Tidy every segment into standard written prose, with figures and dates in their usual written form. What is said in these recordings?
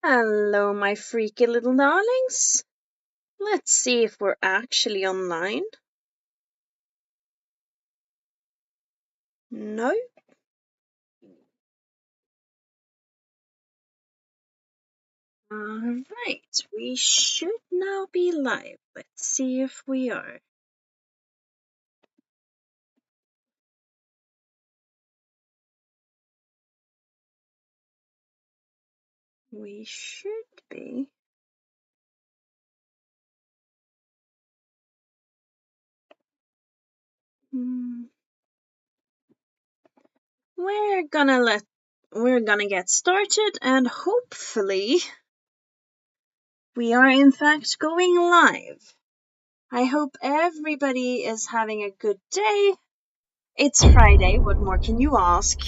Hello, my freaky little darlings. Let's see if we're actually online. No. Alright, we should now be live. Let's see if we are. We should be. We're gonna get started, and hopefully we are in fact going live. I hope everybody is having a good day. It's Friday, what more can you ask?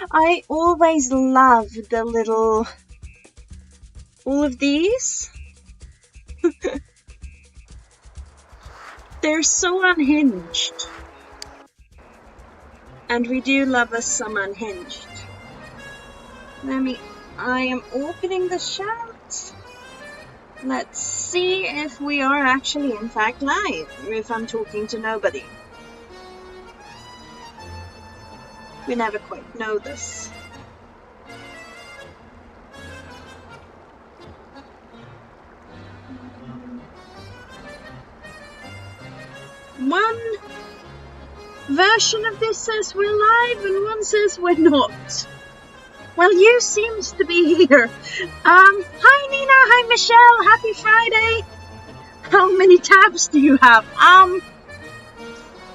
I always love the little... all of these. They're so unhinged. And we do love us some unhinged. I am opening the chat. Let's see if we are actually in fact live, if I'm talking to nobody. We never quite know this. One version of this says we're live and one says we're not. Well, you seems to be here. Hi Nina, hi Michelle, happy Friday. How many tabs do you have?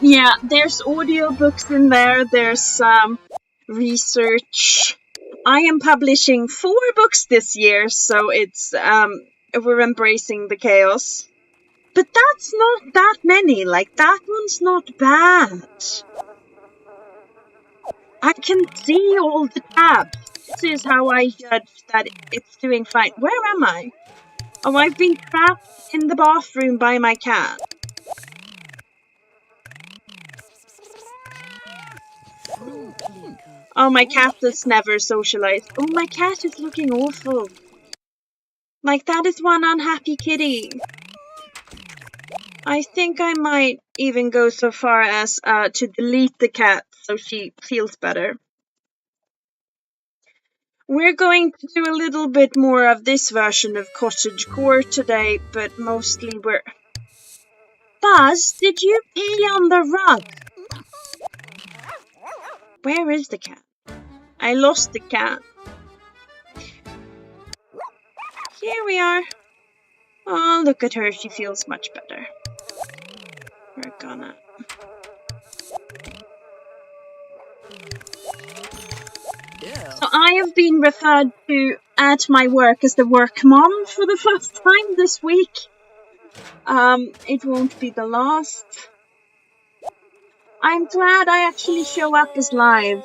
Yeah, there's audiobooks in there, there's research. I am publishing 4 books this year, so it's we're embracing the chaos. But that's not that many, like that one's not bad. I can see all the tabs. This is how I judge that it's doing fine. Where am I? Oh, I've been trapped in the bathroom by my cat. Oh, my cat is never socialized. Oh, my cat is looking awful. Like, that is one unhappy kitty. I think I might even go so far as to delete the cat so she feels better. We're going to do a little bit more of this version of cottage core today, but mostly we're... Buzz, did you pee on the rug? Where is the cat? I lost the cat. Here we are. Oh, look at her. She feels much better. We're gonna... So I have been referred to at my work as the work mom for the first time this week. It won't be the last. I'm glad I actually show up as live.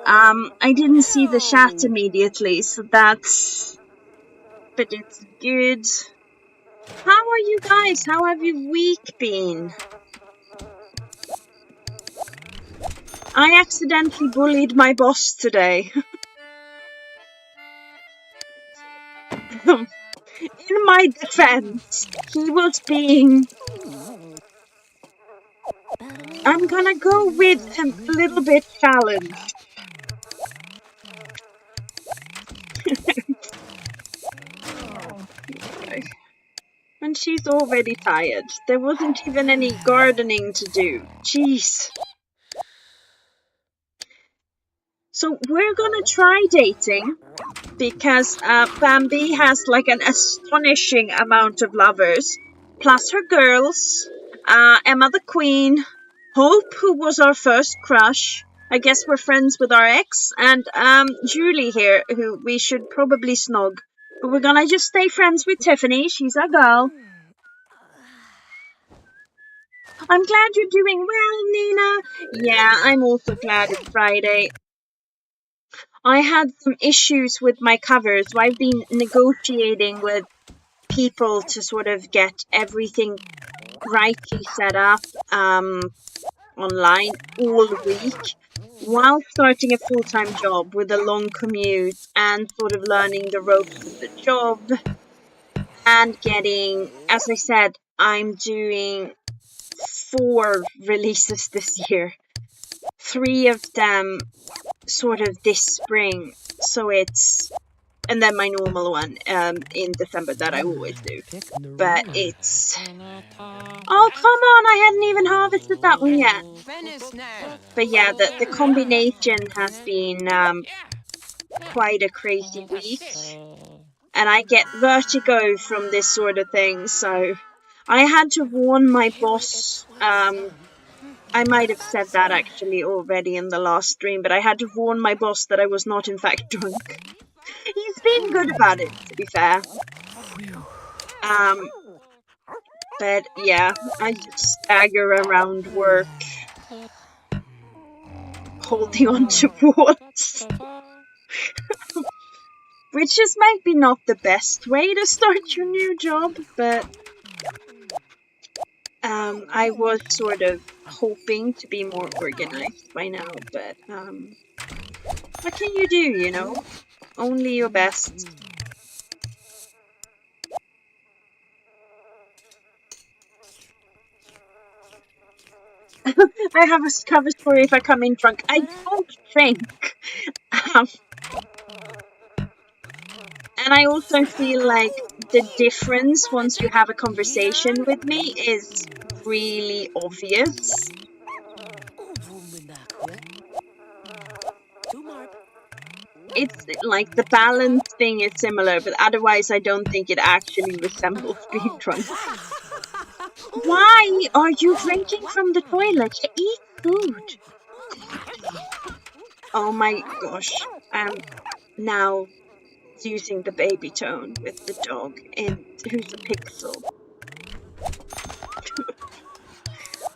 I didn't see the chat immediately, so that's... But it's good. How are you guys? How have your week been? I accidentally bullied my boss today. In my defense, he was being... I'm gonna go with a little bit challenged. And she's already tired. There wasn't even any gardening to do. Jeez. So we're gonna try dating because Bambi has like an astonishing amount of lovers, plus her girls, Emma the Queen, Hope, who was our first crush. I guess we're friends with our ex, and Julie here, who we should probably snog. But we're gonna just stay friends with Tiffany. She's our girl. I'm glad you're doing well, Nina. Yeah, I'm also glad it's Friday. I had some issues with my covers, so I've been negotiating with people to sort of get everything rightly set up online all week while starting a full-time job with a long commute and sort of learning the ropes of the job and getting, as I said, I'm doing 4 releases this year. 3 of them sort of this spring. So it's, and then my normal one in December that I always do. But it's, oh come on, I hadn't even harvested that one yet. But yeah, the combination has been quite a crazy week. And I get vertigo from this sort of thing, so I had to warn my boss. I might have said that actually already in the last stream, but I had to warn my boss that I was not in fact drunk. He's been good about it, to be fair. But yeah, I just stagger around work, holding on to walls. Which is maybe not the best way to start your new job, but I was sort of hoping to be more organized by now, but what can you do, you know? Only your best. I have a cover story if I come in drunk. I don't drink. Um, and I also feel like the difference once you have a conversation with me is really obvious. It's like the balance thing is similar, but otherwise I don't think it actually resembles being drunk. Why are you drinking from the toilet? Eat food. Oh my gosh. I'm now using the baby tone with the dog and who's a pixel.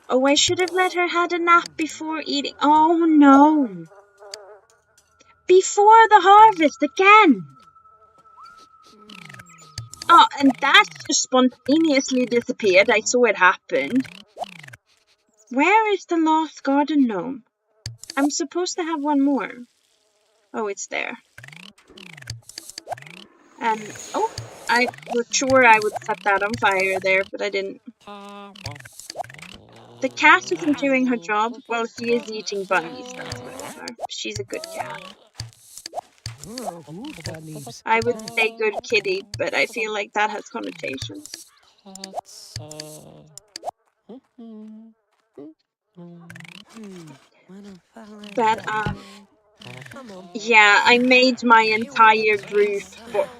Oh, I should have let her had a nap before eating. Oh no. Before the harvest again. Oh, and that just spontaneously disappeared. I saw it happen. Where is the last garden gnome? I'm supposed to have one more. Oh, it's there. And, oh, I was sure I would set that on fire there, but I didn't. The cat isn't doing her job. Well, she is eating bunnies, that's for sure. She's a good cat. I would say good kitty, but I feel like that has connotations. But, yeah, I made my entire group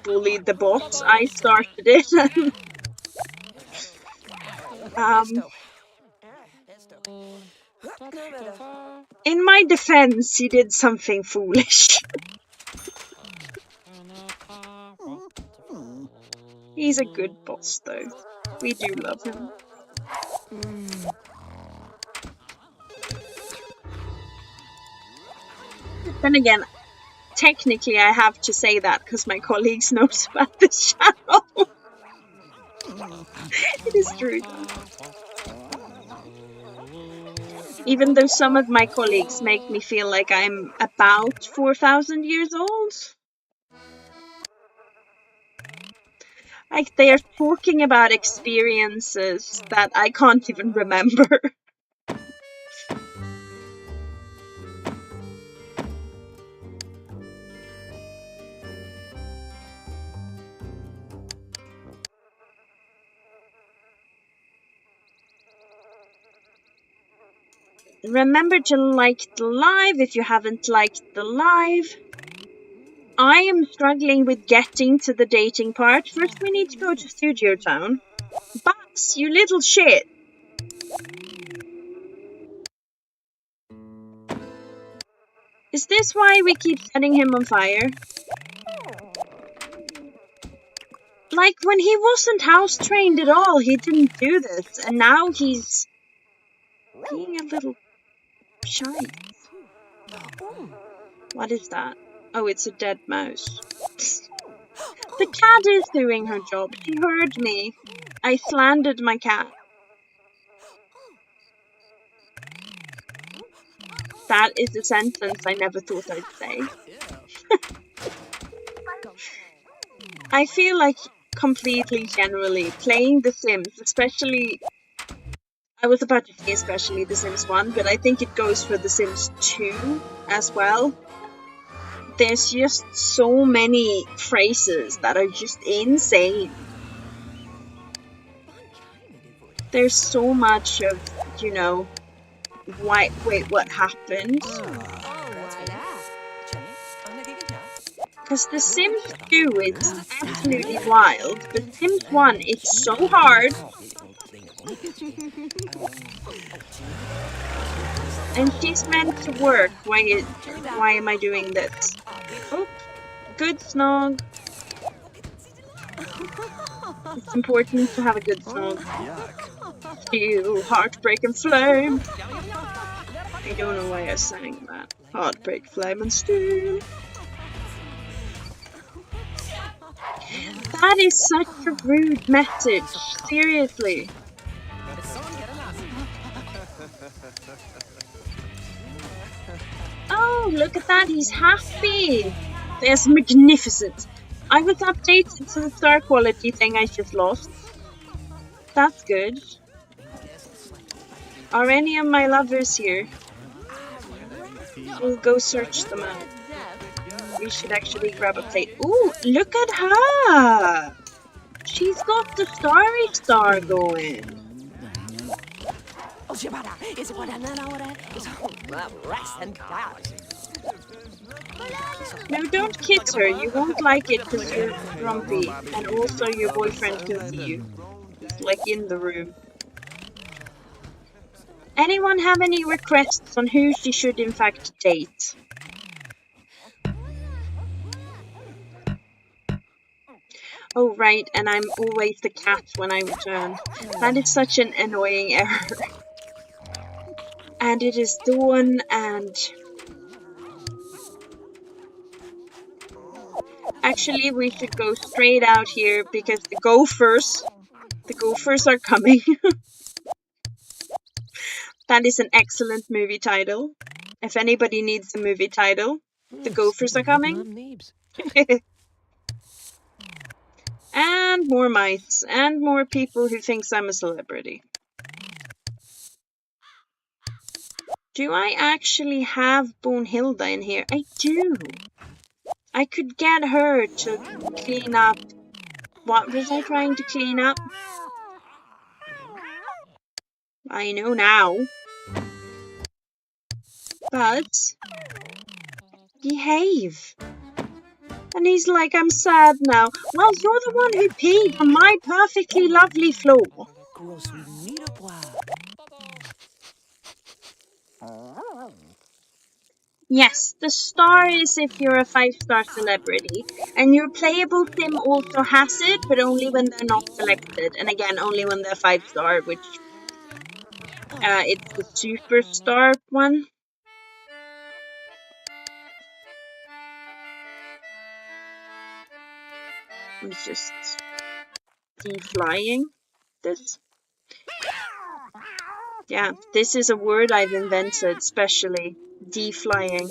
bully the boss. I started it. In my defense, he did something foolish. He's a good boss, though. We do love him. Then again, technically I have to say that because my colleagues know about this channel. It is true, though. Even though some of my colleagues make me feel like I'm about 4,000 years old. Like they are talking about experiences that I can't even remember. Remember to like the live if you haven't liked the live. I am struggling with getting to the dating part. First we need to go to Studio Town. Bugs, you little shit. Is this why we keep setting him on fire? Like, when he wasn't house trained at all, he didn't do this, and now he's being a little shy. What is that? Oh, it's a dead mouse. The cat is doing her job. She heard me. I slandered my cat. That is a sentence I never thought I'd say. I feel like completely generally playing The Sims, especially, I was about to say especially The Sims 1, but I think it goes for The Sims 2 as well. There's just so many phrases that are just insane. There's so much of, you know, wait, what happened? Because The Sims 2 is absolutely wild, but Sims 1, it's so hard. And she's meant to work. Why am I doing this? Oh, good snog. It's important to have a good snog. Feel heartbreak and flame. I don't know why I sang that. Heartbreak, flame and steel. That is such a rude message. Seriously. Oh, look at that. He's happy. That's magnificent. I was updated to the star quality thing I just lost. That's good. Are any of my lovers here? We'll go search them out. We should actually grab a plate. Ooh, look at her! She's got the starry star going. No, don't kiss her. You won't like it because you're grumpy. And also your boyfriend can see you. It's like in the room. Anyone have any requests on who she should in fact date? Oh, right, and I'm always the cat when I return. That is such an annoying error. And it is dawn, and actually we should go straight out here because the gophers are coming. That is an excellent movie title. If anybody needs a movie title, the gophers are coming. And more mice, and more people who thinks I'm a celebrity. Do I actually have Bonehilda in here? I do. I could get her to clean up. What was I trying to clean up? I know now. But behave. And he's like, I'm sad now. Well, you're the one who peed on my perfectly lovely floor. Yes, the star is if you're a 5-star celebrity. And your playable sim also has it, but only when they're not selected. And again, only when they're 5-star, which it's the superstar one. It's just de-flying this. Yeah, this is a word I've invented specially. De-flying.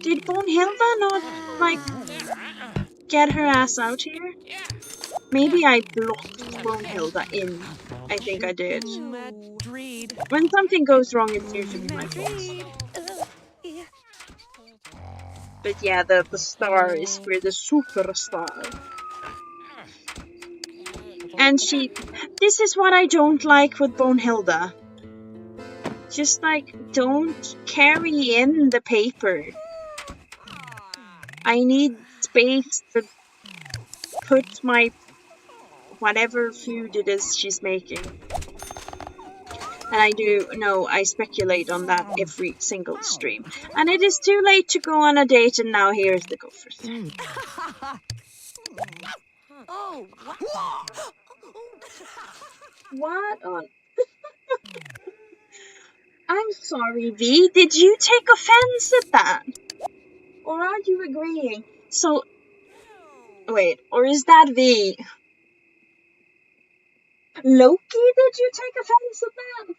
Did Bonehilda not, like, get her ass out here? Maybe I blocked Bonehilda in. I think I did. When something goes wrong, it's usually my fault. But yeah, the star is for the superstar. And this is what I don't like with Bonehilda. Just like, don't carry in the paper. I need space to put my whatever food it is she's making. And I speculate on that every single stream. And it is too late to go on a date, and now here's the gophers. What on? I'm sorry, V. Did you take offense at that? Or are you agreeing? So, wait, or is that the Loki? Did you take offense at that?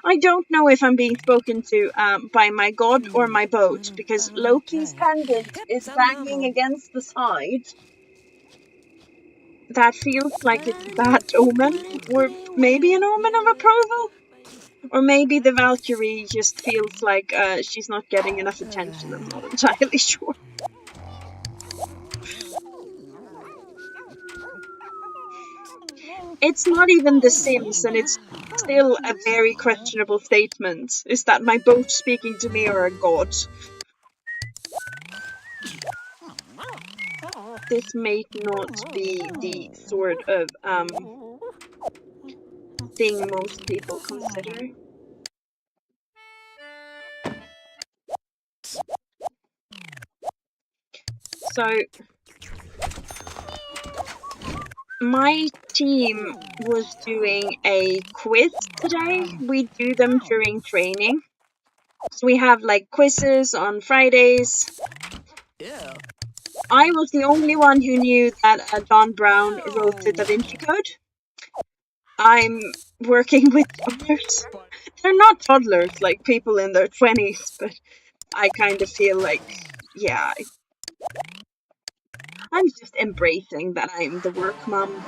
I don't know if I'm being spoken to by my god or my boat, because Loki's pendant is banging against the side. That feels like it's a bad omen, or maybe an omen of approval. Or maybe the Valkyrie just feels like she's not getting enough attention. I'm not entirely sure. It's not even The Sims, and it's still a very questionable statement. Is that my boat speaking to me or a god? This may not be the sort of thing most people consider. So, my team was doing a quiz today. We do them during training. So we have like quizzes on Fridays. I was the only one who knew that Don Brown wrote the Da Vinci Code. I'm working with toddlers. They're not toddlers, like people in their 20s, but I kind of feel like, yeah, I'm just embracing that I'm the work mom.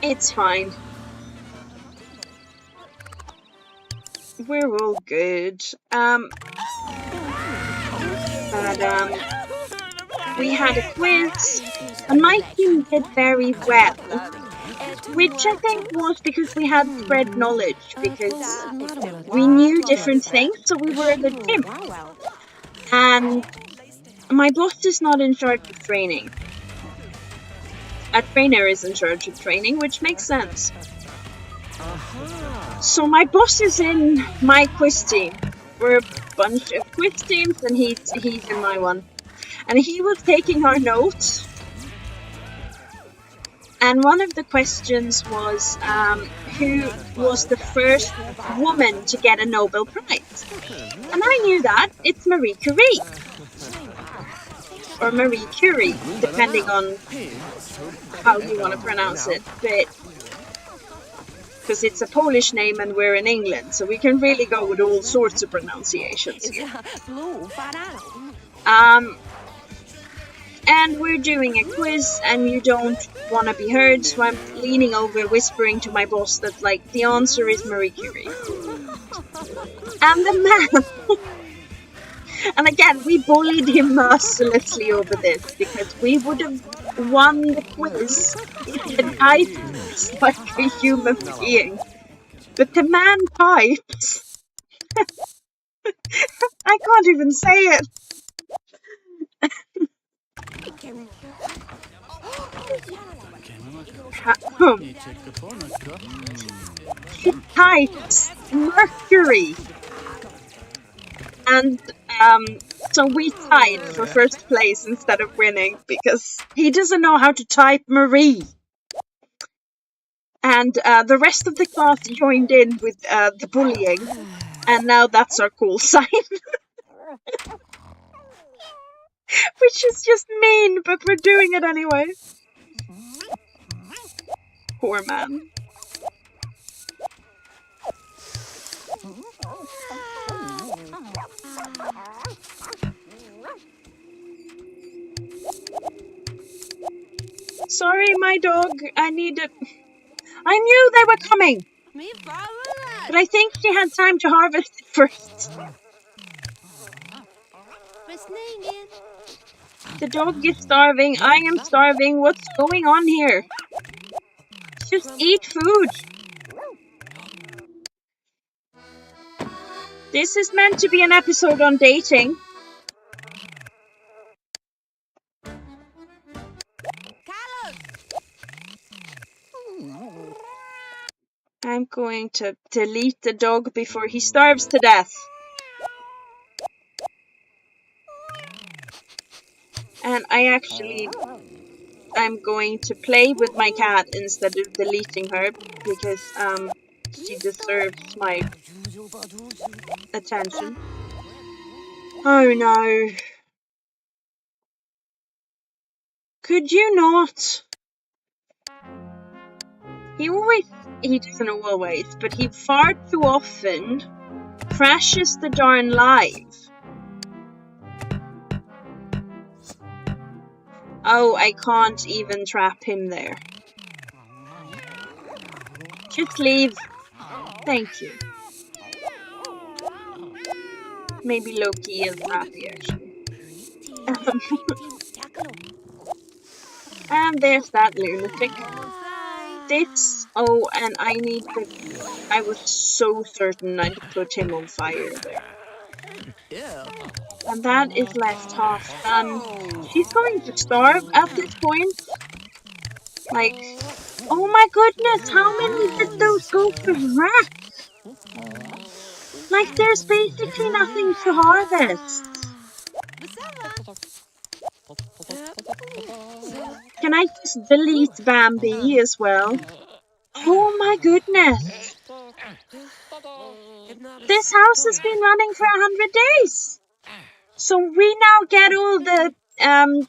It's fine. We're all good. We had a quiz, and my team did very well, which I think was because we had spread knowledge, because we knew different things, so we were a good team. And my boss is not in charge of training. A trainer is in charge of training, which makes sense. So my boss is in my quiz team. We're a bunch of quiz teams, and he's in my one. And he was taking our notes. And one of the questions was, who was the first woman to get a Nobel Prize? And I knew that. It's Marie Curie. Or Marie Curie, depending on how you want to pronounce it. But because it's a Polish name and we're in England, so we can really go with all sorts of pronunciations here. And we're doing a quiz, and you don't want to be heard, so I'm leaning over, whispering to my boss that, like, the answer is Marie Curie. And the man... And again, we bullied him mercilessly over this, because we would have won the quiz if he had typed like a human being. But the man types. I can't even say it. He types Mercury. And so we tied for first place instead of winning, because he doesn't know how to type Marie. And the rest of the class joined in with the bullying, and now that's our call sign. Which is just mean, but we're doing it anyway. Poor man. Sorry, my dog. I knew they were coming. But I think she had time to harvest it first. The dog is starving. I am starving. What's going on here? Just eat food. This is meant to be an episode on dating. I'm going to delete the dog before he starves to death. And I'm going to play with my cat instead of deleting her, because she deserves my attention. Oh no. Could you not? He doesn't always, but he far too often crashes the darn live. Oh, I can't even trap him there. Just leave. Thank you. Maybe Loki is happy, actually. And there's that lunatic. Oh, and I was so certain I'd put him on fire there. And that is left half done. She's going to starve at this point. Like, oh my goodness, how many did those go to wreck? Like, there's basically nothing to harvest. Can I just delete Bambi as well? Oh my goodness. This house has been running for 100 days. So we now get all the,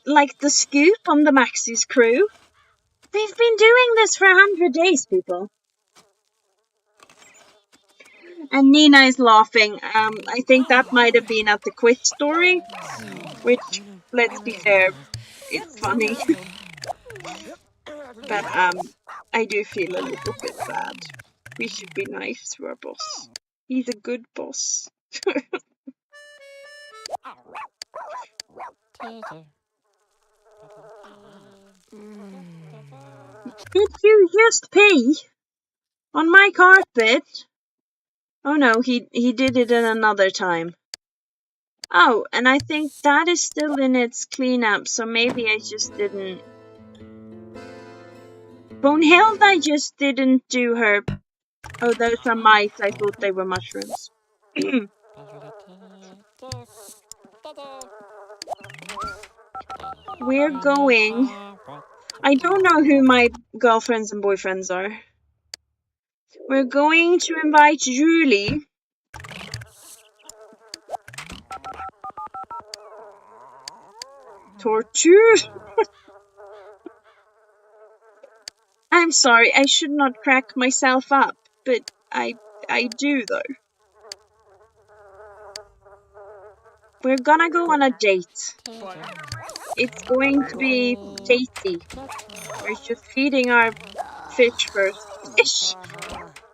like the scoop on the Maxis crew. We've been doing this for 100 days, people. And Nina is laughing. I think that might have been at the quit story, which, let's be fair, it's funny. But I do feel a little bit bad. We should be nice to our boss. He's a good boss. Did you just pee on my carpet? Oh no, he did it in another time. Oh, and I think that is still in its cleanup, so maybe I just didn't. Bonehild, I just didn't do her. Oh, those are mice. I thought they were mushrooms. We're going. I don't know who my girlfriends and boyfriends are. We're going to invite Julie. Torture. I'm sorry, I should not crack myself up, but I do though. We're gonna go on a date. It's going to be tasty. We're just feeding our fish first. Fish!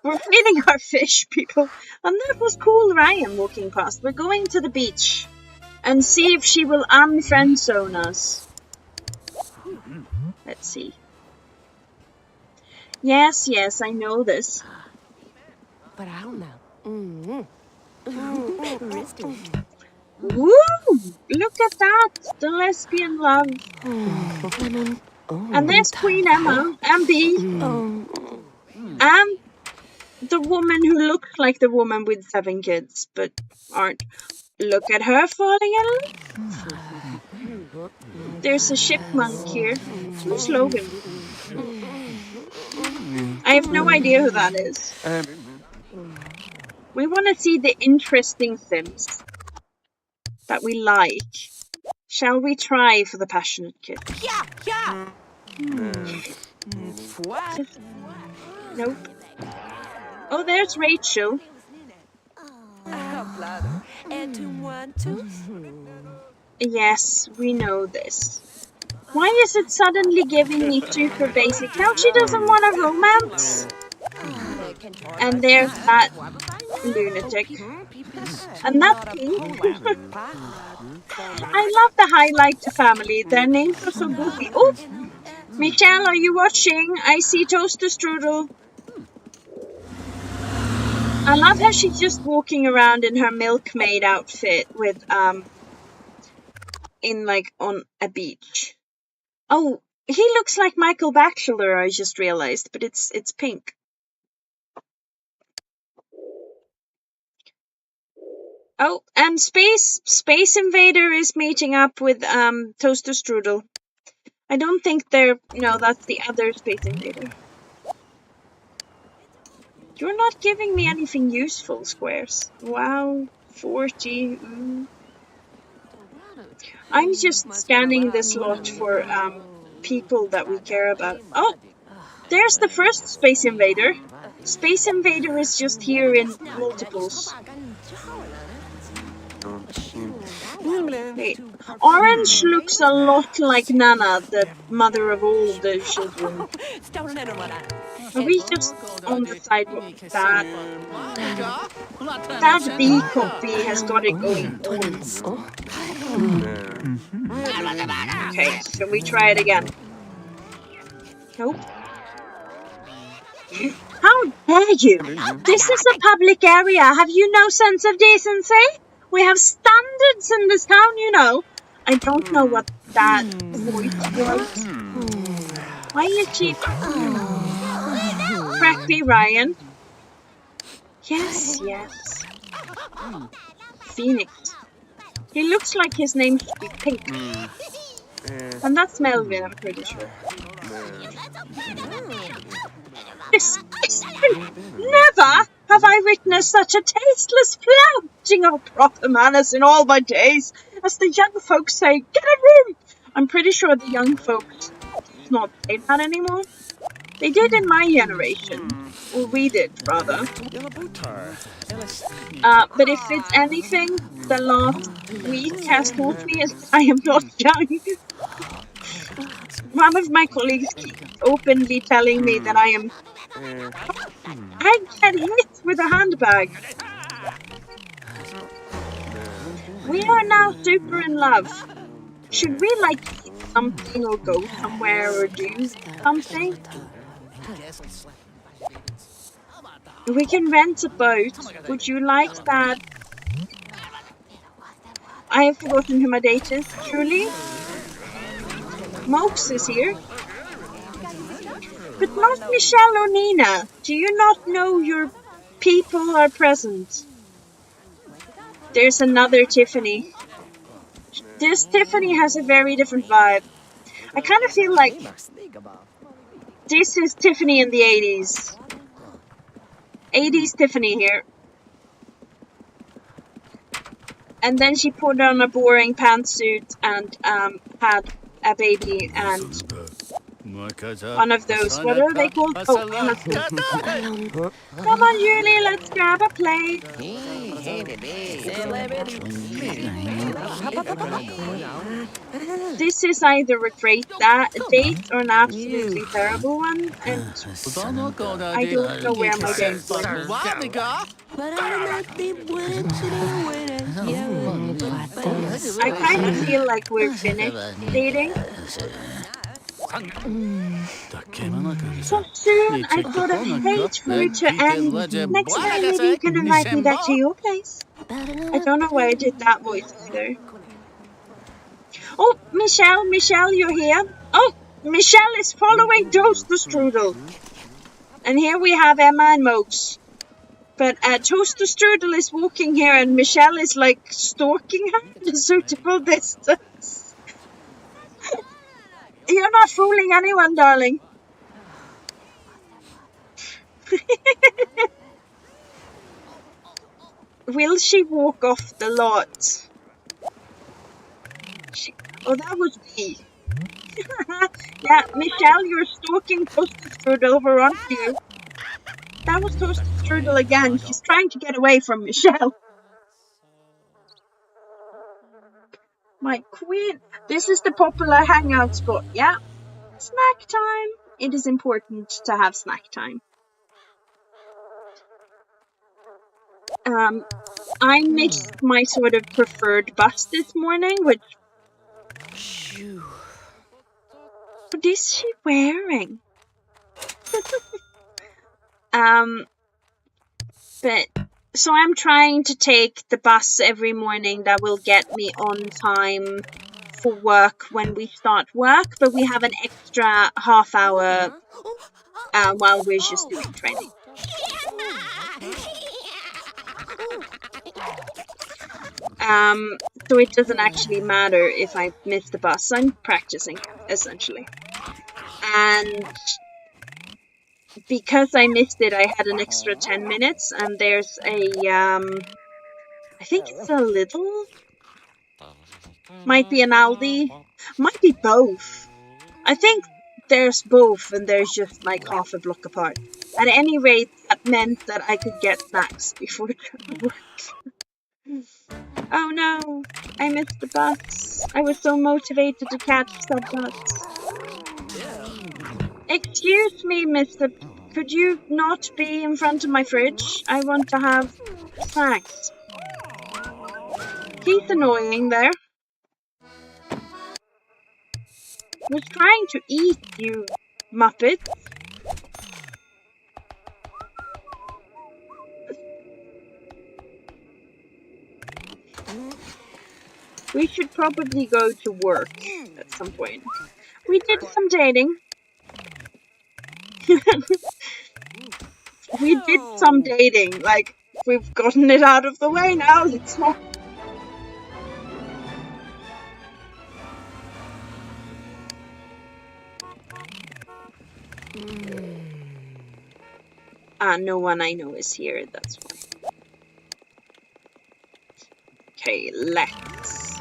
We're feeding our fish, people. And that was cool Ryan walking past. We're going to the beach and see if she will unfriend zone us. Let's see. Yes, I know this. But I don't know. Woo! Look at that! The lesbian love. And there's Queen Emma and Bee. And the woman who looks like the woman with 7 kids, but aren't. Look at her falling in love. There's a chipmunk here. Who's Logan? I have no idea who that is. We want to see the interesting Sims that we like. Shall we try for the passionate kid? Yeah. Nope. Oh, there's Rachel. Yes, we know this. Why is it suddenly giving me super basic? Now she doesn't want a romance. And there's that lunatic. And that pink. I love the highlighter family. Their names are so goofy. Oh, Michelle, are you watching? I see Toaster Strudel. I love how she's just walking around in her milkmaid outfit with on a beach. Oh, he looks like Michael Bachelor, I just realized, but it's pink. Oh, and Space Invader is meeting up with Toaster Strudel. I don't think no, that's the other Space Invader. You're not giving me anything useful, Squares. Wow, 40. I'm just scanning this lot for people that we care about. Oh, there's the first Space Invader. Space Invader is just here in multiples. Wait, Orange looks a lot like Nana, the mother of all the children. Are we just on the sidewalk? That bee copy has got it going on. Okay, shall we try it again? Nope. How dare you? This is a public area. Have you no sense of decency? We have standards in this town, you know. I don't know what that voice was. Why you cheap? Crappy Ryan. Yes, yes. Phoenix. He looks like his name should be Pink. And that's Melvin, I'm pretty sure. Never have I witnessed such a tasteless flouting of proper manners in all my days. As the young folks say, get a room! I'm pretty sure the young folks do not say that anymore. They did in my generation. Or we did, rather. But if it's anything, the last week has taught me is that I am not young. One of my colleagues keeps openly telling me that I get hit with a handbag. We are now super in love. Should we like eat something or go somewhere or do something? We can rent a boat. Would you like that? I have forgotten who my date is, truly. Mokes is here. But not Michelle or Nina. Do you not know your people are present? There's another Tiffany. This Tiffany has a very different vibe. I kind of feel like this is Tiffany in the 80s. 80s Tiffany here. And then she put on a boring pantsuit and had a baby and one of those, what are they called? Oh, come on, Julie, let's grab a plate. This is either a great date or an absolutely terrible one, and I don't know where my date went. I kind of feel like we're finished dating. So soon, I thought I'd hate for it to end. Next time, maybe you can invite me back to your place. I don't know why I did that voice either. Oh, Michelle, you're here. Oh, Michelle is following Toaster Strudel. And here we have Emma and Mokes. But Toaster Strudel is walking here and Michelle is like stalking her at a suitable distance. You're not fooling anyone, darling. Will she walk off the lot? Oh, that was me. Yeah, Michelle, you're stalking Toaster Strudel over onto you. That was Toaster Strudel again. She's trying to get away from Michelle. My queen. This is the popular hangout spot, yeah? Snack time. It is important to have snack time. I missed my sort of preferred bus this morning, which... What is she wearing? But... So I'm trying to take the bus every morning that will get me on time for work when we start work, but we have an extra half hour while we're just doing training. So it doesn't actually matter if I miss the bus. I'm practicing, essentially. And because I missed it, I had an extra 10 minutes, and there's a, I think it's a little Might be an Aldi. Might be both. I think there's both and there's just like half a block apart. At any rate, that meant that I could get snacks before work. Oh no, I missed the bus. I was so motivated to catch that bus. Excuse me, mister. Could you not be in front of my fridge? I want to have snacks. He's annoying there. Was trying to eat, you muppet. We should probably go to work at some point. We did some dating. We did some dating. Like, we've gotten it out of the way now. Let's not. No one I know is here, that's why. Okay, let's.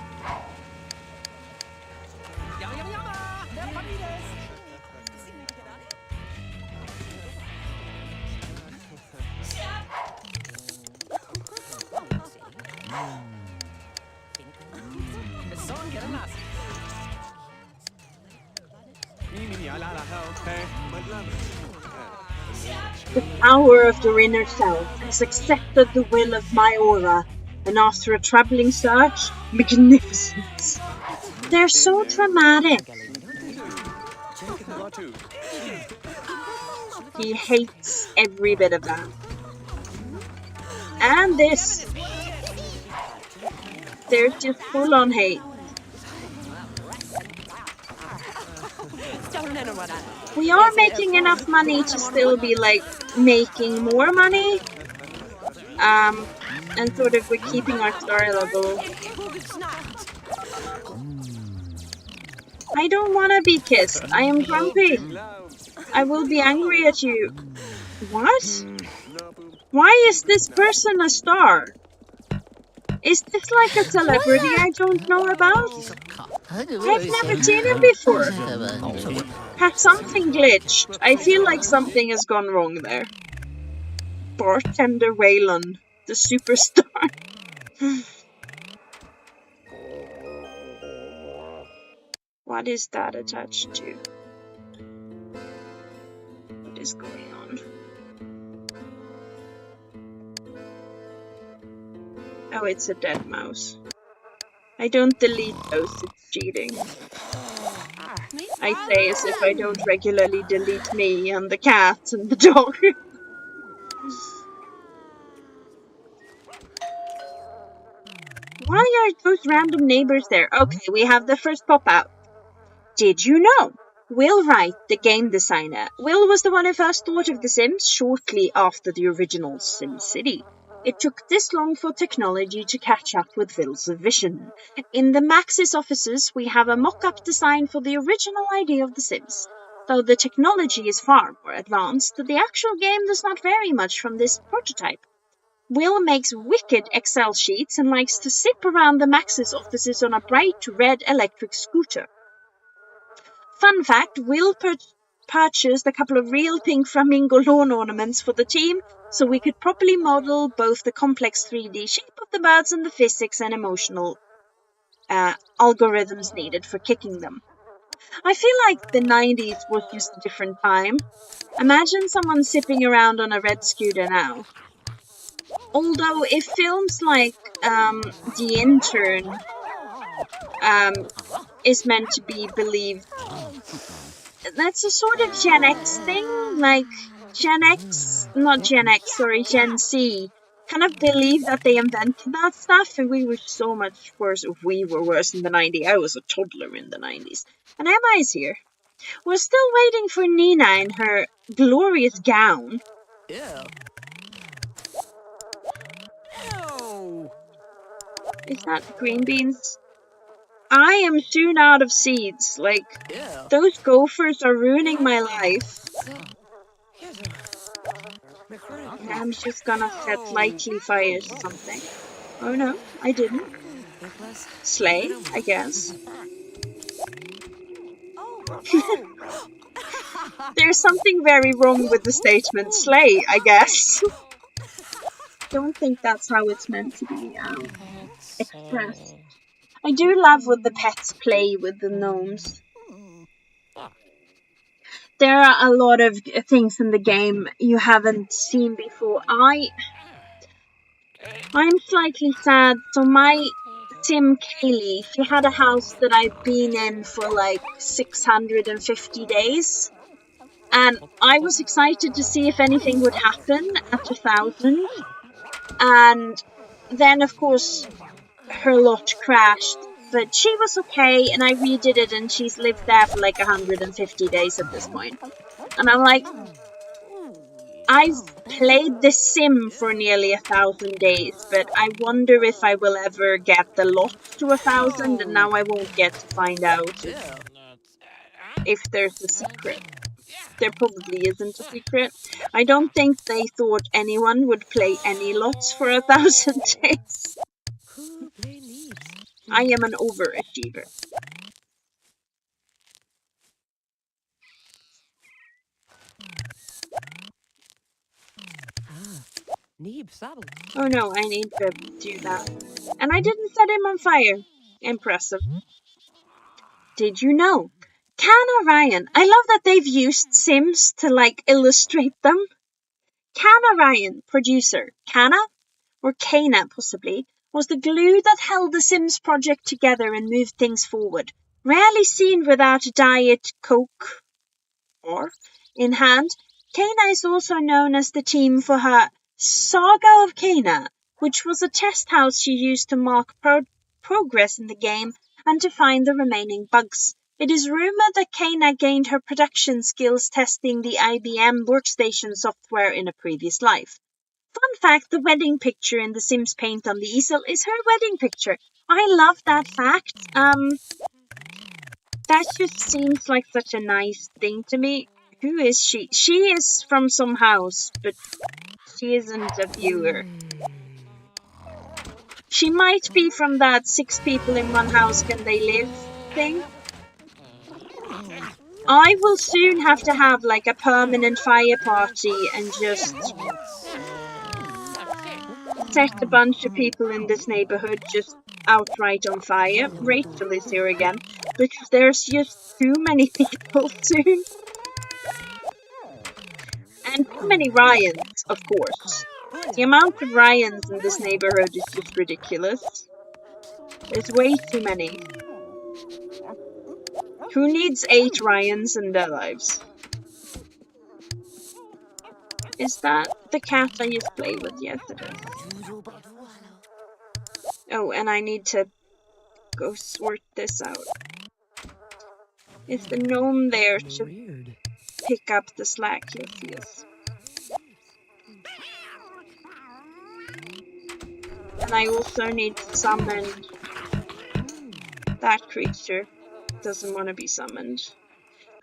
The power of the inner self has accepted the will of my aura, and after a troubling search, magnificence. They're so dramatic. He hates every bit of that. And this. There's just full on hate. We are making enough money to still be like making more money. And sort of we're keeping our star level. I don't want to be kissed. I am grumpy. I will be angry at you. What? Why is this person a star? Is this like a celebrity I don't know about? I've never seen him before. Has something glitched? I feel like something has gone wrong there. Bartender Waylon, the superstar. What is that attached to? What is going on? Oh, it's a dead mouse. I don't delete those, it's cheating. I say as if I don't regularly delete me and the cat and the dog. Why are those random neighbors there? Okay, we have the first pop out. Did you know? Will Wright, the game designer. Will was the one who first thought of The Sims shortly after the original SimCity. It took this long for technology to catch up with Will's vision. In the Maxis offices, we have a mock-up design for the original idea of The Sims. Though the technology is far more advanced, the actual game does not vary much from this prototype. Will makes wicked Excel sheets and likes to zip around the Maxis offices on a bright red electric scooter. Fun fact, Will purchased a couple of real pink flamingo lawn ornaments for the team, so we could properly model both the complex 3D shape of the birds and the physics and emotional algorithms needed for kicking them. I feel like the 90s was just a different time. Imagine someone zipping around on a red scooter now. Although if films like The Intern is meant to be believed, that's a sort of Gen X thing, like Gen Z, kind of believe that they invented that stuff, and we were so much worse. We were worse in the 90s. I was a toddler in the 90s. And Emma is here. We're still waiting for Nina in her glorious gown. Ew. Is that green beans? I am soon out of seeds. Like, those gophers are ruining my life. I'm just gonna set lightly fire something. Oh no, I didn't. Slay, I guess. There's something very wrong with the statement slay, I guess. Don't think that's how it's meant to be expressed. I do love when the pets play with the gnomes. There are a lot of things in the game you haven't seen before. I'm slightly sad. So my Sim Kaylee, she had a house that I've been in for like 650 days. And I was excited to see if anything would happen at 1,000. And then, of course, her lot crashed. But she was okay, and I redid it, and she's lived there for like 150 days at this point. And I'm like, I've played The Sim for nearly 1,000 days, but I wonder if I will ever get the lot to 1,000, and now I won't get to find out if there's a secret. There probably isn't a secret. I don't think they thought anyone would play any lots for 1,000 days. I am an overachiever. Oh no, I need to do that. And I didn't set him on fire. Impressive. Did you know? Kana Ryan. I love that they've used Sims to like illustrate them. Kana Ryan, producer. Kana, or Kana possibly, was the glue that held the Sims project together and moved things forward. Rarely seen without a Diet Coke or in hand, Kana is also known as the team for her Saga of Kana, which was a test house she used to mark progress in the game and to find the remaining bugs. It is rumored that Kana gained her production skills testing the IBM workstation software in a previous life. Fun fact, the wedding picture in The Sims Paint on the easel is her wedding picture. I love that fact. That just seems like such a nice thing to me. Who is she? She is from some house, but she isn't a viewer. She might be from that 6 people in one house can they live thing. I will soon have to have like a permanent fire party and just set a bunch of people in this neighborhood just outright on fire. Rachel is here again, because there's just too many people soon. And too many Ryans, of course. The amount of Ryans in this neighborhood is just ridiculous. There's way too many. Who needs 8 Ryans in their lives? Is that the cat I just played with? Yes, it is. Oh, and I need to go sort this out. Is the gnome there to pick up the slack? Yes, he is. And I also need to summon that creature. Doesn't want to be summoned.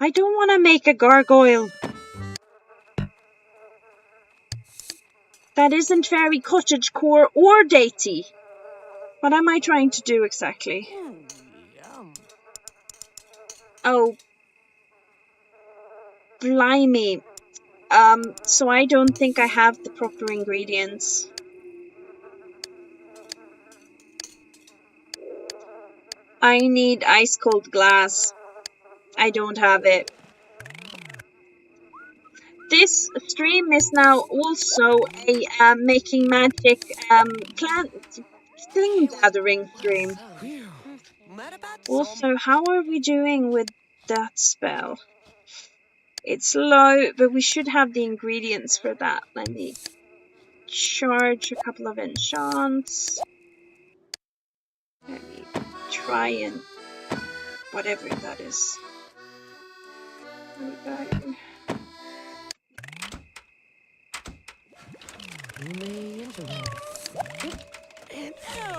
I don't want to make a gargoyle. That isn't very cottagecore or datey. What am I trying to do exactly? Oh, blimey. So I don't think I have the proper ingredients. I need ice cold glass. I don't have it. This stream is now also a making magic plant thing gathering stream. Also, how are we doing with that spell? It's low, but we should have the ingredients for that. Let me charge a couple of enchants. Let me try and whatever that is. Okay.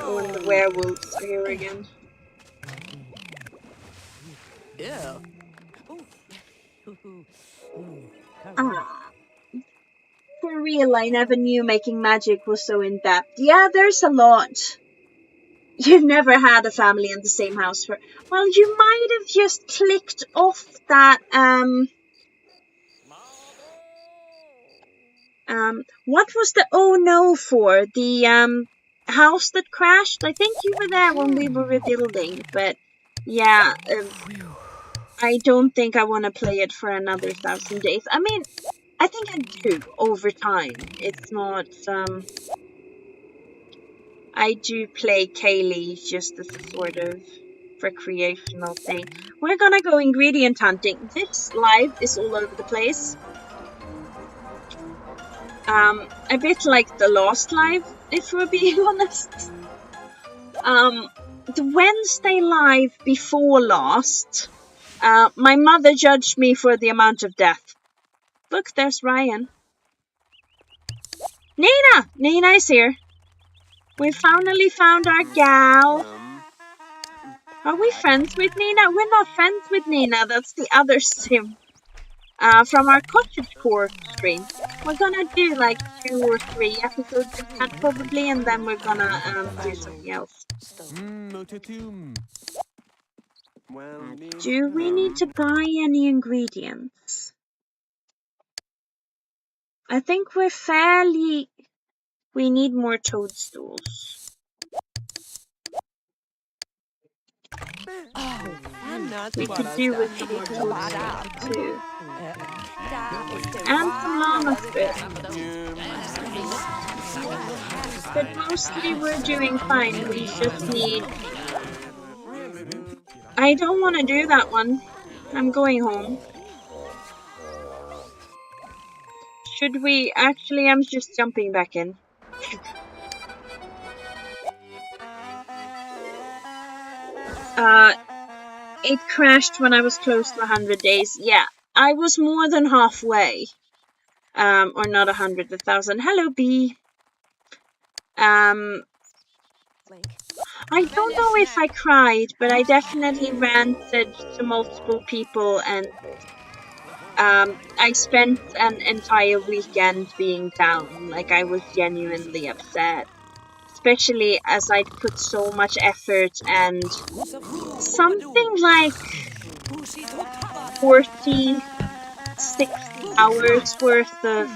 Oh, and the werewolves are here again. Yeah. Ah, for real, I never knew making magic was so in-depth. Yeah, there's a lot. You never had a family in the same house for... Well, you might have just clicked off that, what was the oh no for? The, house that crashed? I think you were there when we were rebuilding, but yeah, I don't think I want to play it for another 1,000 days. I mean, I think I do over time. It's not, I do play Kaylee just as a sort of recreational thing. We're gonna go ingredient hunting. This live is all over the place. A bit like the last live, if we're being honest. The Wednesday live before last, my mother judged me for the amount of death. Look, there's Ryan. Nina! Nina is here. We finally found our gal. Are we friends with Nina? We're not friends with Nina. That's the other sim. From our cottage core stream. We're gonna do like 2 or 3 episodes of that probably, and then we're gonna do something else. Do we need to buy any ingredients? I think we're fairly... We need more toadstools. We could do with some more toadstools too. And some llama spit. But mostly we're doing fine. We just need... I don't want to do that one. I'm going home. Should we... Actually, I'm just jumping back in. It crashed when I was close to 100 days. Yeah, I was more than halfway. Or not 100, 1,000. Hello, B. I don't know if I cried, but I definitely ranted to multiple people, and I spent an entire weekend being down. Like, I was genuinely upset. Especially as I'd put so much effort and something like 40, 60 hours worth of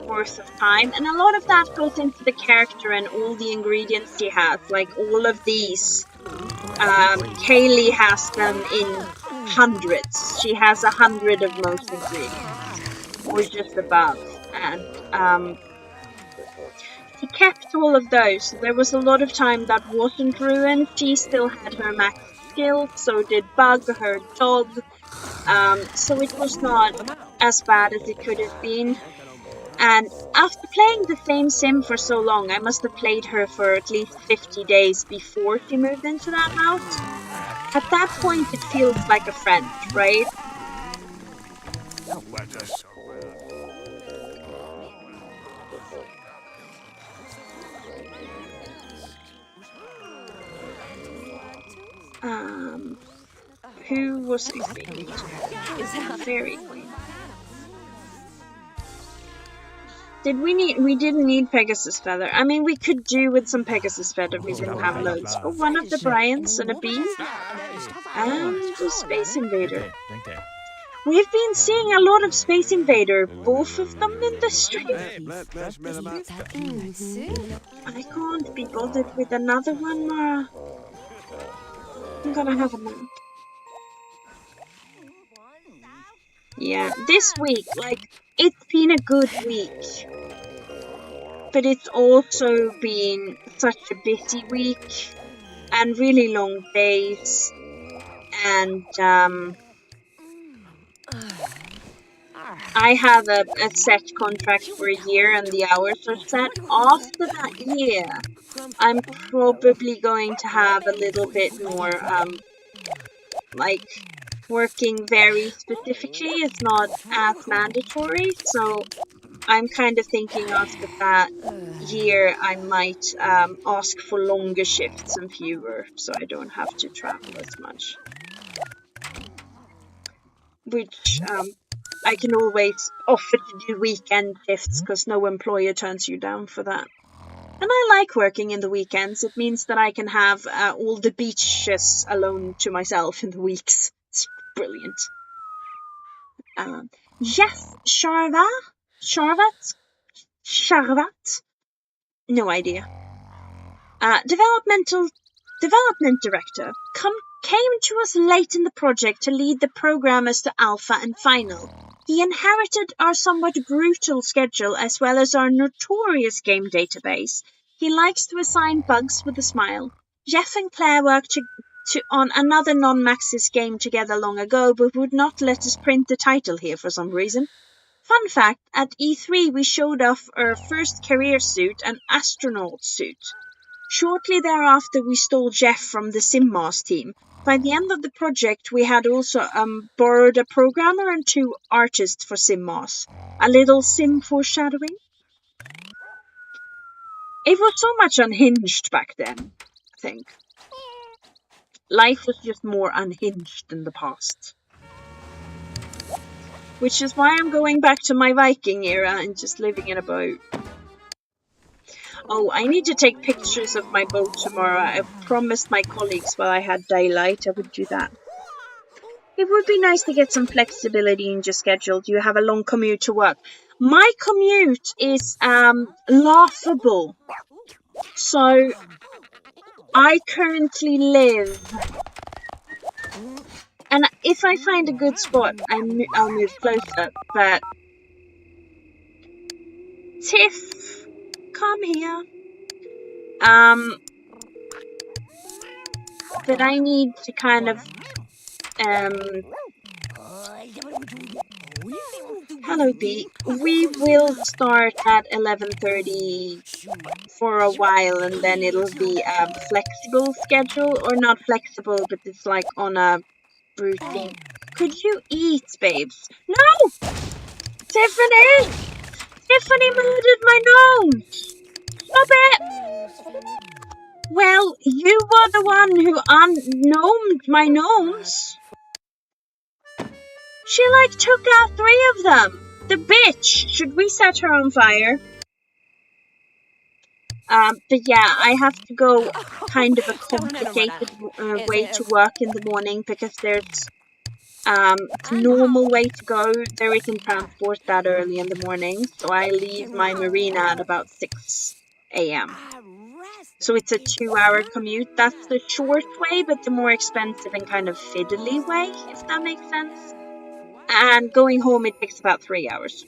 worth of time, and a lot of that goes into the character and all the ingredients she has. Like all of these, Kaylee has them in hundreds. She has 100 of most ingredients, or just above, and she kept all of those. So there was a lot of time that wasn't ruined. She still had her max skill, so did Bug, her dog. So it was not as bad as it could have been. And after playing the same sim for so long, I must have played her for at least 50 days before she moved into that house. At that point, it feels like a friend, right? Who was I speaking to? Is it Fairy Queen? We didn't need Pegasus Feather. I mean, we could do with some Pegasus Feather. We didn't have loads. But one of the Bryants and a bee. And a Space Invader. We've been seeing a lot of Space Invader. Both of them in the stream. I can't be bothered with another one, Mara. I'm gonna have a nap. Yeah, this week, like, it's been a good week. But it's also been such a busy week. And really long days. And, I have a set contract for a year and the hours are set. After that year, I'm probably going to have a little bit more, like, working very specifically. It's not as mandatory, so I'm kind of thinking after that year I might ask for longer shifts and fewer, so I don't have to travel as much. Which I can always offer to do weekend shifts because no employer turns you down for that. And I like working in the weekends. It means that I can have all the beaches alone to myself in the weeks. It's brilliant. Jeff Sharvat? No idea. Development director came to us late in the project to lead the programmers to alpha and final. He inherited our somewhat brutal schedule as well as our notorious game database. He likes to assign bugs with a smile. Jeff and Claire worked on another non-Maxis game together long ago, but would not let us print the title here for some reason. Fun fact, at E3 we showed off our first career suit, an astronaut suit. Shortly thereafter we stole Jeff from the Sims team. By the end of the project we had also borrowed a programmer and 2 artists for Sims. A little Sim foreshadowing. It was so much unhinged back then, I think. Life was just more unhinged in the past. Which is why I'm going back to my Viking era and just living in a boat. Oh, I need to take pictures of my boat tomorrow. I promised my colleagues while I had daylight I would do that. It would be nice to get some flexibility in your schedule. Do you have a long commute to work? My commute is laughable. So I currently live, and if I find a good spot, I'll move closer. But Tiff, come here. But I need to kind of hello Pete. We will start at 11:30 for a while, and then it'll be a flexible schedule, or not flexible, but it's like on a routine. Could you eat, babes? No! Tiffany! Tiffany murdered my nose! Stop it! Well, you were the one who ungnomed my gnomes. She took out 3 of them. The bitch! Should we set her on fire? But yeah, I have to go kind of a complicated way to work in the morning because there's the normal way to go. There isn't transport that early in the morning, so I leave my marina at about 6 a.m. So it's a 2-hour commute. That's the short way, but the more expensive and kind of fiddly way, if that makes sense. And going home, it takes about 3 hours.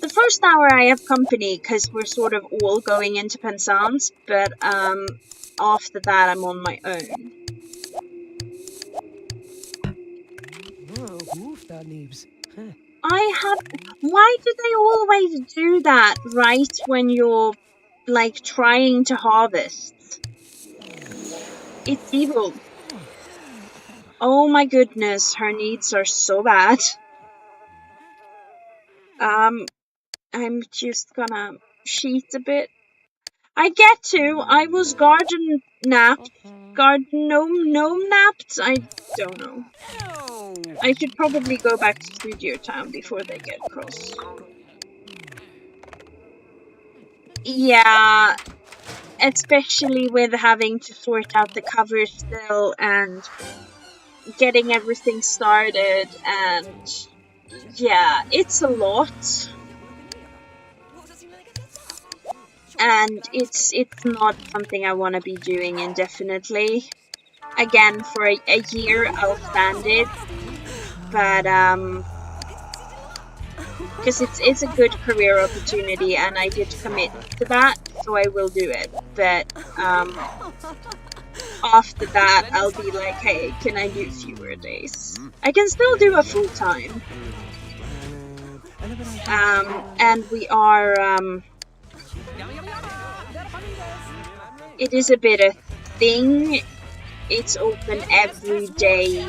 The first hour I have company because we're sort of all going into Penzance, but after that I'm on my own. Why do they always do that right when you're trying to harvest? It's evil. Oh my goodness, her needs are so bad. I'm just gonna cheat a bit. I was garden gnome napped. I don't know. I should probably go back to Studio Town before they get cross. Yeah, especially with having to sort out the cover still and getting everything started, and yeah, it's a lot. And it's not something I want to be doing indefinitely. Again, for a year I'll stand it, but because it's a good career opportunity and I did commit to that, so I will do it. But after that I'll be like, hey, can I do fewer days? I can still do a full time. And we are it is a bit of thing. It's open every day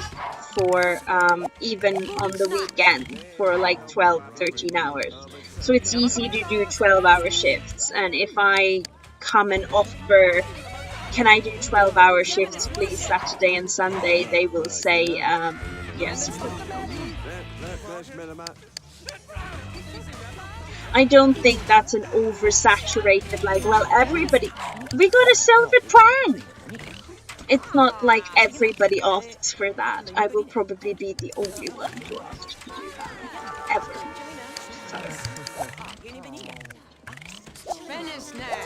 for even on the weekend for 12-13 hours. So it's easy to do 12-hour shifts, and if I come and offer, can I do 12-hour shifts please Saturday and Sunday, they will say yes. I don't think that's an oversaturated, like, well, everybody, we got a silver pran. It's not like everybody asks for that. I will probably be the only one to ask to do that. Ever. So. Finish now.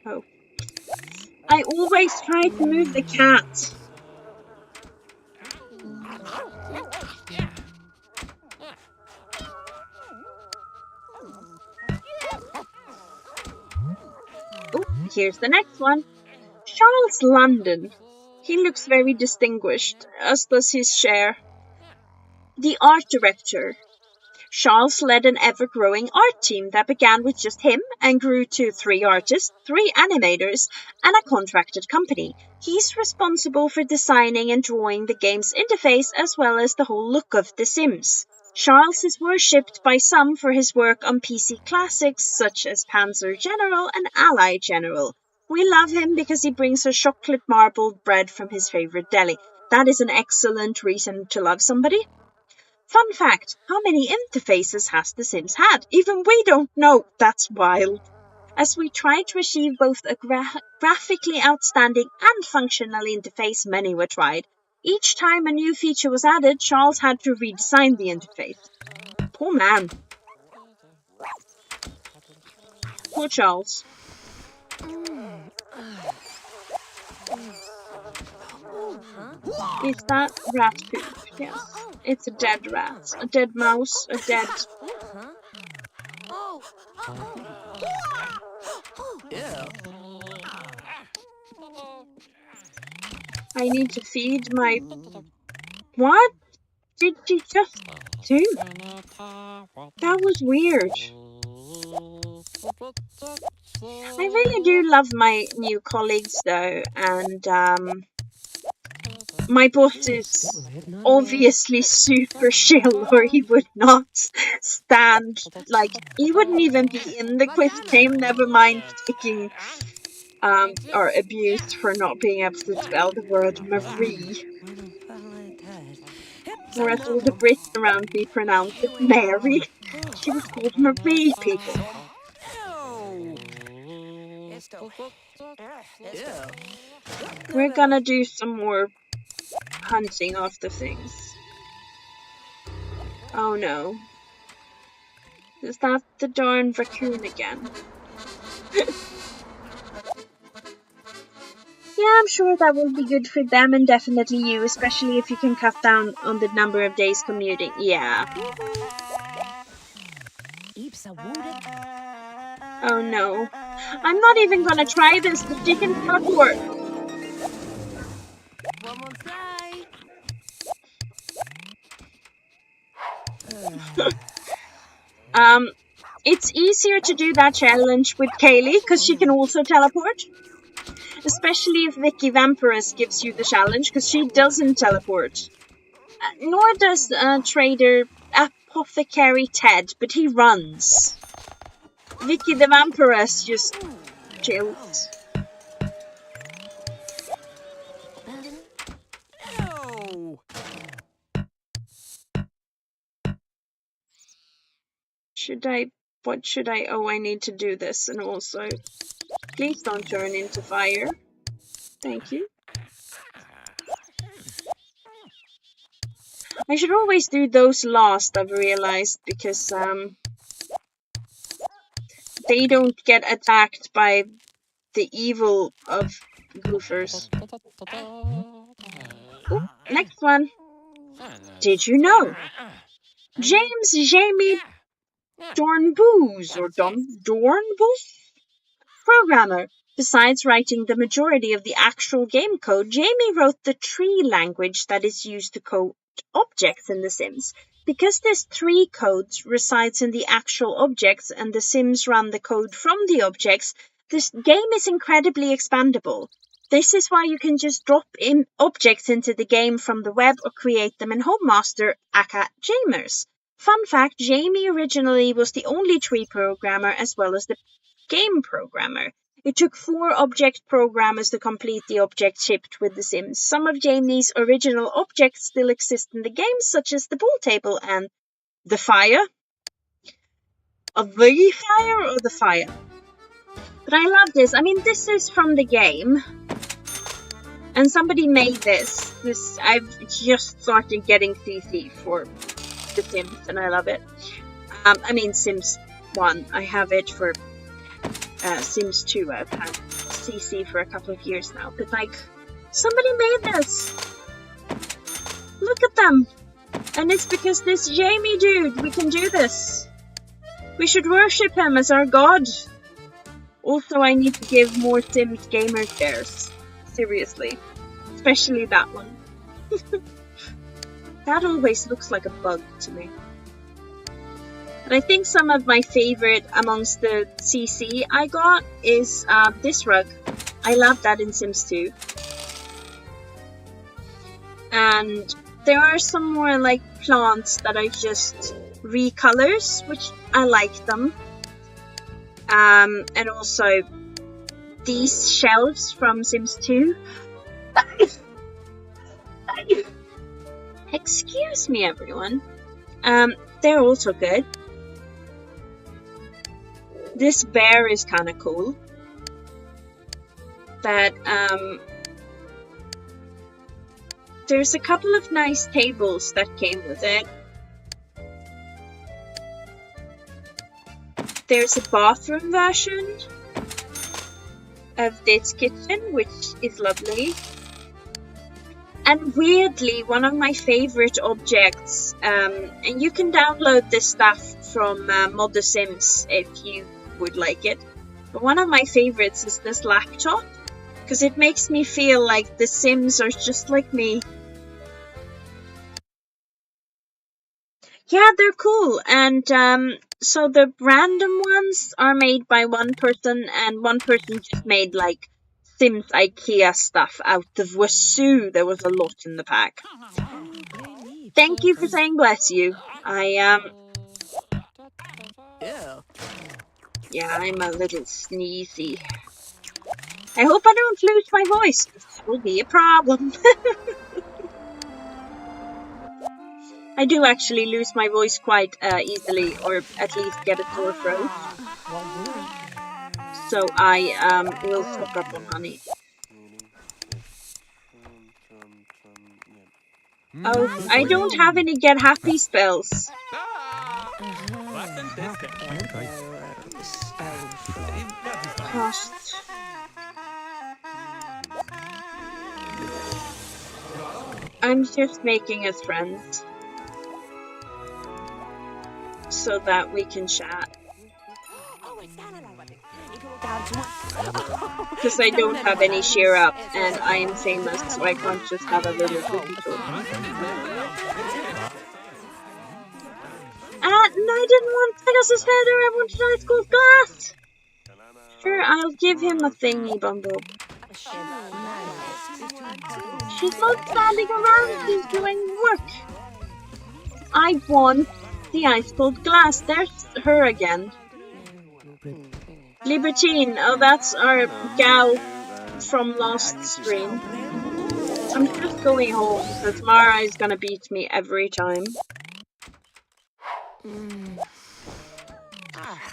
Oh. I always try to move the cat. Oh, here's the next one. Charles London. He looks very distinguished, as does his share. The art director. Charles led an ever-growing art team that began with just him and grew to 3 artists, 3 animators, and a contracted company. He's responsible for designing and drawing the game's interface as well as the whole look of The Sims. Charles is worshipped by some for his work on PC classics such as Panzer General and Ally General. We love him because he brings us chocolate marbled bread from his favorite deli. That is an excellent reason to love somebody. Fun fact, how many interfaces has The Sims had? Even we don't know. That's wild. As we try to achieve both a graphically outstanding and functional interface, many were tried. Each time a new feature was added, Charles had to redesign the interface. Poor man. Poor Charles. Is that rat poop? Yes. It's a dead rat. A dead mouse. A dead... I need to feed my... What did she just do? That was weird. I really do love my new colleagues though, and my boss is obviously super chill, or he would not stand, like, he wouldn't even be in the quiz game, never mind taking or abused for not being able to spell the word Marie. Or as all the Brits around me pronounce it, Mary. She was called Marie, people. We're gonna do some more hunting after things. Oh no. Is that the darn raccoon again? Yeah, I'm sure that will be good for them and definitely you, especially if you can cut down on the number of days commuting. Yeah. Oh no. I'm not even gonna try this. The chicken teleport. It's easier to do that challenge with Kaylee because she can also teleport. Especially if Vicky Vampirus gives you the challenge because she doesn't teleport. Nor does Trader Apothecary Ted, but he runs. Vicky the Vampiress just chills. What should I, oh, I need to do this, and also, please don't turn into fire. Thank you. I should always do those last, I've realized, because, they don't get attacked by the evil of goofers. Ooh, next one. Did you know? James Jamie Dornbooz, or Dornbooz? Programmer. Besides writing the majority of the actual game code, Jamie wrote the tree language that is used to code objects in The Sims. Because this tree code resides in the actual objects and the Sims run the code from the objects, this game is incredibly expandable. This is why you can just drop in objects into the game from the web or create them in HomeMaster, aka Jamers. Fun fact, Jamie originally was the only tree programmer as well as the game programmer. It took 4 object programmers to complete the object shipped with The Sims. Some of Jamie's original objects still exist in the game, such as the pool table and the fire. Of the fire or the fire? But I love this. I mean, this is from the game. And somebody made this. I've just started getting CC for The Sims, and I love it. I mean, Sims 1. I have it for Sims 2. I've had CC for a couple of years now. But, like, somebody made this. Look at them. And it's because this Jamie dude, we can do this. We should worship him as our god. Also, I need to give more Sims gamer shares. Seriously. Especially that one. That always looks like a bug to me. But I think some of my favorite amongst the CC I got is this rug. I love that in Sims 2. And there are some more like plants that are just recolors, which I like them. And also these shelves from Sims 2. Excuse me, everyone. They're also good. This bear is kind of cool. But there's a couple of nice tables that came with it. There's a bathroom version of this kitchen, which is lovely. And weirdly, one of my favorite objects, and you can download this stuff from Mod The Sims if you would like it. But one of my favorites is this laptop, because it makes me feel like the Sims are just like me. Yeah, they're cool. And so the random ones are made by one person, and one person just made like Sims IKEA stuff out of Wasu. There was a lot in the pack. Thank you for saying bless you. Yeah, I'm a little sneezy. I hope I don't lose my voice. This will be a problem. I do actually lose my voice quite easily, or at least get a sore throat. So I will stock up on honey. Oh, I don't have any get happy spells. Cost. I'm just making us friends so that we can chat. Because I don't have any cheer up and I am famous, so I can't just have a little cookie talk. No, I didn't want Pegasus Feather, I wanted Ice Cold Glass! Sure, I'll give him a thingy bundle. She's not standing around, she's doing work. I want the Ice Cold Glass, there's her again. Libertine, oh that's our gal from last stream. I'm just going home because Mara is gonna beat me every time.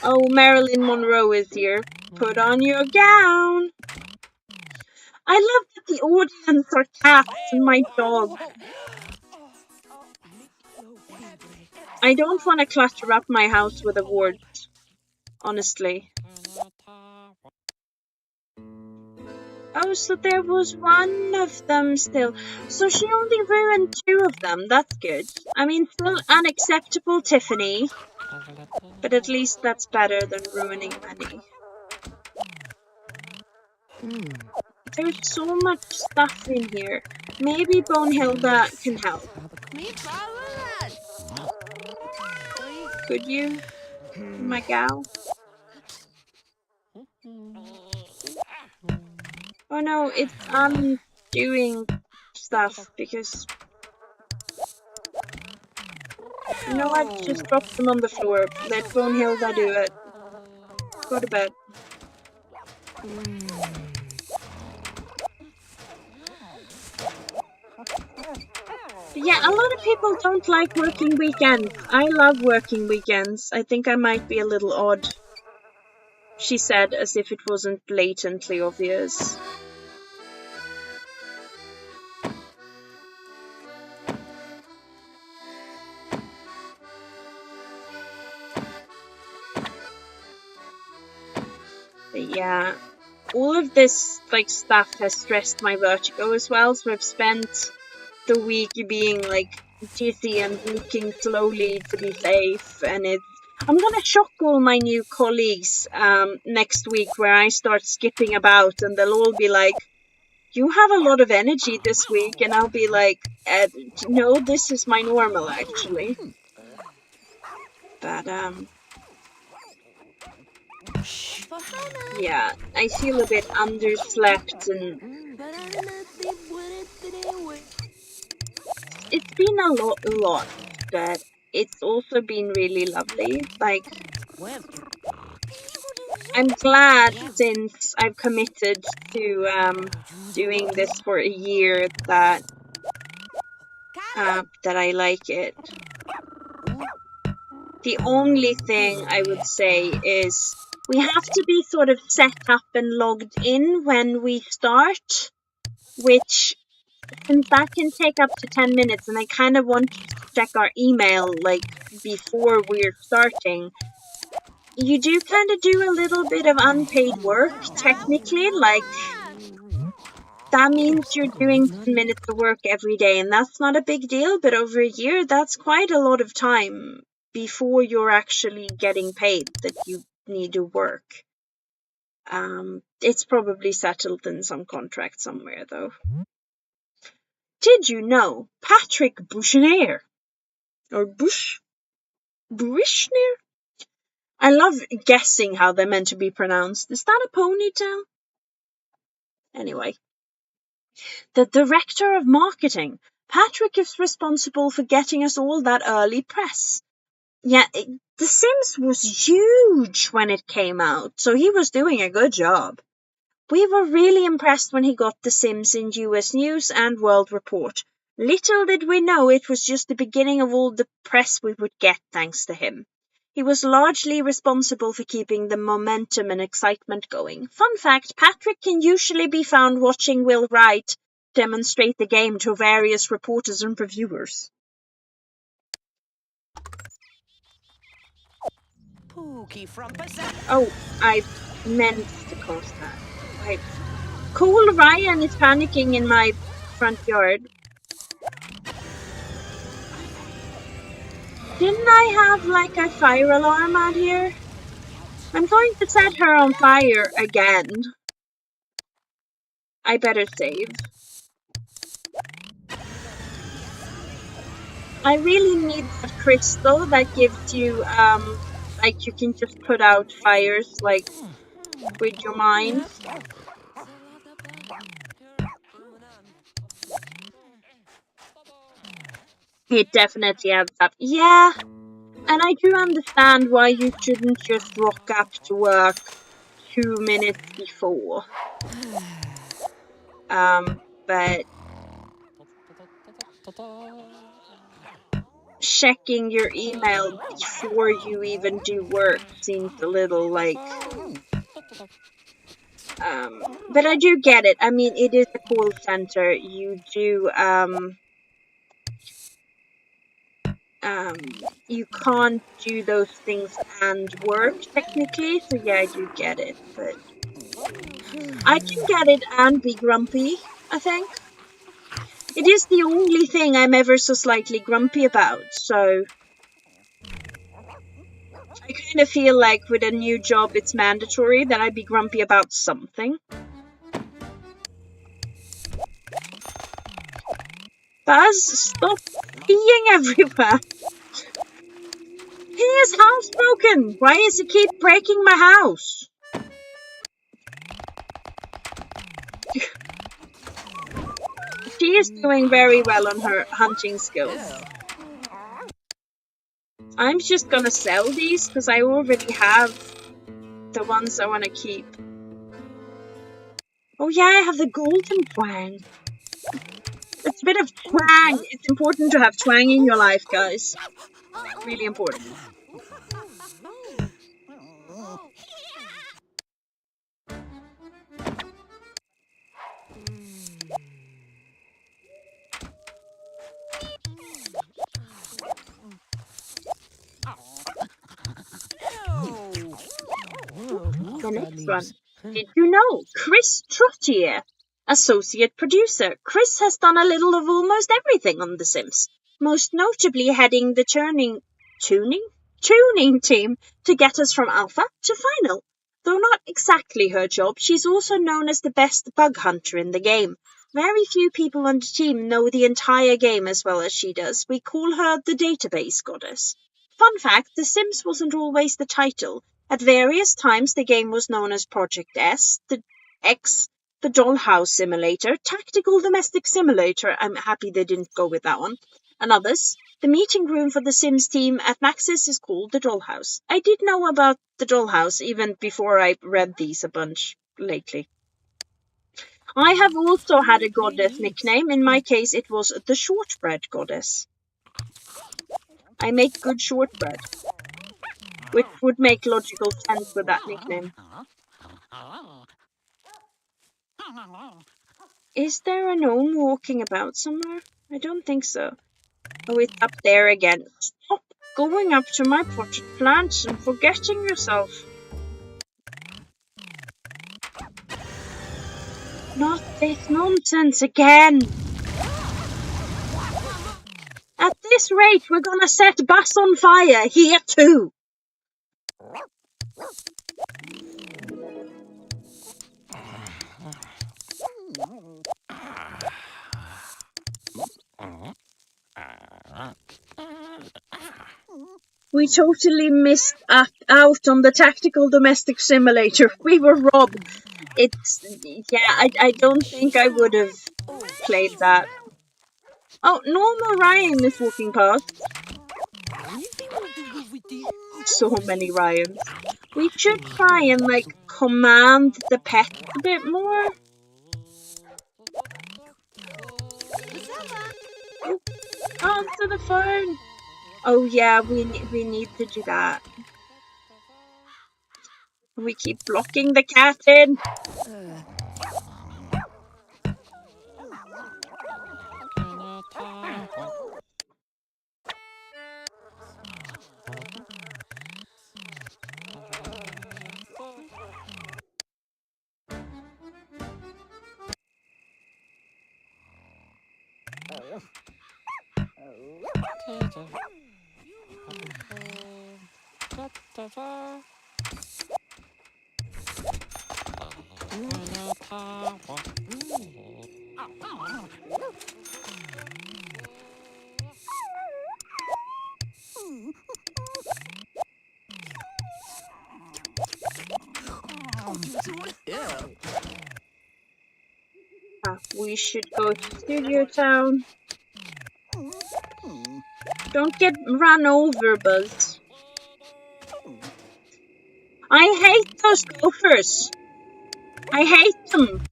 Oh, Marilyn Monroe is here. Put on your gown. I love that the audience are cats and my dog. I don't want to clutter up my house with awards, honestly. Oh, so there was one of them still. So she only ruined 2 of them. That's good. I mean, still unacceptable, Tiffany. But at least that's better than ruining many. There's so much stuff in here. Maybe Bonehilda can help. Could you, my gal? Oh no, it's undoing stuff because... You know what? Just drop them on the floor. Let Bonehilda do it. Go to bed. Yeah, a lot of people don't like working weekends. I love working weekends. I think I might be a little odd, she said, as if it wasn't blatantly obvious. But yeah, all of this like stuff has stressed my vertigo as well, so I've spent the week being like dizzy and walking slowly to be safe, and I'm gonna shock all my new colleagues next week where I start skipping about and they'll all be like, you have a lot of energy this week, and I'll be like, no, this is my normal actually. But yeah, I feel a bit underslept, and it's been a lot, but it's also been really lovely. Like, I'm glad since I've committed to doing this for a year that I like it. The only thing I would say is we have to be sort of set up and logged in when we start, which, since that can take up to 10 minutes, and I kind of want to check our email like before we're starting, you do kind of do a little bit of unpaid work, technically. Like, that means you're doing 10 minutes of work every day, and that's not a big deal, but over a year, that's quite a lot of time before you're actually getting paid that you need to work. It's probably settled in some contract somewhere, though. Did you know Patrick Buchner, or Buchner? I love guessing how they're meant to be pronounced. Is that a ponytail? Anyway. The director of marketing. Patrick is responsible for getting us all that early press. Yeah, The Sims was huge when it came out, so he was doing a good job. We were really impressed when he got The Sims in US News and World Report. Little did we know it was just the beginning of all the press we would get thanks to him. He was largely responsible for keeping the momentum and excitement going. Fun fact, Patrick can usually be found watching Will Wright demonstrate the game to various reporters and reviewers. Oh, I meant to cast that. Cool Ryan is panicking in my front yard. Didn't I have like a fire alarm out here? I'm going to set her on fire again. I better save. I really need that crystal that gives you, like you can just put out fires, like, with your mind. It definitely adds up. Yeah, and I do understand why you shouldn't just rock up to work 2 minutes before. But checking your email before you even do work seems a little like but I do get it. I mean, it is a call center. You do you can't do those things and work technically, so yeah, I do get it, but I can get it and be grumpy, I think. It is the only thing I'm ever so slightly grumpy about, so I kind of feel like with a new job it's mandatory that I be grumpy about something. Buzz, stop peeing everywhere. He is housebroken. Why does he keep breaking my house? She is doing very well on her hunting skills. I'm just gonna sell these because I already have the ones I want to keep. Oh yeah, I have the golden twang. It's a bit of twang. It's important to have twang in your life, guys. Really important. The next one. Did you know Chris Trottier, associate producer? Chris has done a little of almost everything on The Sims, most notably heading the tuning team to get us from alpha to final. Though not exactly her job, she's also known as the best bug hunter in the game. Very few people on the team know the entire game as well as she does. We call her the database goddess. Fun fact, The Sims wasn't always the title. At various times, the game was known as Project S, the X, the Dollhouse Simulator, Tactical Domestic Simulator. I'm happy they didn't go with that one. And others. The meeting room for the Sims team at Maxis is called the Dollhouse. I did know about the Dollhouse even before I read these a bunch lately. I have also had a goddess nickname. In my case, it was the Shortbread Goddess. I make good shortbread, which would make logical sense with that nickname. Is there a gnome walking about somewhere? I don't think so. Oh, it's up there again. Stop going up to my potted plants and forgetting yourself. Not this nonsense again. At this rate, we're gonna set Bus on fire here too. We totally missed out on the Tactical Domestic Simulator. We were robbed. I don't think I would have played that. Oh, normal Ryan is walking past. So many Ryans. We should try and, command the pet a bit more. Answer the phone. Oh yeah, we need to do that. We keep blocking the cat in. We should go to Studio Town. Don't get run over, Buzz. I hate those gophers. I hate them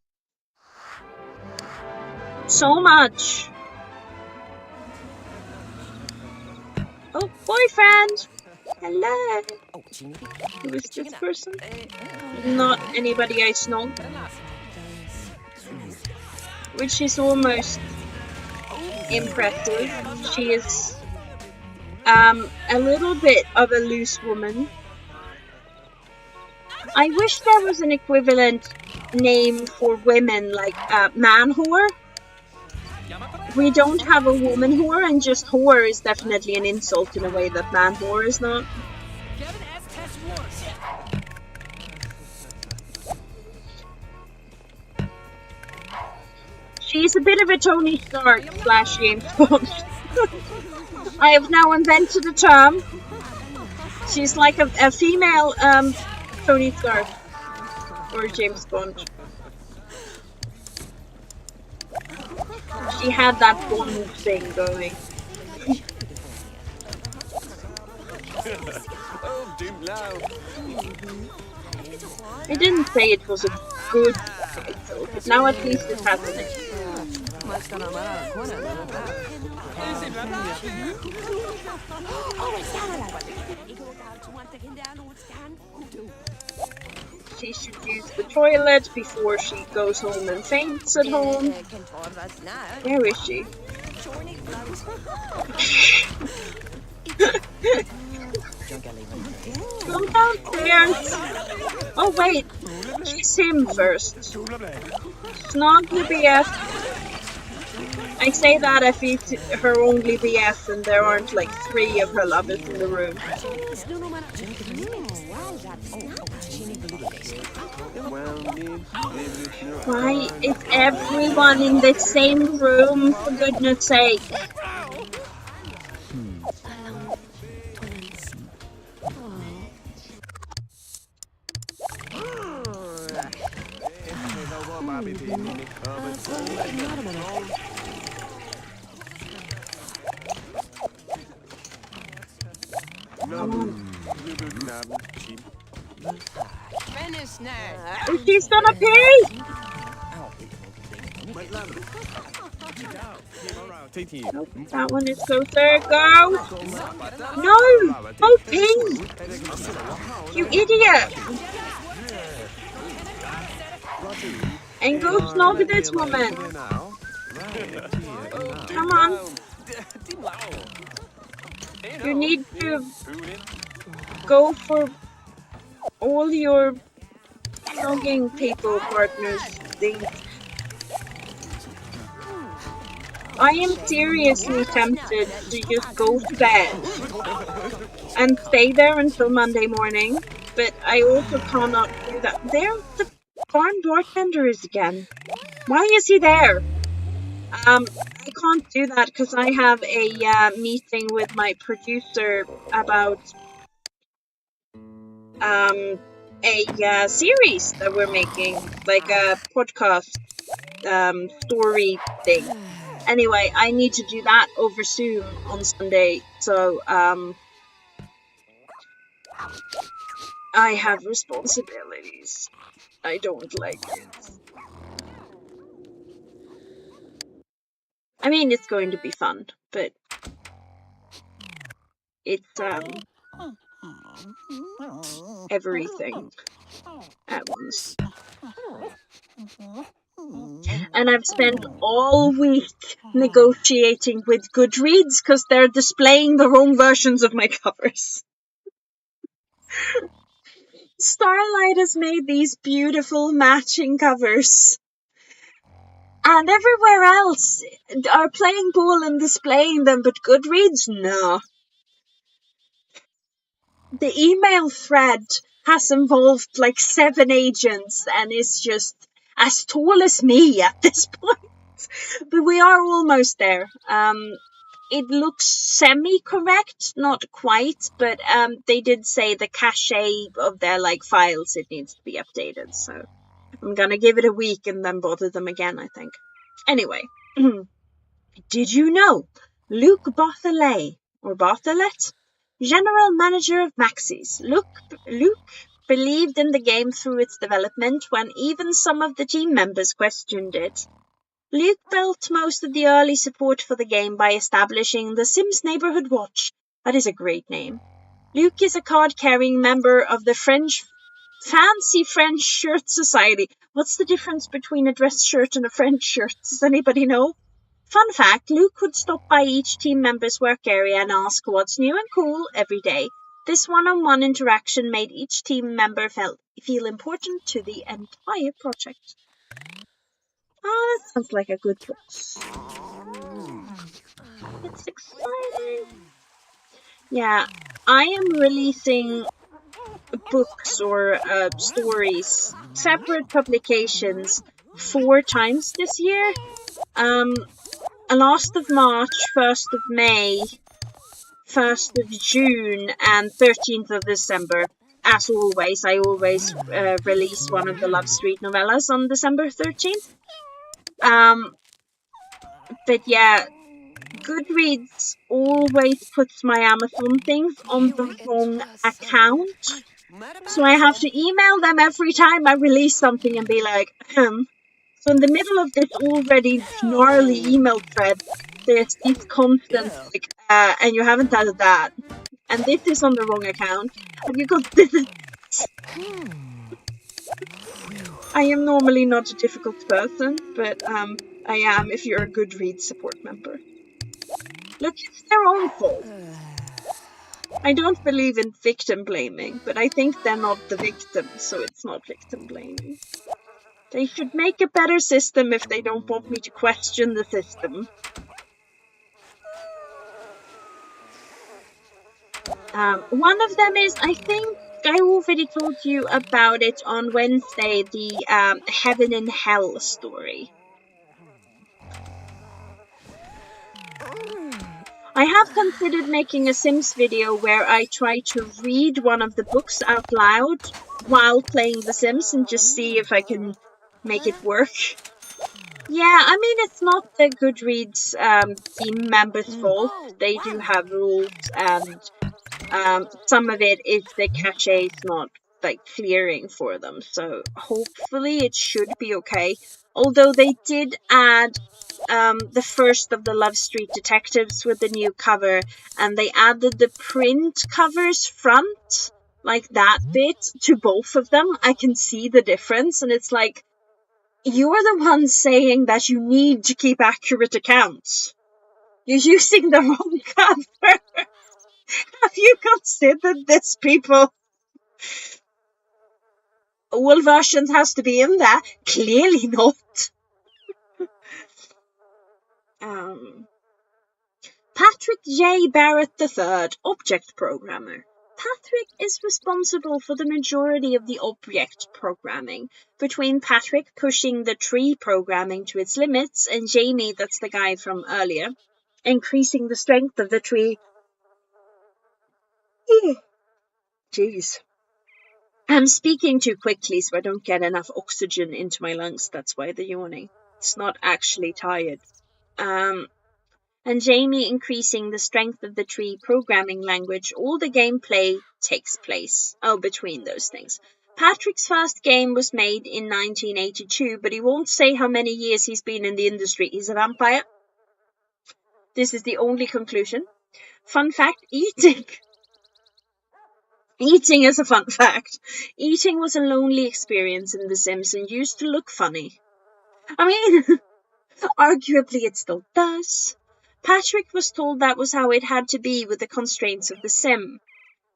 so much. Oh, boyfriend. Hello. Who is this person? Not anybody I know. Which is almost impressive. She is a little bit of a loose woman. I wish there was an equivalent name for women, like man whore. We don't have a woman whore, and just whore is definitely an insult in a way that man whore is not. She's a bit of a Tony Stark / James Bond. I have now invented a term. She's like a female Tony Stark or James Bond. She had that Bond thing going. I didn't say it was a good title. But now at least it has a name. She should use the toilet before she goes home and faints at home. Where is she? Go downstairs. Oh wait, kiss him first. Snugly BF. I say that if he's her only BF and there aren't like 3 of her lovers in the room. Why is everyone in the same room, for goodness sake? She's gonna pee! Nope, that one is closer. Go! No! Go pee! You idiot! And go snog this woman! Come on! You need to go for all your snogging people partners things. I am seriously tempted to just go to bed and stay there until Monday morning, but I also cannot do that. There, the farm bartender is again. Why is he there? I can't do that because I have a meeting with my producer about a series that we're making, like a podcast story thing. Anyway, I need to do that over Zoom on Sunday, so I have responsibilities. I don't like it. I mean, it's going to be fun, but it's everything at once. And I've spent all week negotiating with Goodreads because they're displaying the wrong versions of my covers. Starlight has made these beautiful matching covers. And everywhere else are playing ball and displaying them, but Goodreads, no. The email thread has involved like 7 agents and is just as tall as me at this point. But we are almost there. It looks semi-correct, not quite, but they did say the cache of their like files, it needs to be updated. So I'm gonna give it a week and then bother them again, I think. Anyway, did you know Luke Bartholet, or Bartholet, general manager of Maxis? Luke believed in the game through its development when even some of the team members questioned it. Luke built most of the early support for the game by establishing the Sims Neighborhood Watch. That is a great name. Luke is a card-carrying member of the Fancy French Shirt Society. What's the difference between a dress shirt and a French shirt? Does anybody know? Fun fact, Luke would stop by each team member's work area and ask what's new and cool every day. This one-on-one interaction made each team member feel important to the entire project. Oh, that sounds like a good boss. It's exciting. Yeah, I am releasing books or stories, separate publications, 4 times this year. Last of March, 1st of May, 1st of June, and 13th of December. As always, I always release one of the Love Street novellas on December 13th. But yeah, Goodreads always puts my Amazon things on the wrong account. So I have to email them every time I release something and be like, So in the middle of this already gnarly email thread, there's these constant like, and you haven't done that, and this is on the wrong account. Have you got this? I am normally not a difficult person, but I am if you're a Goodreads support member. Look, it's their own fault. I don't believe in victim blaming, but I think they're not the victim, so it's not victim blaming. They should make a better system if they don't want me to question the system. One of them is, I think I already told you about it on Wednesday, the Heaven and Hell story. I have considered making a Sims video where I try to read one of the books out loud while playing The Sims and just see if I can make it work. Yeah, I mean, it's not the Goodreads team members' fault. They do have rules, and some of it is the cache is not like clearing for them. So hopefully it should be okay. Although they did add the first of the Love Street Detectives with the new cover, and they added the print covers front, like that bit, to both of them. I can see the difference, and it's like, you're the one saying that you need to keep accurate accounts. You're using the wrong cover. Have you considered this, people? All versions has to be in there? Clearly not. Patrick J. Barrett III, object programmer. Patrick is responsible for the majority of the object programming, between Patrick pushing the tree programming to its limits and Jamie, that's the guy from earlier, increasing the strength of the tree. Jeez. I'm speaking too quickly so I don't get enough oxygen into my lungs. That's why the yawning. It's not actually tired. And Jamie increasing the strength of the tree programming language. All the gameplay takes place between those things. Patrick's first game was made in 1982, but he won't say how many years he's been in the industry. He's a vampire. This is the only conclusion. Fun fact, eating. Eating is a fun fact. Eating was a lonely experience in The Sims and used to look funny. I mean, arguably it still does. Patrick was told that was how it had to be with the constraints of the Sim.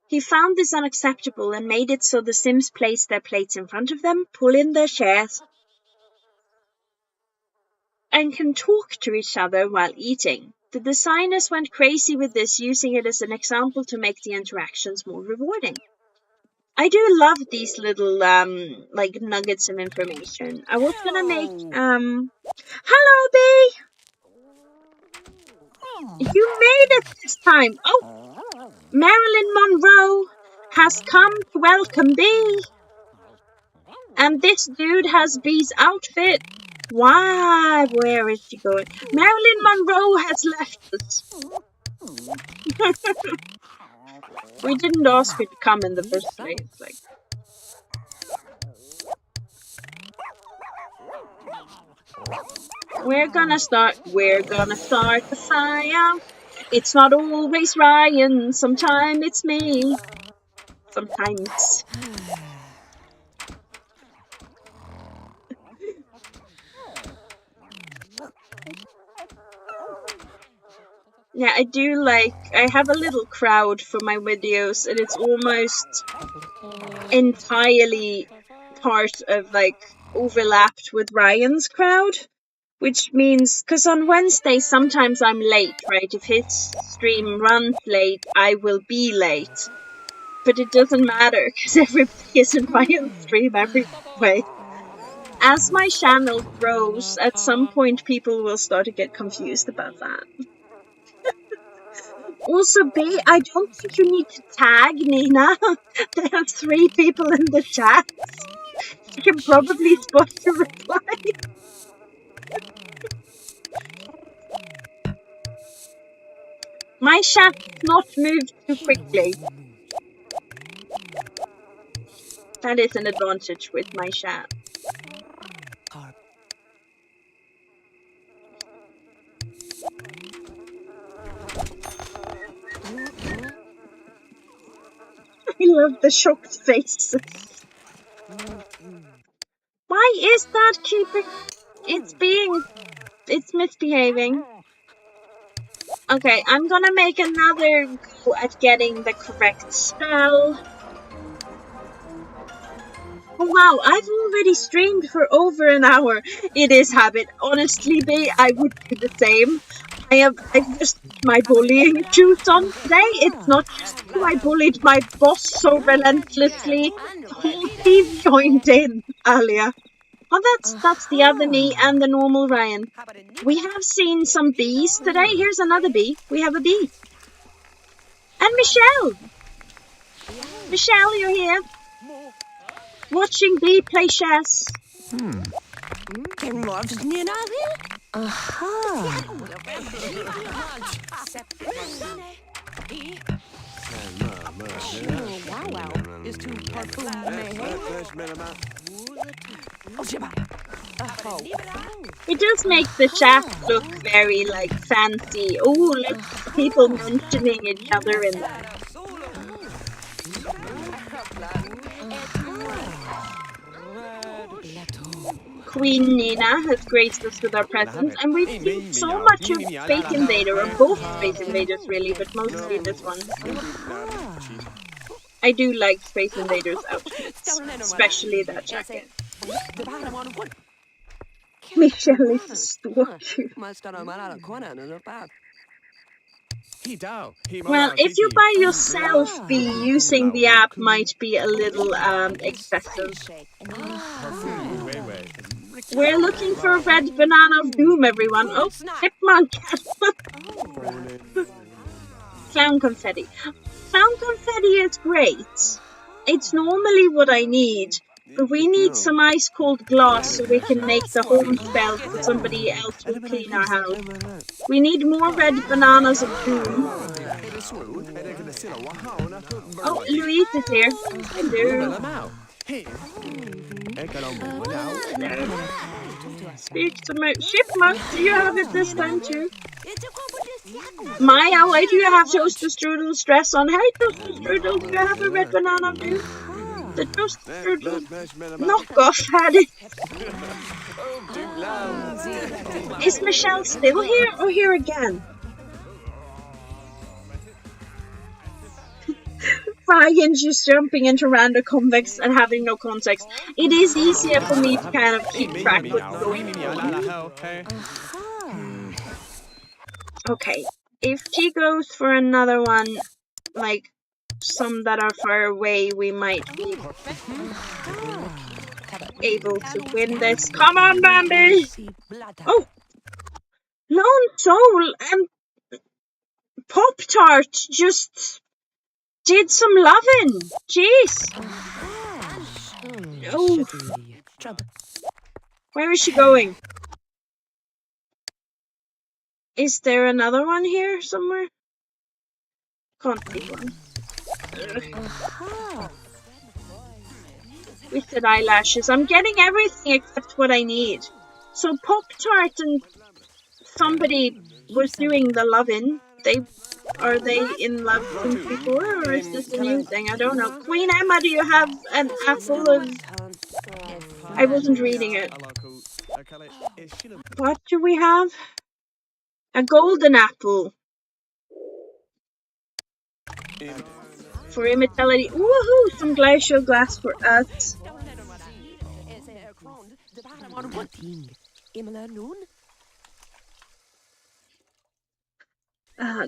He found this unacceptable and made it so the Sims place their plates in front of them, pull in their chairs, and can talk to each other while eating. The designers went crazy with this, using it as an example to make the interactions more rewarding. I do love these little like nuggets of information. I was gonna make hello Bee! You made it this time. Oh, Marilyn Monroe has come to welcome Bee. And this dude has Bee's outfit. Why? Where is she going? Marilyn Monroe has left us. We didn't ask her to come in the first place. Like, we're gonna start the fire. It's not always Ryan, sometimes it's me. Sometimes. Yeah, I do I have a little crowd for my videos, and it's almost entirely part of overlapped with Ryan's crowd. Which means, because on Wednesday, sometimes I'm late, right? If his stream runs late, I will be late. But it doesn't matter, because everybody is in Ryan's stream anyway. As my channel grows, at some point people will start to get confused about that. Also, B, I don't think you need to tag Nina. There are 3 people in the chat. She can probably spot your reply. My chat not moved too quickly. That is an advantage with my chat. I love the shocked faces. Why is that keeping... It's misbehaving. Okay, I'm gonna make another go at getting the correct spell. Oh wow, I've already streamed for over an hour. It is habit. Honestly, B, I would do the same. I've just put my bullying shoes on today. It's not just you. I bullied my boss so relentlessly. The whole team joined in earlier. Oh, that's the other me and the normal Ryan. We have seen some bees today. Here's another bee. We have a bee. And Michelle! Michelle, you're here. Watching bee play chess. It does make the chat look very like fancy. Oh, look, people mentioning each other in there. Queen Nina has graced us with her presence, and we've seen so much of Space Invader, or both Space Invaders really, but mostly this one. I do like Space Invaders outfits, especially that jacket. Michelle is a stalker. Well, if you by yourself, using the app might be a little excessive. We're looking for a red banana of doom, everyone. Oh, chipmunk! Clown confetti. Clown confetti is great. It's normally what I need, but we need some ice cold glass so we can make the home spell so somebody else will clean our house. We need more red bananas of doom. Oh, Louise is here. Hello. Speak to my chipmunk. Do you have it this time too? Maya, why do you have toaster strudel stress on? Hey, toaster strudel, do you have a red banana too? The toaster strudel knockoff had it. Is Michelle still here or here again? Ryan's just jumping into random convex and having no context. It is easier for me to kind of keep track of what's going on. Okay, if she goes for another one, like some that are far away, we might be able to win this. Come on, Bambi! Oh! Lone Soul and Pop-Tart just did some loving. Jeez. Oh. Where is she going? Is there another one here somewhere? Can't see one. Twisted eyelashes. I'm getting everything except what I need. So Pop-Tart and somebody was doing the loving. Are they in love since before, or is this a new thing? I don't know. Queen Emma, do you have an apple of... I wasn't reading it. What do we have? A golden apple. For immortality. Woohoo! Some glacial glass for us.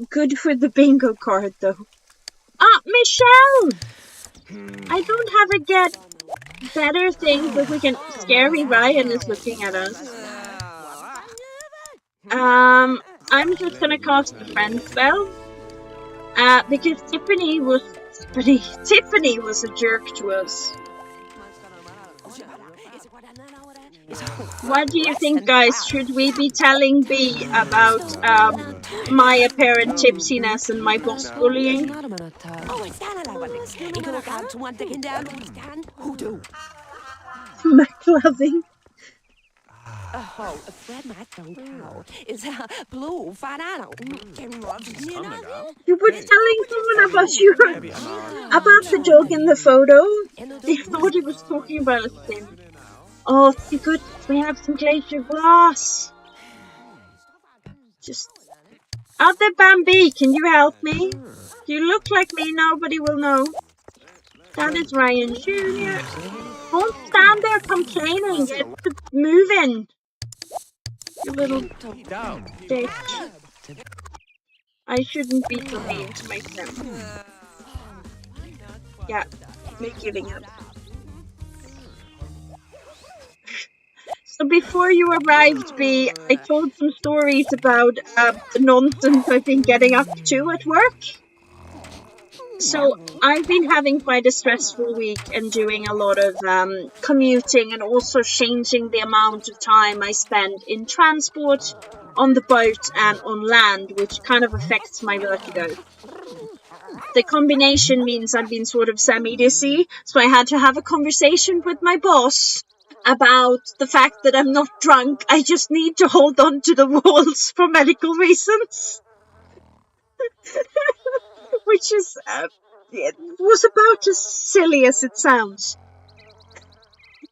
Good for the bingo card, though. Ah, Michelle! I don't have a get better thing, but we can... Scary Ryan is looking at us. I'm just gonna cast the friend spell. Because Tiffany was a jerk to us. What do you think, guys? Should we be telling B about my apparent tipsiness and my boss bullying? McLoving. You were telling someone about the dog in the photo. They thought he was talking about a Sim. Oh, thank goodness we have some glacier glass. Just other Bambi, can you help me? You look like me, nobody will know. That is Ryan Jr. Don't stand there complaining. Get moving. You little bitch. I shouldn't be so mean to my Sim. Yeah, me giving up. So before you arrived, B, I told some stories about the nonsense I've been getting up to at work. So I've been having quite a stressful week and doing a lot of commuting and also changing the amount of time I spend in transport, on the boat and on land, which kind of affects my vertigo. The combination means I've been sort of semi-dizzy, so I had to have a conversation with my boss about the fact that I'm not drunk. I just need to hold on to the walls for medical reasons. Which is, it was about as silly as it sounds.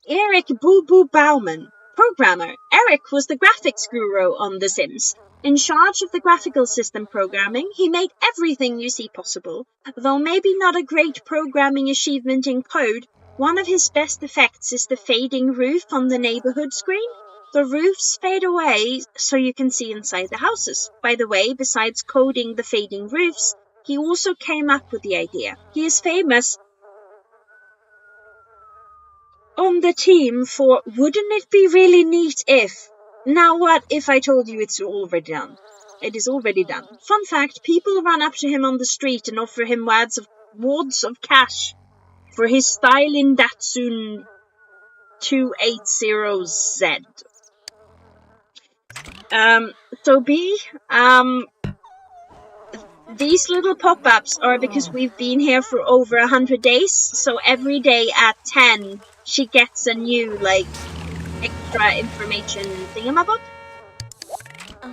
Eric Boo Boo Bauman, programmer. Eric was the graphics guru on The Sims. In charge of the graphical system programming, he made everything you see possible. Though maybe not a great programming achievement in code, one of his best effects is the fading roof on the neighborhood screen. The roofs fade away so you can see inside the houses. By the way, besides coding the fading roofs, he also came up with the idea. He is famous on the team for "wouldn't it be really neat if..." Now what if I told you it's already done? It is already done. Fun fact, people run up to him on the street and offer him wads of cash for his styling Datsun 280Z. So B, these little pop-ups are because we've been here for over 100 days, so every day at 10, she gets a new, extra information thingamabob.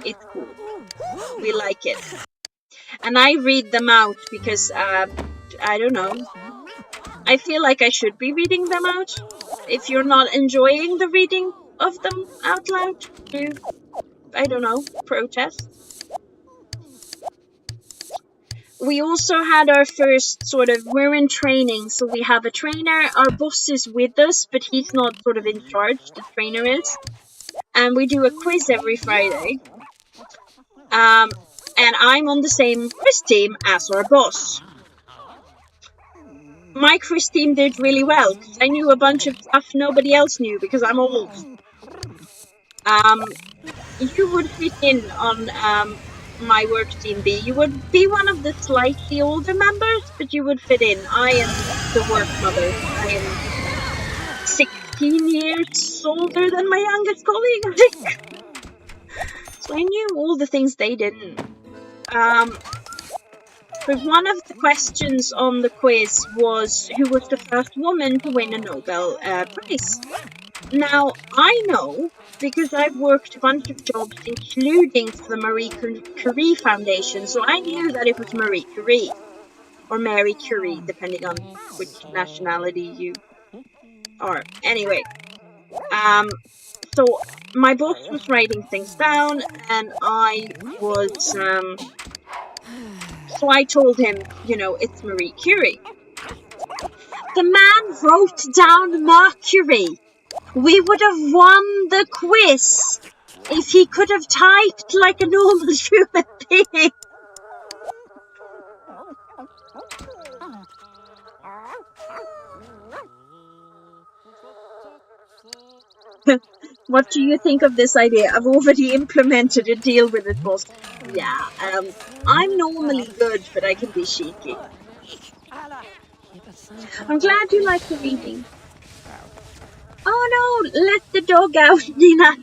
It's cool. We like it. And I read them out because, I don't know. I feel like I should be reading them out. If you're not enjoying the reading of them out loud, I don't know, protest. We also had our first we're in training, so we have a trainer. Our boss is with us, but he's not in charge, the trainer is. And we do a quiz every Friday. And I'm on the same quiz team as our boss. My quiz team did really well, because I knew a bunch of stuff nobody else knew, because I'm old. You would fit in on my work team B. You would be one of the slightly older members, but you would fit in. I am the work mother. I am 16 years older than my youngest colleague, I think. So I knew all the things they didn't. But one of the questions on the quiz was who was the first woman to win a Nobel Prize. Now, I know, because I've worked a bunch of jobs, including for the Marie Curie Foundation, so I knew that it was Marie Curie. Or Mary Curie, depending on which nationality you are. Anyway, so my boss was writing things down, and I was, so I told him, it's Marie Curie. The man wrote down Mercury. We would have won the quiz if he could have typed like a normal human being. What do you think of this idea? I've already implemented a deal with it, boss. Yeah, I'm normally good, but I can be cheeky. I'm glad you like the reading. Oh no, let the dog out, Nina.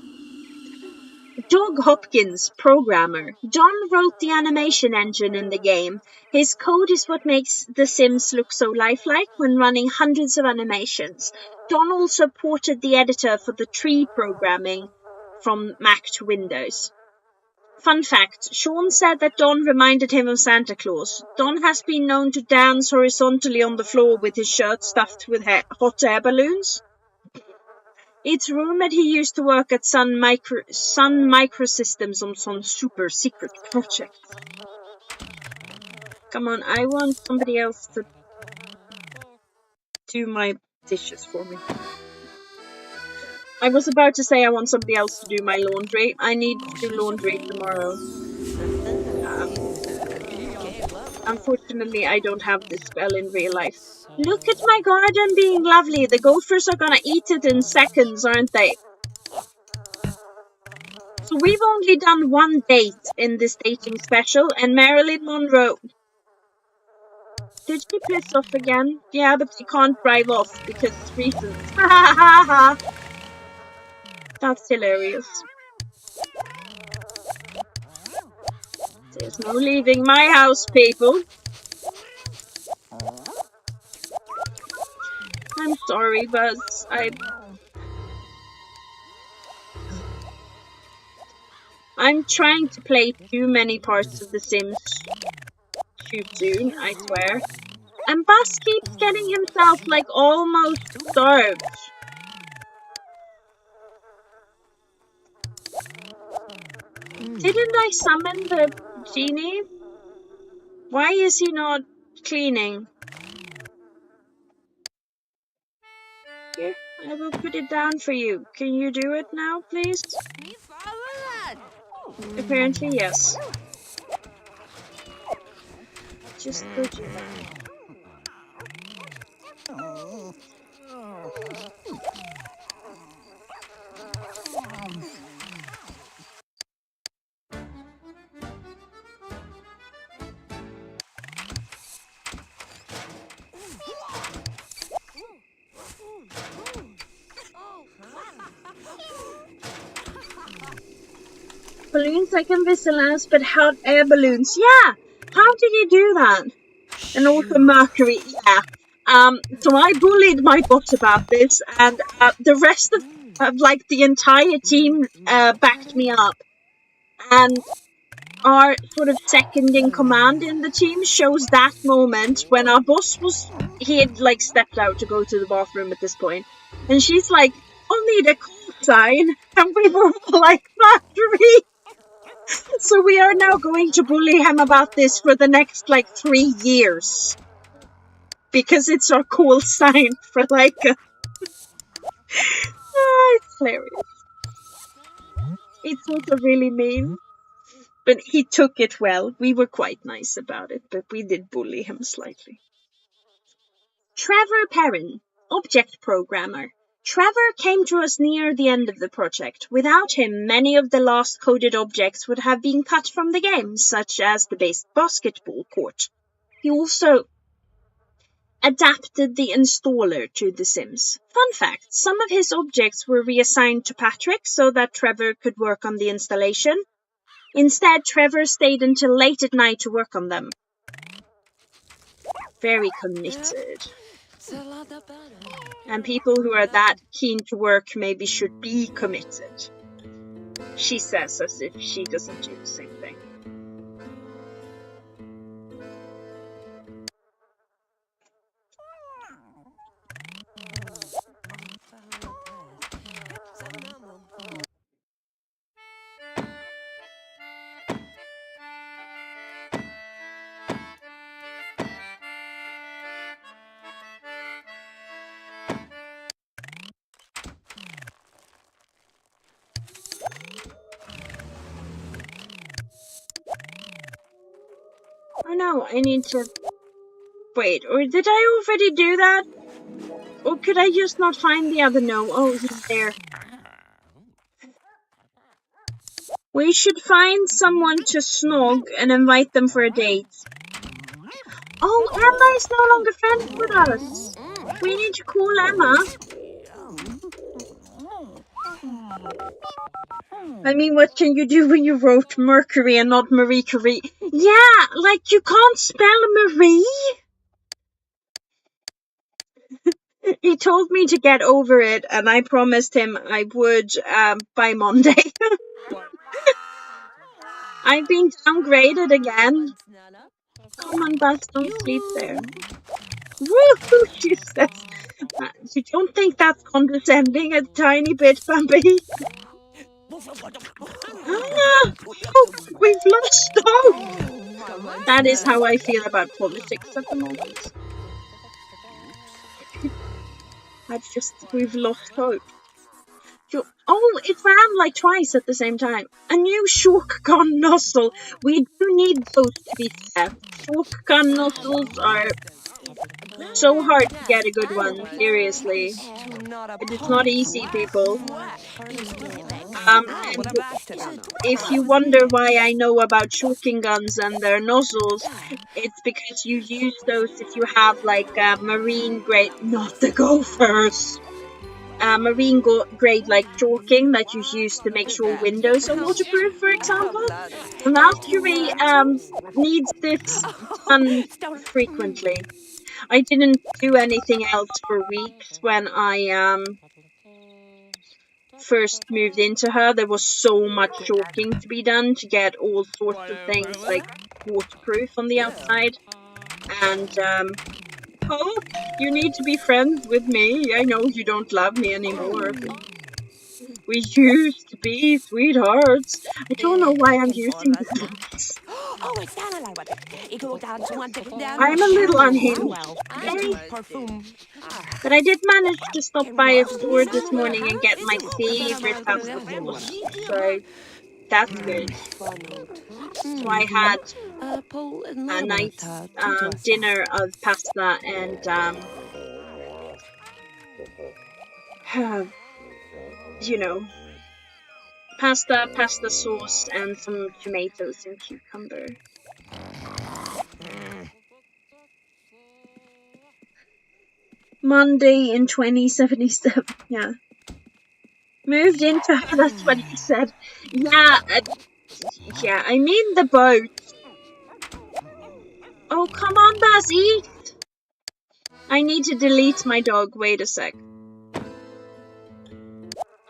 Doug Hopkins, programmer. Don wrote the animation engine in the game. His code is what makes The Sims look so lifelike when running hundreds of animations. Don also ported the editor for the tree programming from Mac to Windows. Fun fact, Sean said that Don reminded him of Santa Claus. Don has been known to dance horizontally on the floor with his shirt stuffed with hot air balloons. It's rumored he used to work at Sun Microsystems on some super secret project. Come on, I want somebody else to do my dishes for me. I was about to say I want somebody else to do my laundry. I need to do laundry tomorrow. Unfortunately, I don't have this spell in real life. Look at my garden being lovely. The gophers are gonna eat it in seconds, aren't they? So we've only done one date in this dating special, and Marilyn Monroe. Did she piss off again? Yeah, but she can't drive off because reasons. Ha ha ha ha! That's hilarious. There's no leaving my house, people. I'm sorry, Buzz. I'm trying to play too many parts of The Sims too soon, I swear. And Buzz keeps getting himself, like, almost starved. Didn't I summon the genie? Why is he not cleaning? Here, I will put it down for you. Can you do it now, please? Apparently, yes. Just go do that. Balloons I can whistle as, but hot air balloons. Yeah! How did you do that? And also Mercury, yeah. So I bullied my boss about this, and the rest of like the entire team backed me up. And our sort of second in command in the team shows that moment when our boss he had like stepped out to go to the bathroom at this point, and she's like, "I'll need a call sign," and we were all like, "Mercury." So we are now going to bully him about this for the next like 3 years. Because it's our call sign for like a... Oh, it's hilarious. It's also really mean. But he took it well. We were quite nice about it, but we did bully him slightly. Trevor Perrin, object programmer. Trevor came to us near the end of the project. Without him, many of the last coded objects would have been cut from the game, such as the base basketball court. He also adapted the installer to The Sims. Fun fact, some of his objects were reassigned to Patrick so that Trevor could work on the installation. Instead, Trevor stayed until late at night to work on them. Very committed. And people who are that keen to work maybe should be committed. She says as if she doesn't do the same thing. Oh no, I need to... Wait, or did I already do that? Or could I just not find the other gnome? Oh, he's there. We should find someone to snog and invite them for a date. Oh, Emma is no longer friends with us. We need to call Emma. I mean, what can you do when you wrote Mercury and not Marie Curie? Yeah, like you can't spell Marie. He told me to get over it, and I promised him I would by Monday. I've been downgraded again. Come on, Buzz, don't sleep there. Woohoo, she says. You don't think that's condescending a tiny bit, Bambi? Ah, hope! We've lost hope! That is how I feel about politics at the moment. We've lost hope. It ran like twice at the same time. A new shotgun nozzle. We do need those, to be fair. Shotgun nozzles are so hard to get a good one, seriously. It is not easy, people. And if you wonder why I know about shotgun guns and their nozzles, it's because you use those if you have like a marine grade, not the gophers. Marine grade like chalking that you use to make sure windows are waterproof, for example. Valkyrie needs this done frequently. I didn't do anything else for weeks when I first moved into her. There was so much chalking to be done to get all sorts of things like waterproof on the outside. And Hope, you need to be friends with me. I know you don't love me anymore, but we used to be sweethearts. I don't know why I'm using this. I'm a little unhinged today, but I did manage to stop by a store this morning and get my favorite pasta sauce, so that's good. So I had a nice dinner of pasta and you know, pasta sauce and some tomatoes and cucumber. Monday in 2077, yeah. Moved into her, that's what he said. Yeah, I mean the boat. Oh, come on, Buzz, eat! I need to delete my dog, wait a sec.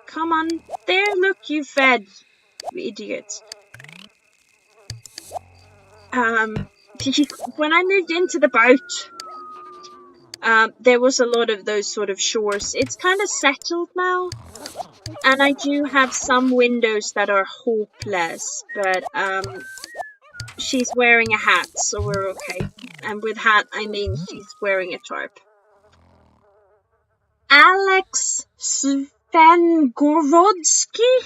Come on, there, look, you fed, you idiot. When I moved into the boat, there was a lot of those sort of shores. It's kind of settled now. And I do have some windows that are hopeless, but she's wearing a hat, so we're okay. And with hat, I mean she's wearing a tarp. Alex Svengorodski.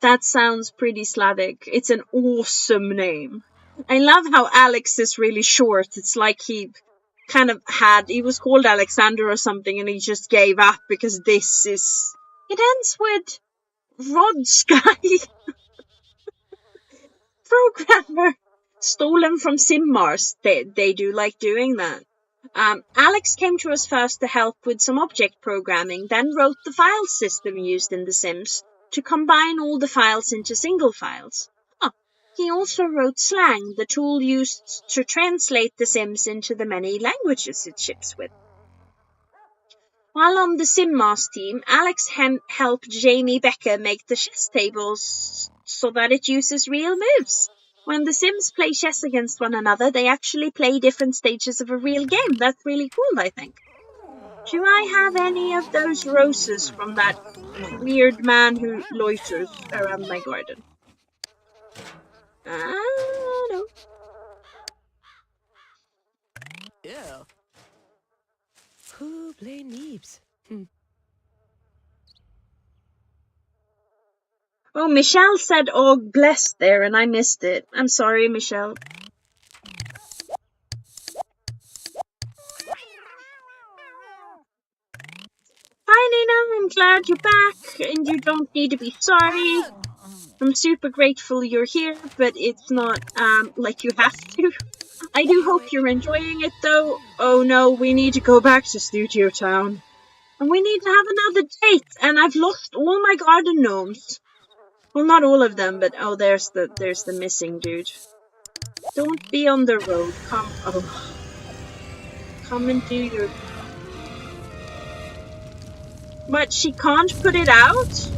That sounds pretty Slavic. It's an awesome name. I love how Alex is really short. It's like he was called Alexander or something and he just gave up because it ends with Rodsky. Programmer. Stolen from Simmars. They do like doing that. Alex came to us first to help with some object programming, then wrote the file system used in The Sims to combine all the files into single files. He also wrote slang, the tool used to translate The Sims into the many languages it ships with. While on the Simmars team, Alex helped Jamie Becker make the chess tables so that it uses real moves. When the Sims play chess against one another, they actually play different stages of a real game. That's really cool, I think. Do I have any of those roses from that weird man who loiters around my garden? No. Ew. Who blame Neebs? Oh, Michelle said, "Oh, bless" there, and I missed it. I'm sorry, Michelle. Hi, Nina. I'm glad you're back, and you don't need to be sorry. I'm super grateful you're here, but it's not like you have to. I do hope you're enjoying it though. Oh no, we need to go back to Studio Town. And we need to have another date. And I've lost all my garden gnomes. Well, not all of them, but oh, there's the missing dude. Don't be on the road. Come and do your... But she can't put it out?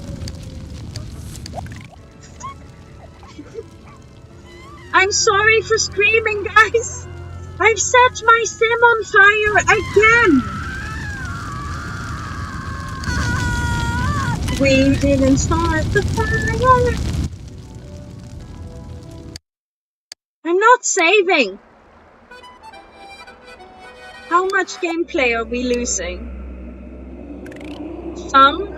I'm sorry for screaming, guys. I've set my sim on fire again. We didn't start the fire. I'm not saving. How much gameplay are we losing? Some?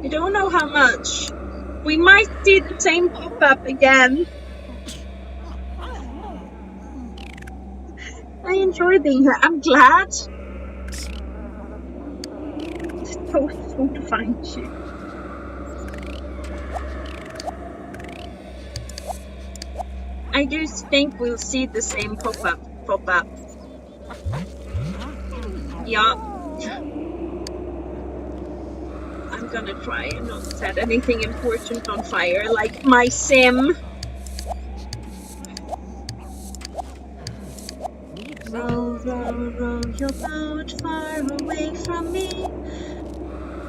I don't know how much. We might see the same pop-up again. I enjoy being here. I'm glad. It's so fun to find you. I do think we'll see the same pop-up. Yeah. I'm gonna try and not set anything important on fire, like my sim. Row, row, row your boat far away from me.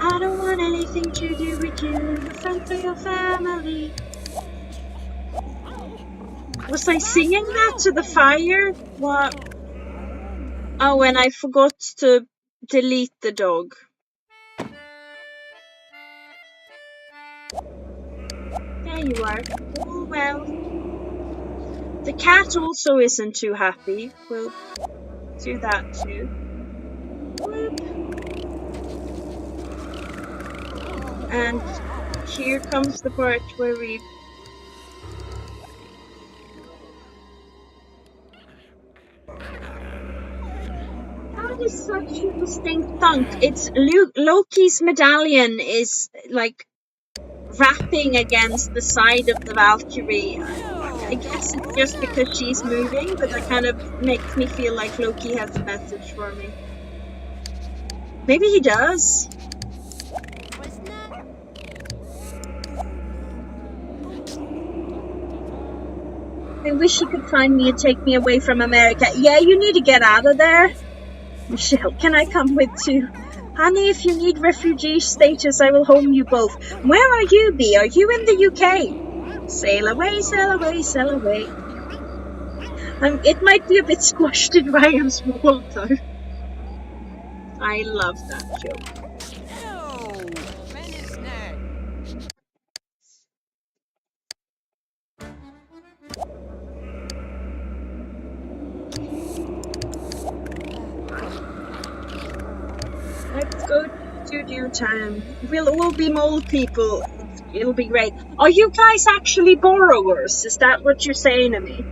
I don't want anything to do with you, your friends or your family. Was I singing that to the fire? What? Oh, and I forgot to delete the dog. There you are. Oh well. The cat also isn't too happy. We'll do that too. Whoop. And here comes the part where we... That is such a distinct thunk. It's Loki's medallion is like rapping against the side of the Valkyrie. I guess it's just because she's moving, but that kind of makes me feel like Loki has a message for me. Maybe he does. I wish he could find me and take me away from America. Yeah, you need to get out of there. Michelle, can I come with too? Honey, if you need refugee status, I will home you both. Where are you, Bee? Are you in the UK? Sail away, sail away, sail away. It might be a bit squashed in Ryan's wall, though. I love that joke. Let's go to Studio Town. We'll all be mole people. It'll be great. Are you guys actually borrowers? Is that what you're saying to me?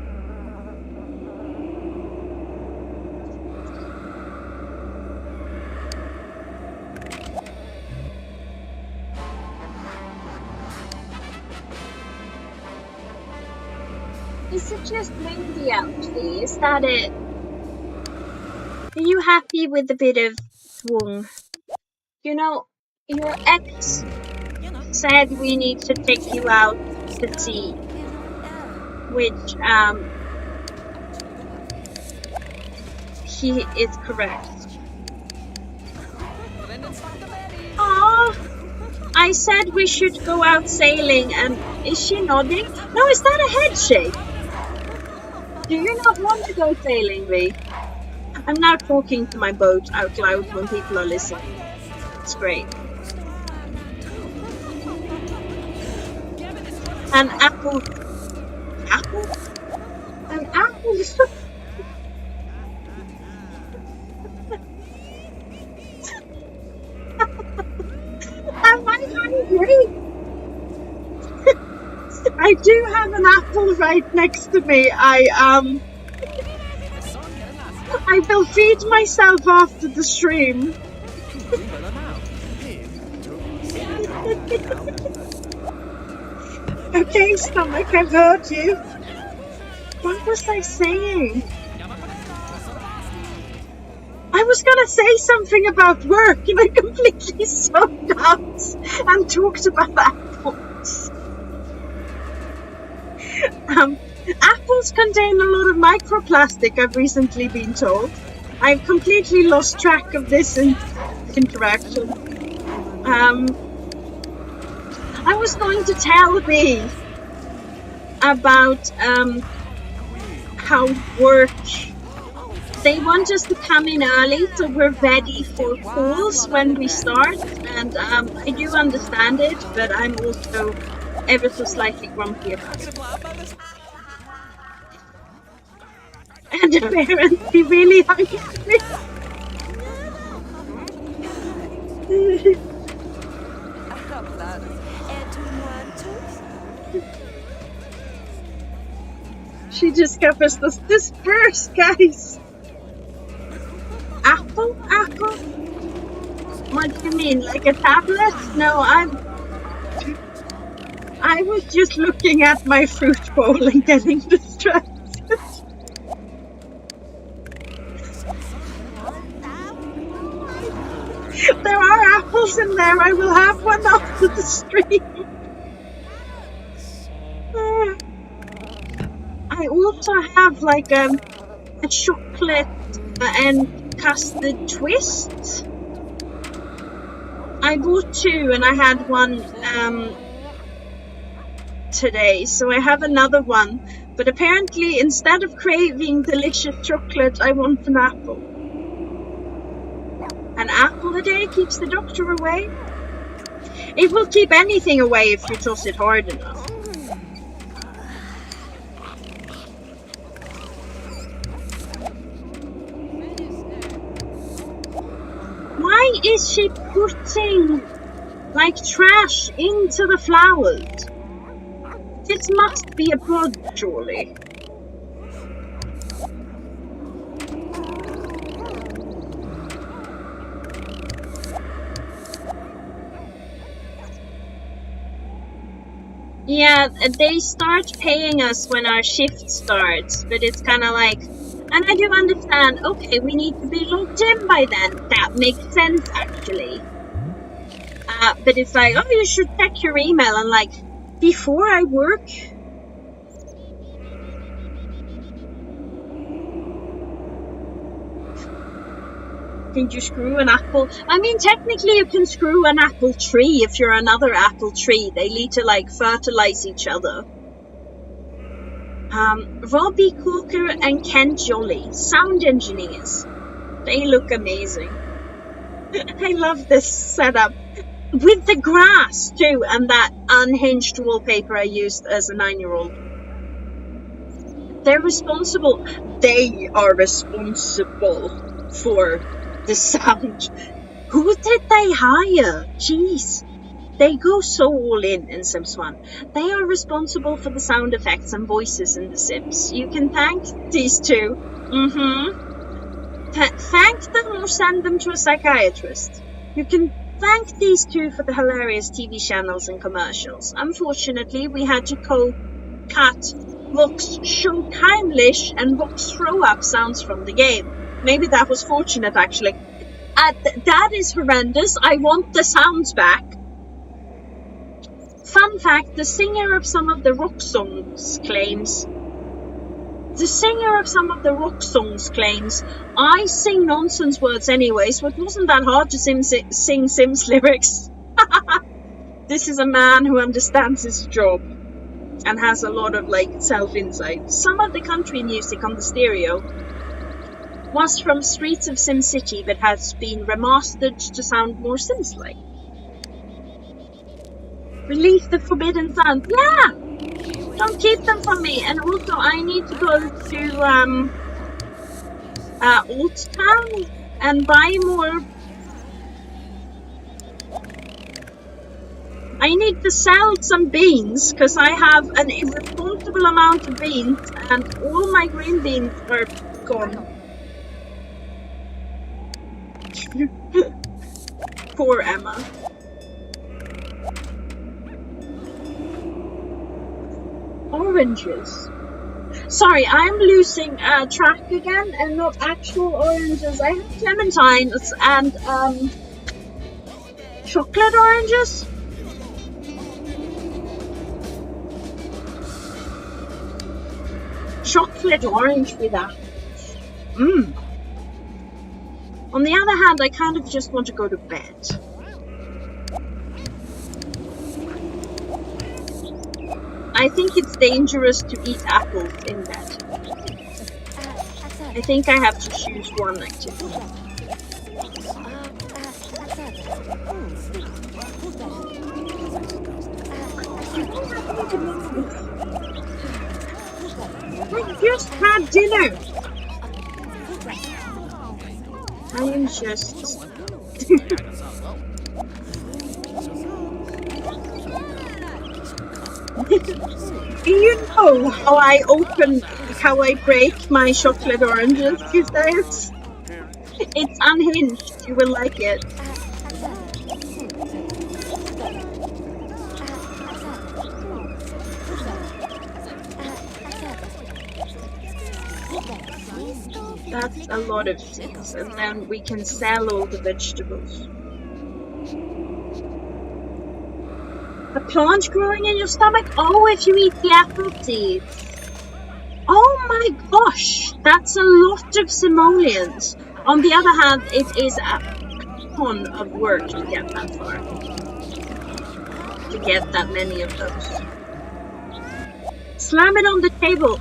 Is it just windy out there? Is that it? Are you happy with a bit of swung? You know, your ex said we need to take you out to sea, which he is correct. Aww, I said we should go out sailing, and is she nodding? No, is that a head shake? Do you not want to go sailing, Lee? I'm now talking to my boat out loud when people are listening. It's great. An apple. Apple? An apple. Am I hungry? I do have an apple right next to me. I will feed myself after the stream. Okay, stomach, I've heard you. What was I saying? I was gonna say something about work and I completely zoned out and talked about apples. Apples contain a lot of microplastic, I've recently been told. I've completely lost track of this interaction. I was going to tell B about how work, they want us to come in early so we're ready for calls when we start, and I do understand it, but I'm also ever so slightly grumpy about it. And apparently really hungry. She discovers this disperse, guys. Apple? What do you mean, like a tablet? No, I was just looking at my fruit bowl and getting distracted. There are apples in there. I will have one after the stream. I also have like a chocolate and custard twist. I bought two and I had one today, so I have another one. But apparently, instead of craving delicious chocolate, I want an apple. An apple a day keeps the doctor away. It will keep anything away if you toss it hard enough. Why is she putting like trash into the flowers? This must be a pod, surely. Yeah, they start paying us when our shift starts, but it's kind of like, and I do understand, okay, we need to be logged in by then. That makes sense, actually. But it's like, oh, you should check your email, and like, before I work? Can you screw an apple? I mean, technically you can screw an apple tree if you're another apple tree. They need to like fertilize each other. Robbie Corker and Ken Jolly, sound engineers. They look amazing. I love this setup. With the grass too, and that unhinged wallpaper I used as a 9-year-old. They're responsible. They are responsible for the sound. Who did they hire? Jeez. They go so all in Sims 1. They are responsible for the sound effects and voices in The Sims. You can thank these two. Thank them or send them to a psychiatrist. You can thank these two for the hilarious TV channels and commercials. Unfortunately, we had to cut Vox Showtimelish and Vox Throw-Up sounds from the game. Maybe that was fortunate, actually. That is horrendous. I want the sounds back. Fun fact, the singer of some of the rock songs claims, I sing nonsense words anyway, so it wasn't that hard to sing Sims lyrics. This is a man who understands his job and has a lot of like self-insight. Some of the country music on the stereo was from Streets of SimCity but has been remastered to sound more Sims-like. Release the forbidden sounds. Yeah! Don't keep them from me. And also, I need to go to Old Town and buy more. I need to sell some beans because I have an irresponsible amount of beans and all my green beans are gone. Poor Emma. Oranges. Sorry, I'm losing track again, and not actual oranges. I have clementines and chocolate oranges. Chocolate orange with apples. Mmm. On the other hand, I kind of just want to go to bed. I think it's dangerous to eat apples in bed. I think I have to choose one activity. I just had dinner. I am just... Do you know how I break my chocolate oranges these days? It's unhinged. You will like it. That's a lot of seeds, and then we can sell all the vegetables. A plant growing in your stomach? Oh, if you eat the apple seeds. Oh my gosh, that's a lot of simoleons. On the other hand, it is a ton of work to get that far. To get that many of those. Slam it on the table.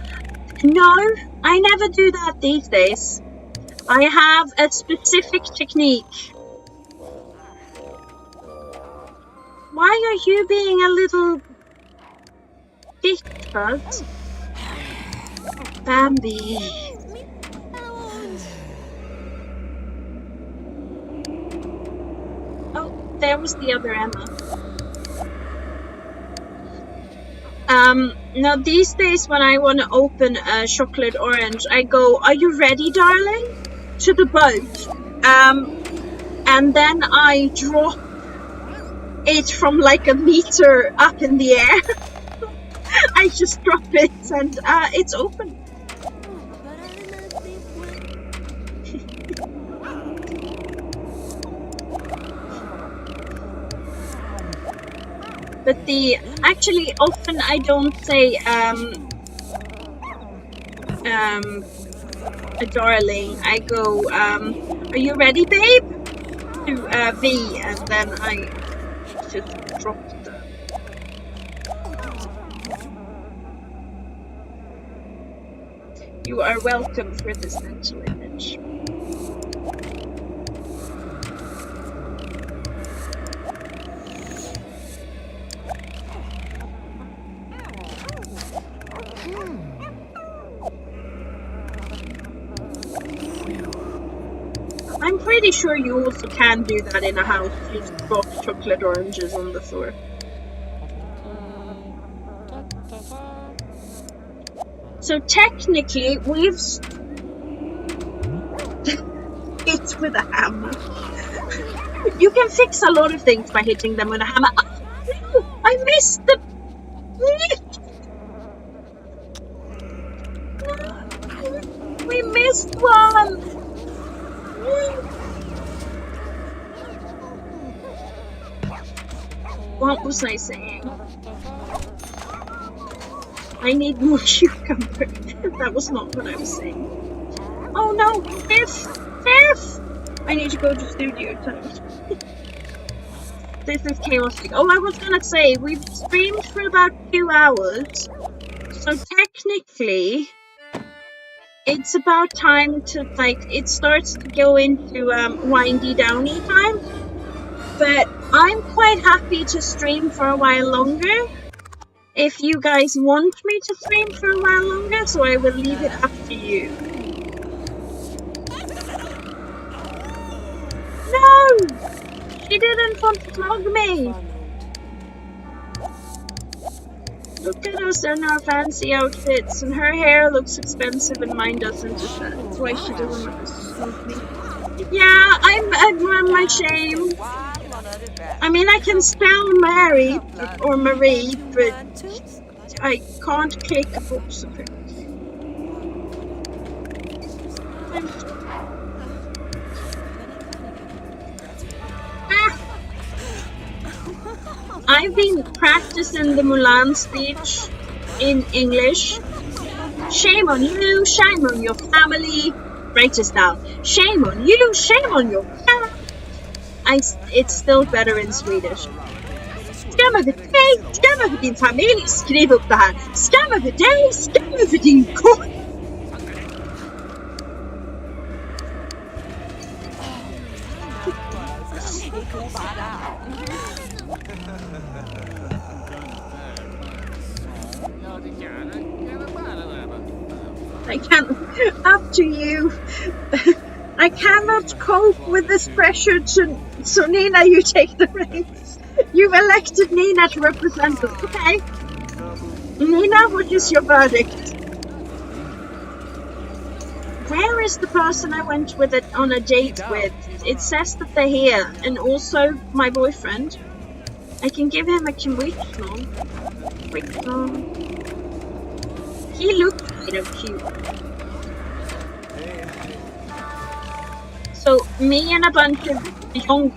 No, I never do that these days. I have a specific technique. Why are you being a little bitch, Buzz? Bambi. Oh, there was the other Emma. Now these days when I want to open a chocolate orange, I go, "Are you ready, darling?" to the boat. And then I drop it from like a meter up in the air. I just drop it and it's open. But actually often I don't say a darling. I go, "Are you ready, babe?" to V, and then I just drop the... You are welcome for this mental image. I'm pretty sure you also can do that in a house. Just drop chocolate oranges on the floor. So technically, we've... It's with a hammer. You can fix a lot of things by hitting them with a hammer. Oh, no! I missed the... No, we missed one! What was I saying? I need more cucumber. That was not what I was saying. Oh no! Tiff! I need to go to studio time. This is chaotic. Oh, I was gonna say, we've streamed for about 2 hours. So technically, it's about time to, like, it starts to go into windy downy time. But I'm quite happy to stream for a while longer. If you guys want me to stream for a while longer, so I will leave it up to you. No! She didn't want to flog me! Look at us in our fancy outfits, and her hair looks expensive and mine doesn't. That's why she doesn't want to flog me. Yeah, I'm ashamed. I mean, I can spell Mary or Marie, but I can't click a box of it. I've been practicing the Mulan speech in English. Shame on you, shame on your family. Write this down. Shame on you, shame on your family. It's still better in Swedish. Skam över dig, skam över din familj. Skriv upp det här. Skam över dig, skam över din kock. I can't. Up to you. I cannot cope with this pressure. So Nina, you take the reins. You've elected Nina to represent us. Okay. Nina, what is your verdict? Where is the person I went with it on a date with? It says that they're here, and also my boyfriend. I can give him a conviction. He looks kind of cute. So me and a bunch of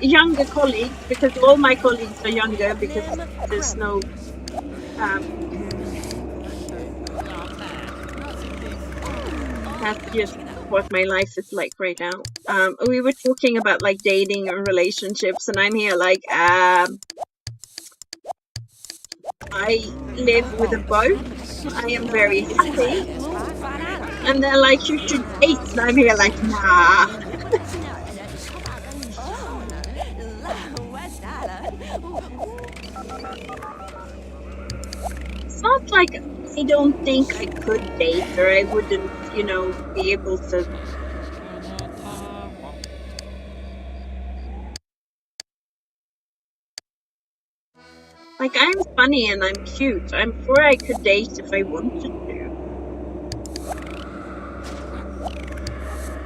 younger colleagues, because all my colleagues are younger, because there's no that's just what my life is like right now. We were talking about like dating and relationships, and I'm here like I live with a boat. I am very happy. And they're like, you should date, and I'm here like, nah. It's not like I don't think I could date, or I wouldn't, you know, be able to. Like, I'm funny and I'm cute. I'm sure I could date if I wanted to.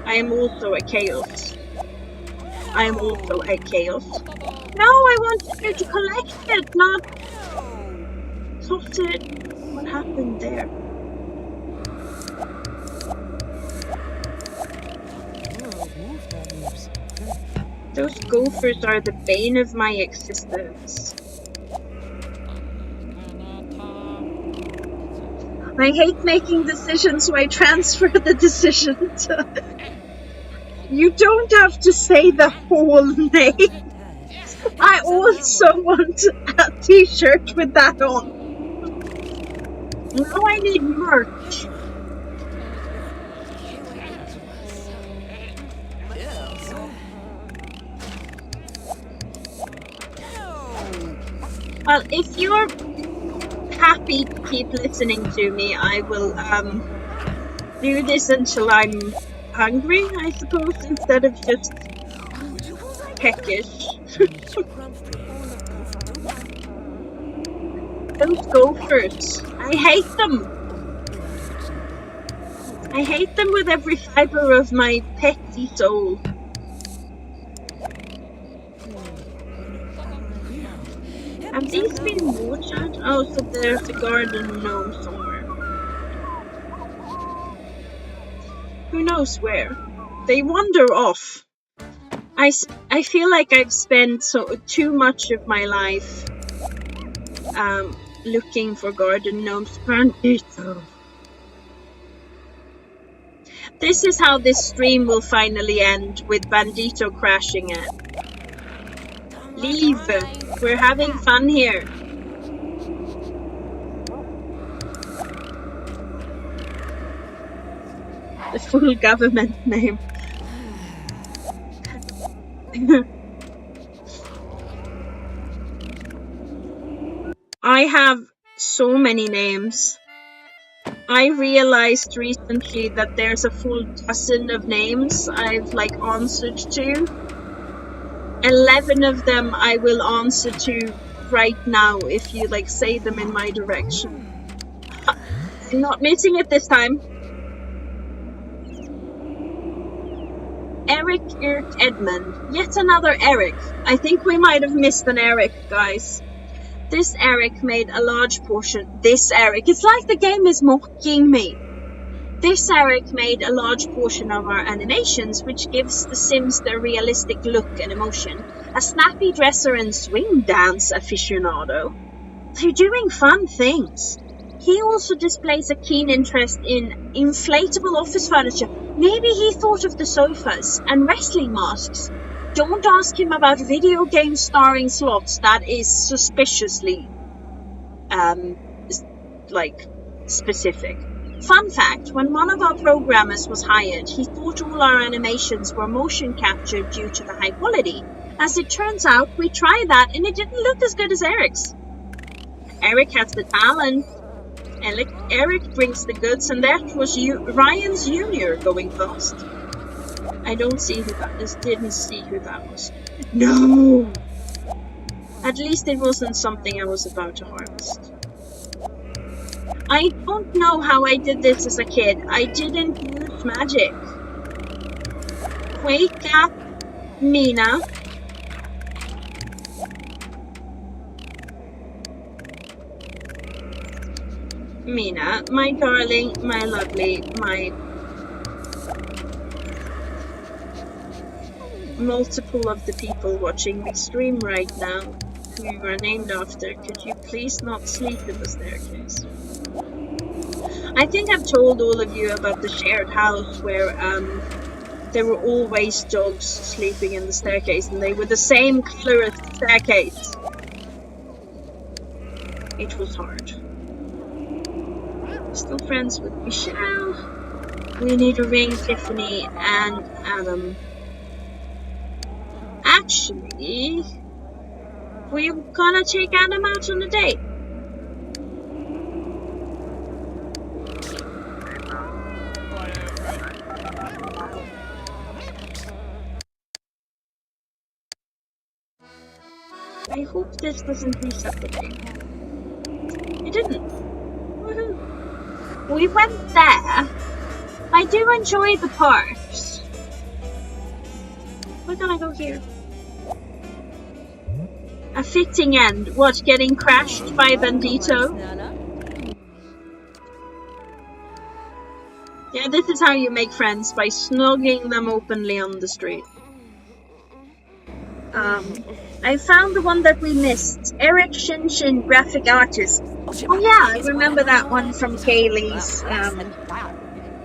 I am also a chaos. I am also a chaos. No, I wanted you to collect it, not toss it. What happened there? Those gophers are the bane of my existence. I hate making decisions, so I transfer the decision to... You don't have to say the whole name. I also want a t-shirt with that on. Now I need merch. Well, if you're happy to keep listening to me, I will do this until I'm hungry, I suppose, instead of just peckish. Those gophers, I hate them. I hate them with every fiber of my petty soul. Have these been watered? Oh, so there's a garden gnome somewhere. Who knows where? They wander off. I feel like I've spent too much of my life looking for garden gnomes. Bandito. This is how this stream will finally end, with Bandito crashing it. Leave! We're having fun here. The full government name. I have so many names. I realized recently that there's a full dozen of names I've like answered to. 11 of them I will answer to right now if you like say them in my direction. I'm not missing it this time. Eric Edmund. Yet another Eric. I think we might have missed an Eric, guys. This Eric made a large portion. This Eric. It's like the game is mocking me. This Eric made a large portion of our animations, which gives the Sims their realistic look and emotion. A snappy dresser and swing dance aficionado. They're doing fun things. He also displays a keen interest in inflatable office furniture. Maybe he thought of the sofas and wrestling masks. Don't ask him about video games starring slots. That is suspiciously, specific. Fun fact, when one of our programmers was hired, he thought all our animations were motion captured due to the high quality. As it turns out, we tried that and it didn't look as good as Eric's. Eric has the talent. Eric brings the goods, and that was Ryan's Junior going past. I didn't see who that was. No! At least it wasn't something I was about to harvest. I don't know how I did this as a kid. I didn't use magic. Wake up, Mina. Mina, my darling, my lovely, my multiple of the people watching me stream right now who you are named after, could you please not sleep in the staircase? I think I've told all of you about the shared house where there were always dogs sleeping in the staircase and they were the same color as the staircase. It was hard. Still friends with Michelle. We need to ring Tiffany and Adam. Actually, we're gonna take Adam out on a date. I hope this doesn't reset the game. It didn't. Woohoo. We went there. I do enjoy the parks. We're gonna go here. A fitting end. What, getting crashed by Bandito? Yeah, this is how you make friends, by snogging them openly on the street. I found the one that we missed. Eric Shinshin, graphic artist. Oh yeah, I remember that one from Kaylee's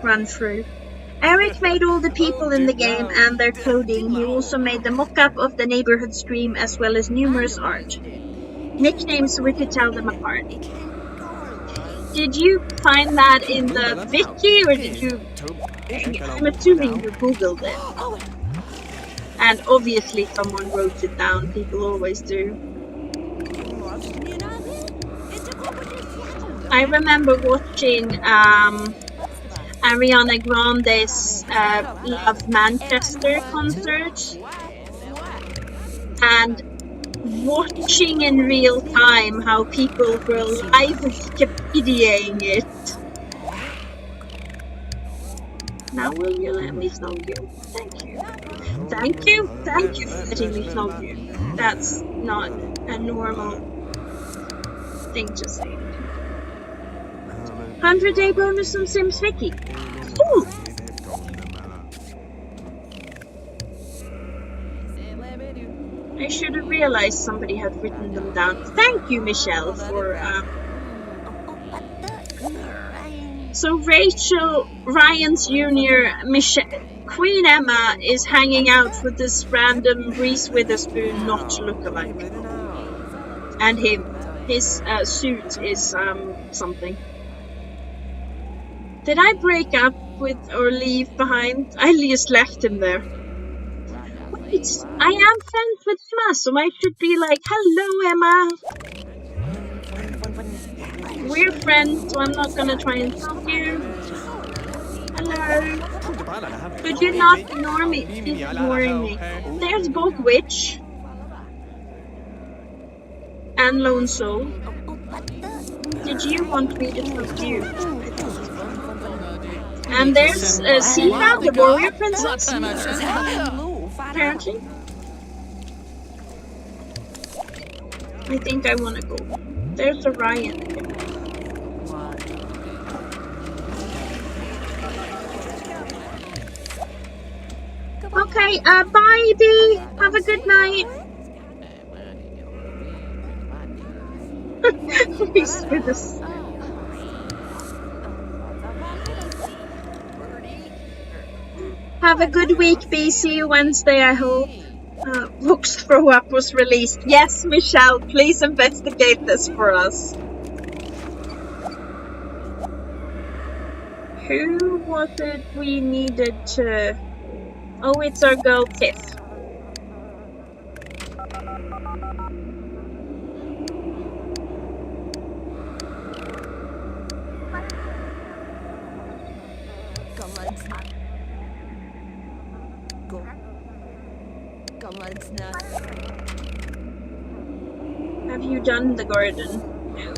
run-through. Eric made all the people in the game and their clothing. He also made the mock-up of the neighborhood stream as well as numerous art. Nicknames so we could tell them apart. Did you find that in the wiki or did you... I'm assuming you googled it. And obviously someone wrote it down, people always do. I remember watching Ariana Grande's Love Manchester concert and watching in real time how people were live Wikipediaing it. Now will you let me snog you? Thank you. Thank you for letting me snog you. That's not a normal thing to say. 100-day bonus on Sims Wiki. Cool! I should have realized somebody had written them down. Thank you, Michelle, for So Rachel, Ryan's Junior, Queen Emma is hanging out with this random Reese Witherspoon not lookalike. And him. His suit is something. Did I break up with or leave behind? I just left him there. Wait, I am friends with Emma, so I should be like, hello Emma. We're friends, so I'm not gonna try and talk to you. Hello. Could you not ignore me? She's ignoring me. There's both Witch and Lone Soul. Did you want me to talk to you? And there's Sina, the warrior princess. Apparently. I think I want to go. There's Orion. Okay, bye, Bee. Have a good night. We through this. Have a good week, Bee. See you Wednesday, I hope. Looks Throw Up was released. Yes, Michelle, please investigate this for us. Who was it we needed to... Oh, it's our girl Tiff. Have you done the garden? No.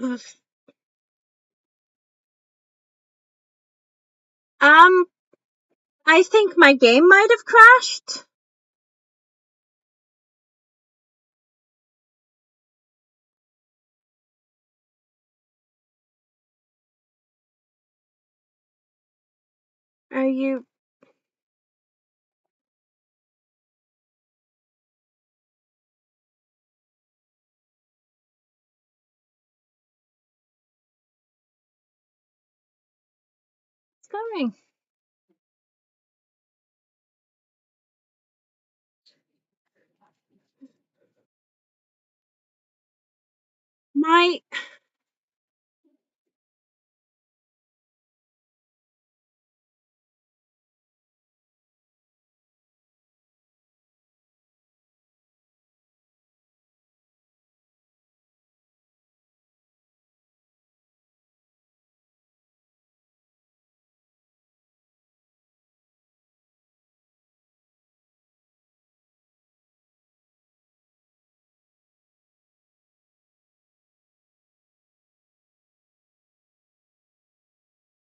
Ugh. I think my game might have crashed. Are you... It's going. My...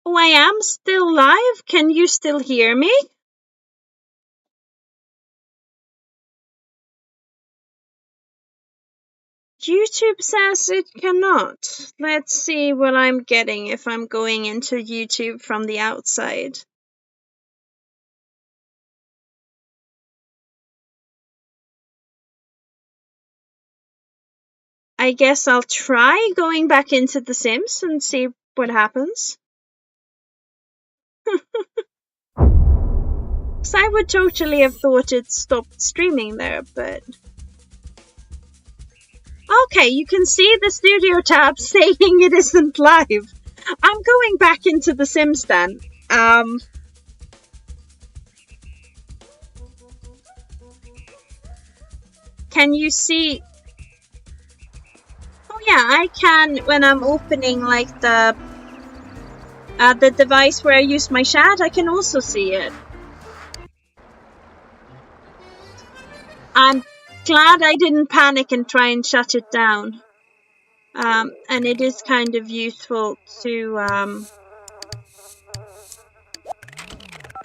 Oh, I am still live? Can you still hear me? YouTube says it cannot. Let's see what I'm getting if I'm going into YouTube from the outside. I guess I'll try going back into The Sims and see what happens. Because I would totally have thought it stopped streaming there, but... Okay, you can see the studio tab saying it isn't live. I'm going back into The Sims then. Can you see... Oh yeah, I can when I'm opening like the device where I use my chat, I can also see it. I'm glad I didn't panic and try and shut it down. And it is kind of useful to...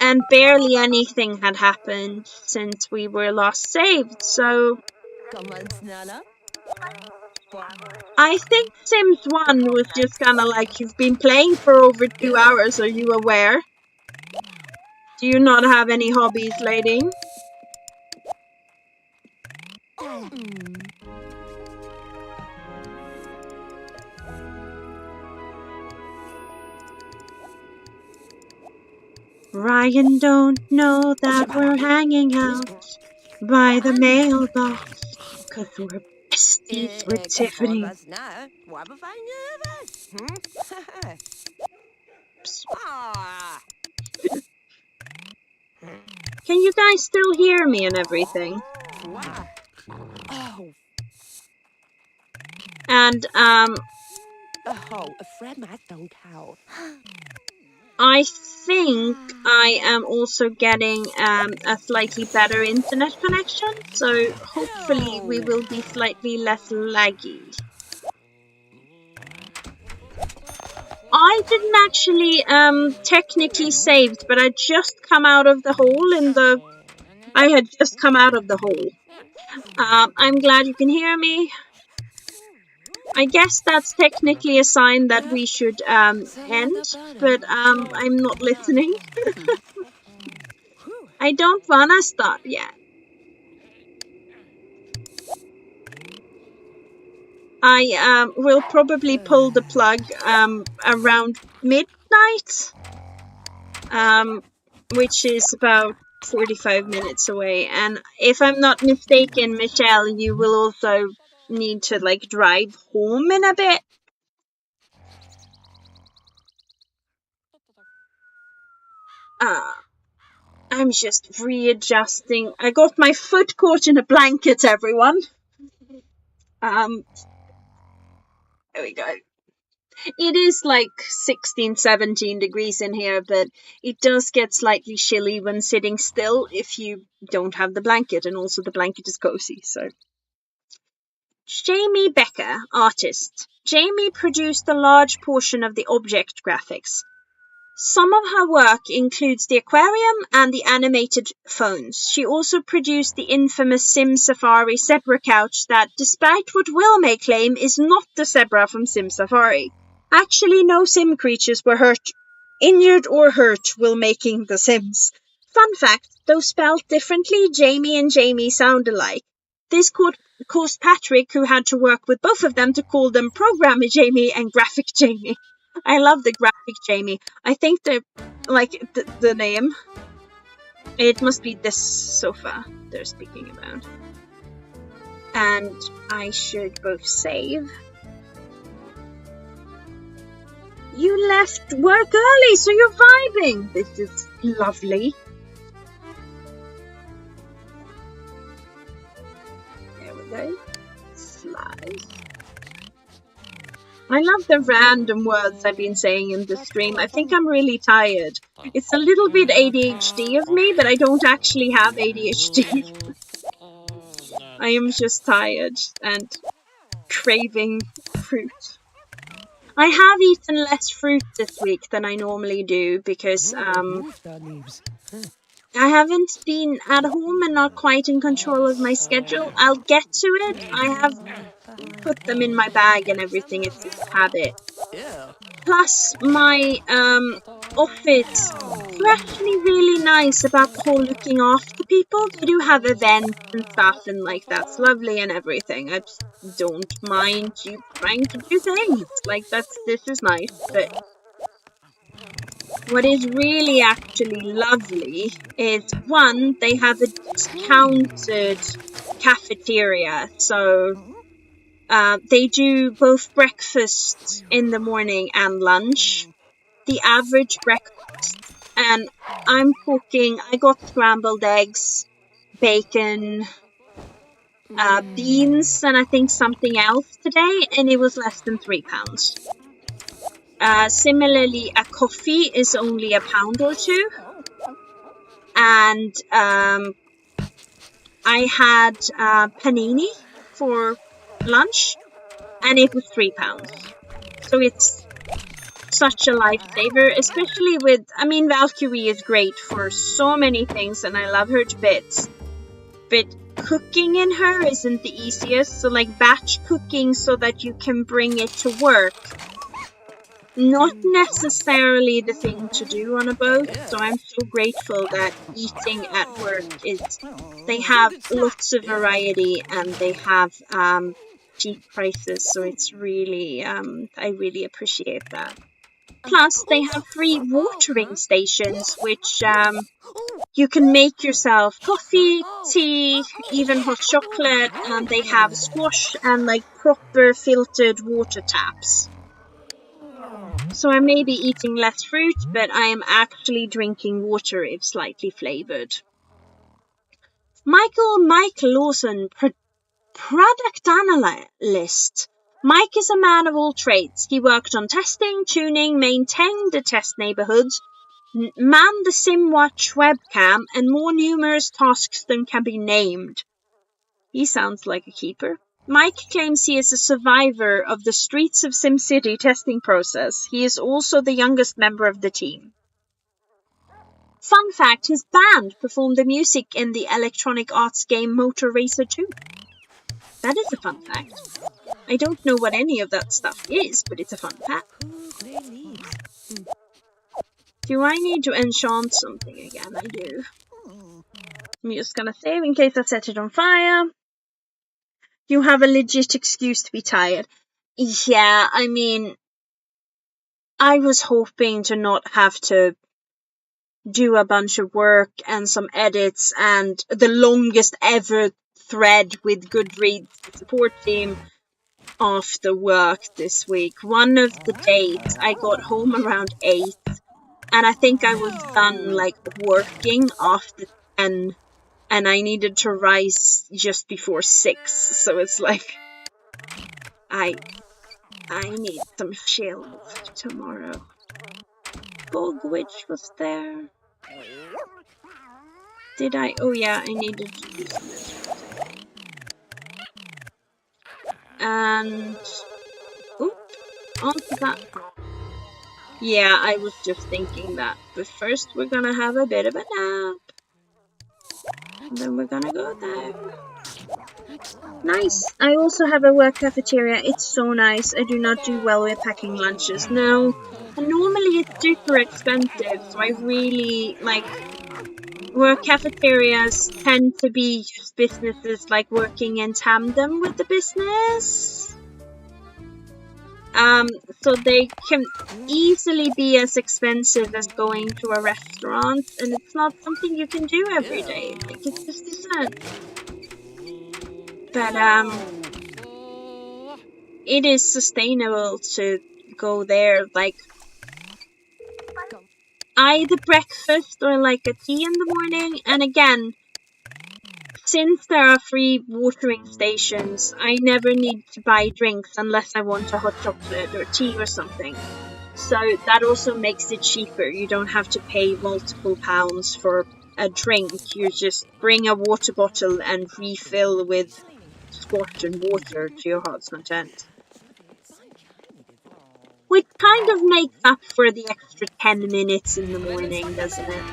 And barely anything had happened since we were last saved, so... I think Sims1 was just kinda like, you've been playing for over 2 hours, are you aware? Do you not have any hobbies, lady? Ryan don't know that we're hanging out by the mailbox, 'cause we're besties with Tiffany. Can you guys still hear me and everything? And I think I am also getting a slightly better internet connection, so hopefully we will be slightly less laggy. I didn't actually technically saved, but I just come out of the hole in the. I had just come out of the hole. I'm glad you can hear me. I guess that's technically a sign that we should end, but I'm not listening. I don't wanna start yet. I will probably pull the plug around midnight, which is about 45 minutes away. And if I'm not mistaken, Michelle, you will also need to like drive home in a bit. I'm just readjusting. I got my foot caught in a blanket, everyone. There we go. It is like 16, 17 degrees in here, but it does get slightly chilly when sitting still if you don't have the blanket, and also the blanket is cozy, so. Jamie Becker, artist. Jamie produced a large portion of the object graphics. Some of her work includes the aquarium and the animated phones. She also produced the infamous Sim Safari zebra couch that, despite what Will may claim, is not the zebra from Sim Safari. Actually, no Sim creatures were injured or hurt while making the Sims. Fun fact, though spelled differently, Jamie and Jamie sound alike. This caused Patrick, who had to work with both of them, to call them Programmer Jamie and Graphic Jamie. I love the Graphic Jamie. I think the name. It must be this sofa they're speaking about. And I should both save. You left work early, so you're vibing. This is lovely. There we go. Slice. I love the random words I've been saying in the stream. I think I'm really tired. It's a little bit ADHD of me, but I don't actually have ADHD. I am just tired and craving fruit. I have eaten less fruit this week than I normally do because I haven't been at home and not quite in control of my schedule. I'll get to it. I have put them in my bag and everything. It's just habit. Plus, my office, they're actually really nice about the whole looking after people. They do have events and stuff, and like that's lovely and everything. I just don't mind you trying to do things. Like this is nice, but what is really actually lovely is one, they have a discounted cafeteria, so they do both breakfast in the morning and lunch. The average breakfast, and I'm talking, I got scrambled eggs, bacon, beans, and I think something else today, and it was less than £3. Similarly, a coffee is only £1 or £2, and I had panini for lunch, and it was £3. So it's such a lifesaver, especially with, I mean, Valkyrie is great for so many things, and I love her to bits, but cooking in her isn't the easiest. So like batch cooking so that you can bring it to work, not necessarily the thing to do on a boat. So I'm so grateful that eating at work they have lots of variety and they have cheap prices, so it's really I really appreciate that. Plus they have free watering stations, which you can make yourself coffee, tea, even hot chocolate, and they have squash and like proper filtered water taps. So I may be eating less fruit, but I am actually drinking water if slightly flavored. Mike Lawson, product analyst. Mike is a man of all trades. He worked on testing, tuning, maintained the test neighborhoods, manned the SimWatch webcam, and more numerous tasks than can be named. He sounds like a keeper. Mike claims he is a survivor of the Streets of SimCity testing process. He is also the youngest member of the team. Fun fact, his band performed the music in the electronic arts game Motor Racer 2. That is a fun fact. I don't know what any of that stuff is, but it's a fun fact. Do I need to enchant something again? I do. I'm just gonna save in case I set it on fire. You have a legit excuse to be tired. Yeah, I mean, I was hoping to not have to do a bunch of work and some edits and the longest ever thread with Goodreads support team after work this week. One of the days I got home around 8 and I think I was done like working after 10 and I needed to rise just before 6. So it's like I need some chill tomorrow. Bog Witch was there. Did I? Oh yeah, I needed to do some enchanting. And oop, onto that. Yeah, I was just thinking that. But first we're gonna have a bit of a nap. And then we're gonna go there. Nice. I also have a work cafeteria. It's so nice. I do not do well with packing lunches. No. And normally it's super expensive, so I really like work cafeterias tend to be just businesses like working in tandem with the business. So they can easily be as expensive as going to a restaurant, and it's not something you can do every day. Like, it just isn't. But, it is sustainable to go there, like, either breakfast or like a tea in the morning, and again, since there are free watering stations, I never need to buy drinks unless I want a hot chocolate or tea or something. So that also makes it cheaper. You don't have to pay multiple pounds for a drink. You just bring a water bottle and refill with squash and water to your heart's content. Which kind of makes up for the extra 10 minutes in the morning, doesn't it?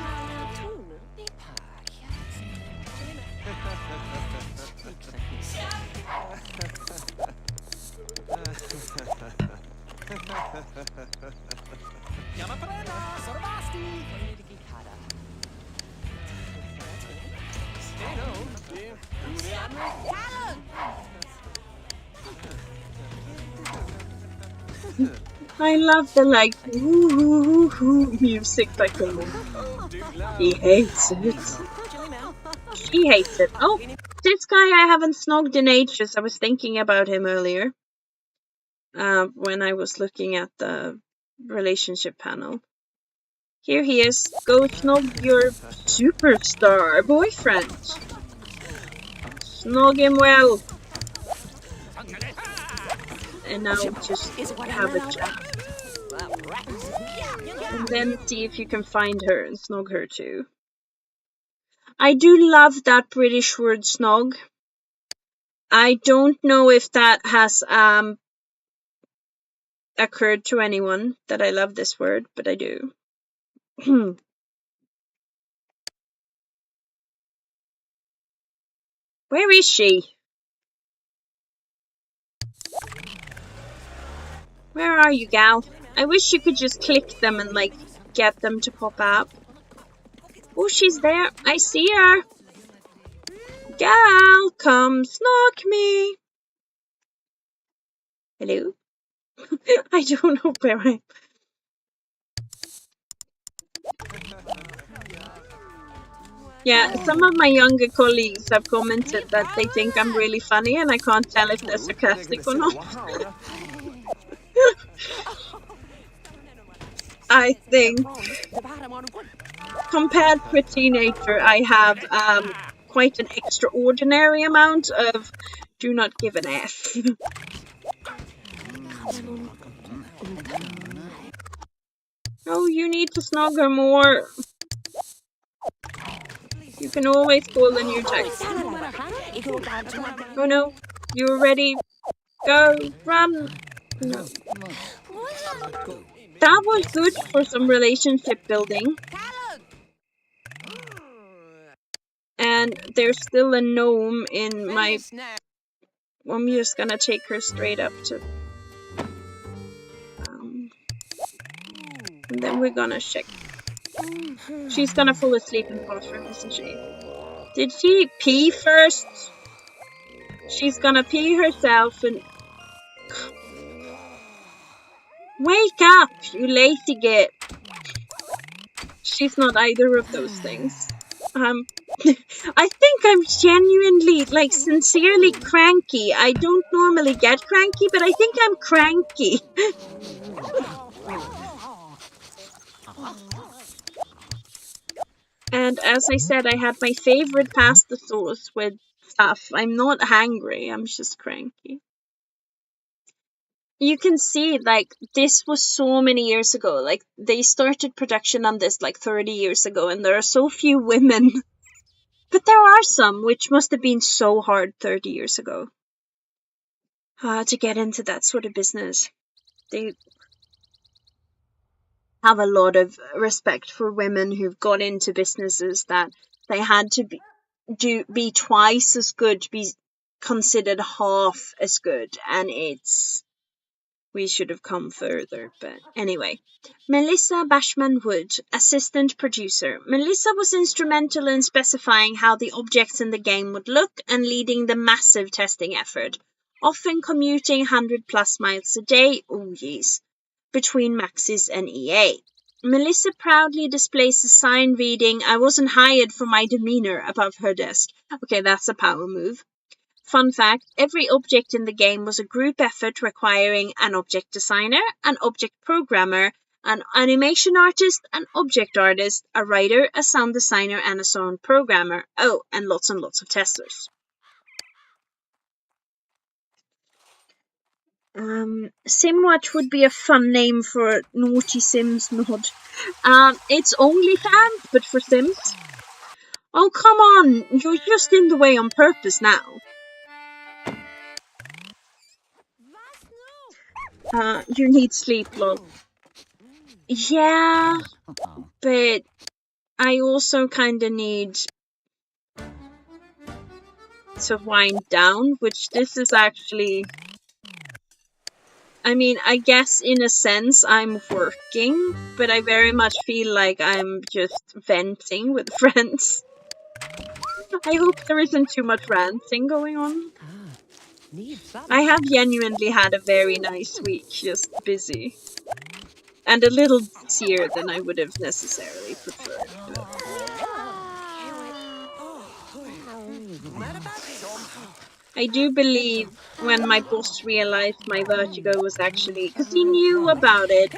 I love the like woo music like he hates it. She hates it. Oh, this guy I haven't snogged in ages. I was thinking about him earlier. When I was looking at the relationship panel. Here he is. Go snog your superstar boyfriend. Snog him well. And now just have a chat. And then see if you can find her and snog her too. I do love that British word snog. I don't know if that has occurred to anyone that I love this word, but I do. Where is she? Where are you, gal? I wish you could just click them and like get them to pop up. Oh, she's there. I see her. Gal, come snog me. Hello? I don't know where I am. Yeah, some of my younger colleagues have commented that they think I'm really funny and I can't tell if they're sarcastic or not. I think compared to a teenager, I have quite an extraordinary amount of do not give an F. Oh, you need to snog her more. You can always call the new text. Oh no. You ready? Go, run. No. That was good for some relationship building. And there's still a gnome in my... I'm just gonna take her straight up to... and then we're gonna check. She's gonna fall asleep in the bathroom, isn't she? Did she pee first? She's gonna pee herself and... Wake up, you lazy git. She's not either of those things. I think I'm genuinely, like, sincerely cranky. I don't normally get cranky, but I think I'm cranky. And as I said, I had my favorite pasta sauce with stuff. I'm not hangry, I'm just cranky. You can see, like, this was so many years ago. Like, they started production on this, like, 30 years ago, and there are so few women. But there are some, which must have been so hard 30 years ago. To get into that sort of business. They have a lot of respect for women who've got into businesses that they had to be twice as good, be considered half as good, and we should have come further, but anyway. Melissa Bashman Wood, assistant producer. Melissa was instrumental in specifying how the objects in the game would look and leading the massive testing effort, often commuting 100+ miles a day, oh yeez, between Maxis and EA. Melissa proudly displays a sign reading, "I wasn't hired for my demeanor," above her desk. Okay, that's a power move. Fun fact, every object in the game was a group effort requiring an object designer, an object programmer, an animation artist, an object artist, a writer, a sound designer, and a sound programmer. Oh, and lots of testers. Simwatch would be a fun name for Naughty Sims mod. It's OnlyFans, but for Sims. Oh, come on! You're just in the way on purpose now. You need sleep, lol. Yeah, but I also kinda need to wind down, which this is actually... I mean, I guess in a sense I'm working, but I very much feel like I'm just venting with friends. I hope there isn't too much ranting going on. I have genuinely had a very nice week, just busy. And a little busier than I would have necessarily preferred. But... I do believe when my boss realized my vertigo was actually... because he knew about it.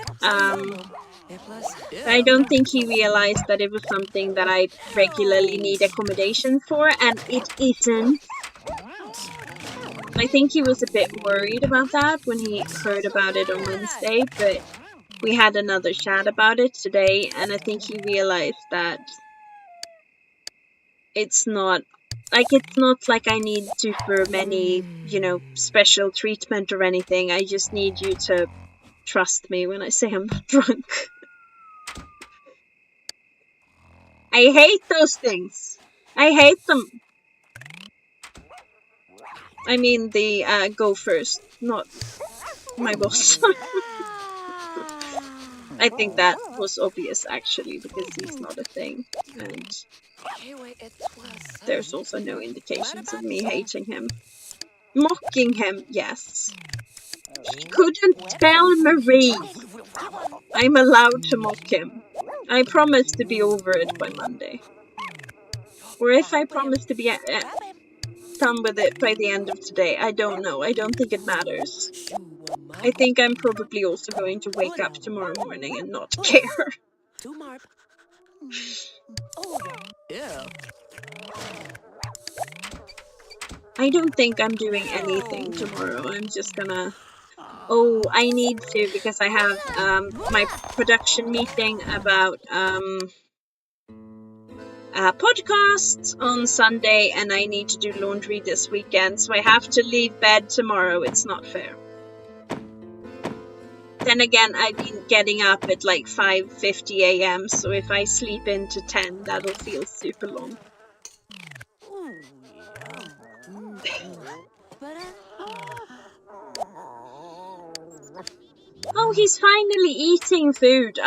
I don't think he realized that it was something that I regularly need accommodation for, and it isn't. I think he was a bit worried about that when he heard about it on Wednesday, but we had another chat about it today, and I think he realized that it's not like I need super many, special treatment or anything. I just need you to trust me when I say I'm not drunk. I hate those things. I hate them. I mean the gophers, not my boss. I think that was obvious actually, because he's not a thing. And there's also no indications of me hating him. Mocking him, yes. He couldn't spell Marie. I'm allowed to mock him. I promise to be over it by Monday. Or if I promise to be done with it by the end of today, I don't know. I don't think it matters. I think I'm probably also going to wake up tomorrow morning and not care. I don't think I'm doing anything tomorrow. I'm just gonna... Oh, I need to, because I have my production meeting about podcast on Sunday, and I need to do laundry this weekend, so I have to leave bed tomorrow. It's not fair. Then again, I've been getting up at like 5:50 a.m., so if I sleep into 10, that'll feel super long. Oh, he's finally eating food.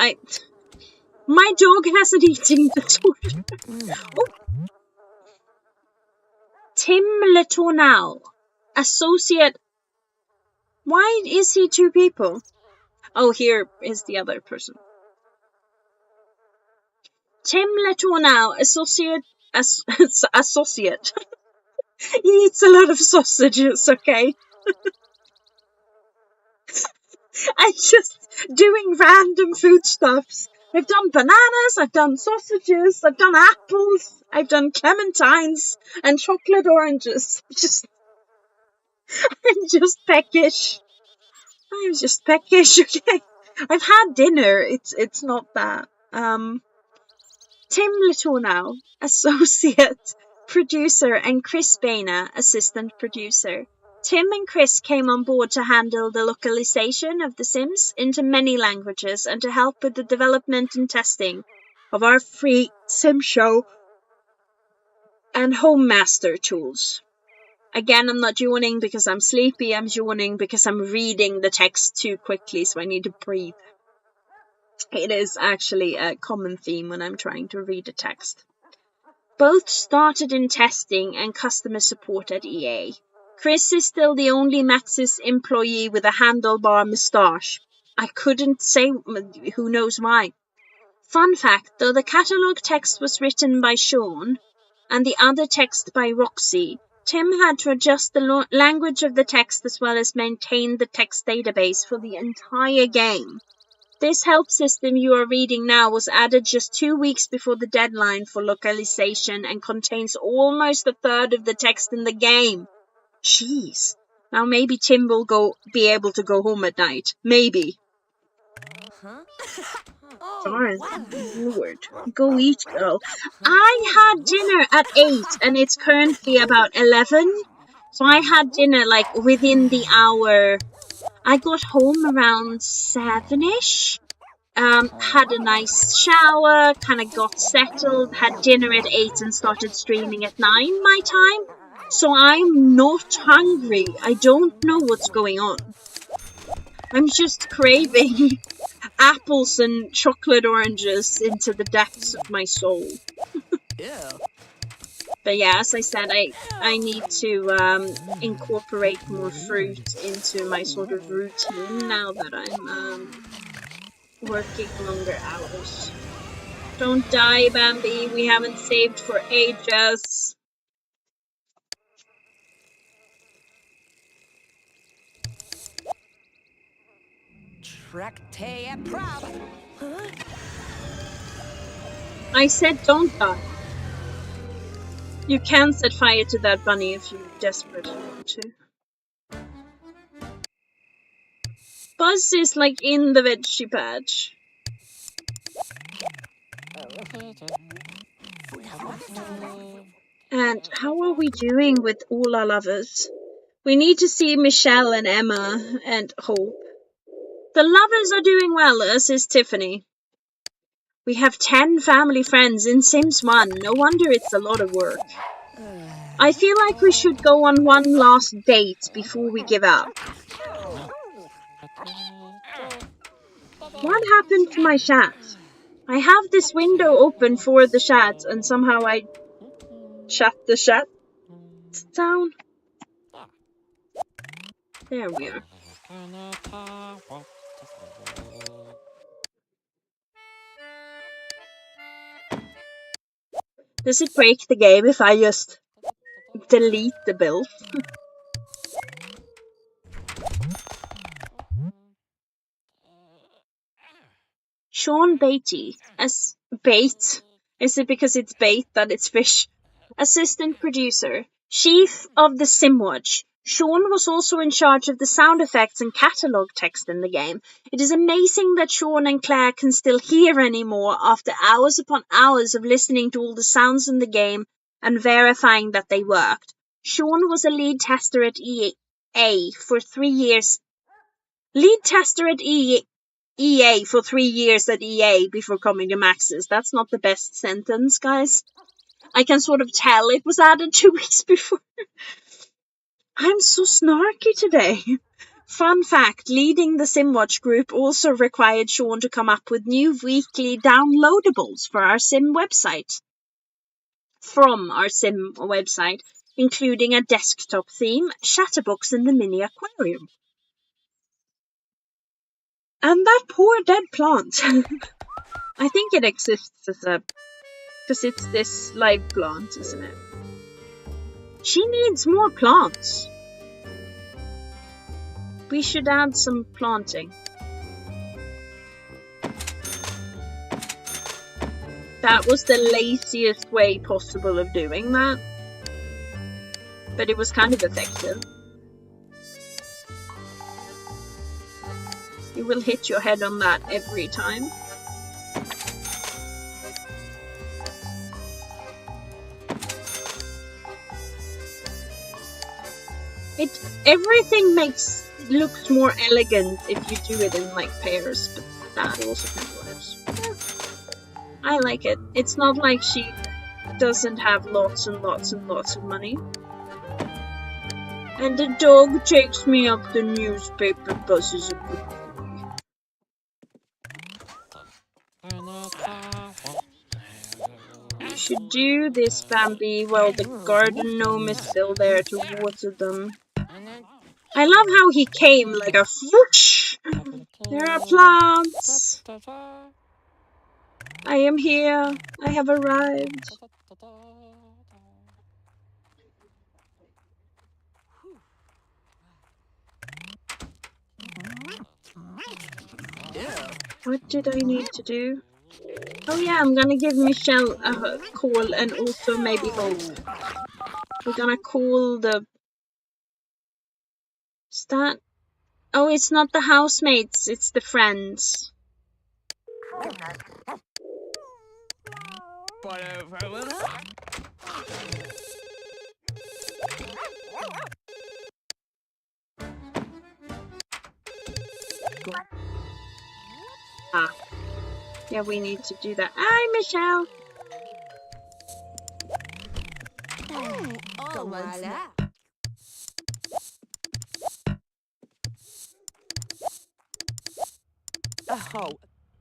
My dog hasn't eaten disorder. Oh. Tim Letournau, associate. Why is he two people? Oh, here is the other person. Tim Letournau, associate. Associate. He eats a lot of sausages, okay? I'm just doing random foodstuffs. I've done bananas, I've done sausages, I've done apples, I've done clementines and chocolate oranges. I'm just peckish. Okay? I've had dinner. It's not that. Tim Letournau, associate producer, and Chris Baina, assistant producer. Tim and Chris came on board to handle the localization of The Sims into many languages and to help with the development and testing of our free Sim show and Home Master tools. Again, I'm not yawning because I'm sleepy. I'm yawning because I'm reading the text too quickly, so I need to breathe. It is actually a common theme when I'm trying to read a text. Both started in testing and customer support at EA. Chris is still the only Maxis employee with a handlebar moustache. I couldn't say who knows why. Fun fact, though the catalogue text was written by Sean and the other text by Roxy, Tim had to adjust the language of the text as well as maintain the text database for the entire game. This help system you are reading now was added just 2 weeks before the deadline for localization and contains almost a third of the text in the game. Jeez. Now maybe Tim will be able to go home at night. Maybe. Darn, Lord. Go eat, girl. I had dinner at 8 and it's currently about 11. So I had dinner like within the hour. I got home around 7ish. Had a nice shower, kind of got settled, had dinner at 8 and started streaming at 9 my time. So I'm not hungry. I don't know what's going on. I'm just craving apples and chocolate oranges into the depths of my soul. But yeah, as I said, I need to incorporate more fruit into my sort of routine now that I'm working longer hours. Don't die, Bambi. We haven't saved for ages. I said don't die. You can set fire to that bunny if you desperately want to. Buzz is like in the veggie patch. And how are we doing with all our lovers? We need to see Michelle and Emma and Hope. The lovers are doing well, as is Tiffany. We have 10 family friends in Sims 1. No wonder it's a lot of work. I feel like we should go on one last date before we give up. What happened to my chat? I have this window open for the chat and somehow I shut the chat down. There we are. Does it break the game if I just delete the build? Sean Beatty as bait. Is it because it's bait that it's fish? Assistant producer. Chief of the Simwatch. Sean was also in charge of the sound effects and catalog text in the game. It is amazing that Sean and Claire can still hear anymore after hours upon hours of listening to all the sounds in the game and verifying that they worked. Sean was a lead tester at EA for 3 years. Lead tester at EA for 3 years at EA before coming to Maxis. That's not the best sentence, guys. I can sort of tell it was added 2 weeks before. I'm so snarky today. Fun fact, leading the SimWatch group also required Sean to come up with new weekly downloadables for our Sim website. From our Sim website, including a desktop theme, Chatterbox, and the mini aquarium. And that poor dead plant. I think it exists as a... because it's this live plant, isn't it? She needs more plants. We should add some planting. That was the laziest way possible of doing that. But it was kind of effective. You will hit your head on that every time. Everything looks more elegant if you do it in like pairs, but that also kind of works. Yeah. I like it. It's not like she doesn't have lots and lots and lots of money. And the dog takes me up the newspaper buses a bit. We should do this, Bambi, while the garden gnome is still there to water them. I love how he came like a whoosh! There are plants! I am here. I have arrived. What did I need to do? Oh yeah, I'm gonna give Michelle a call and also maybe Hope. We're gonna call the... Is that... Oh, it's not the housemates, it's the friends. Ah. Yeah, we need to do that. Hi, Michelle! Oh, voila. Oh,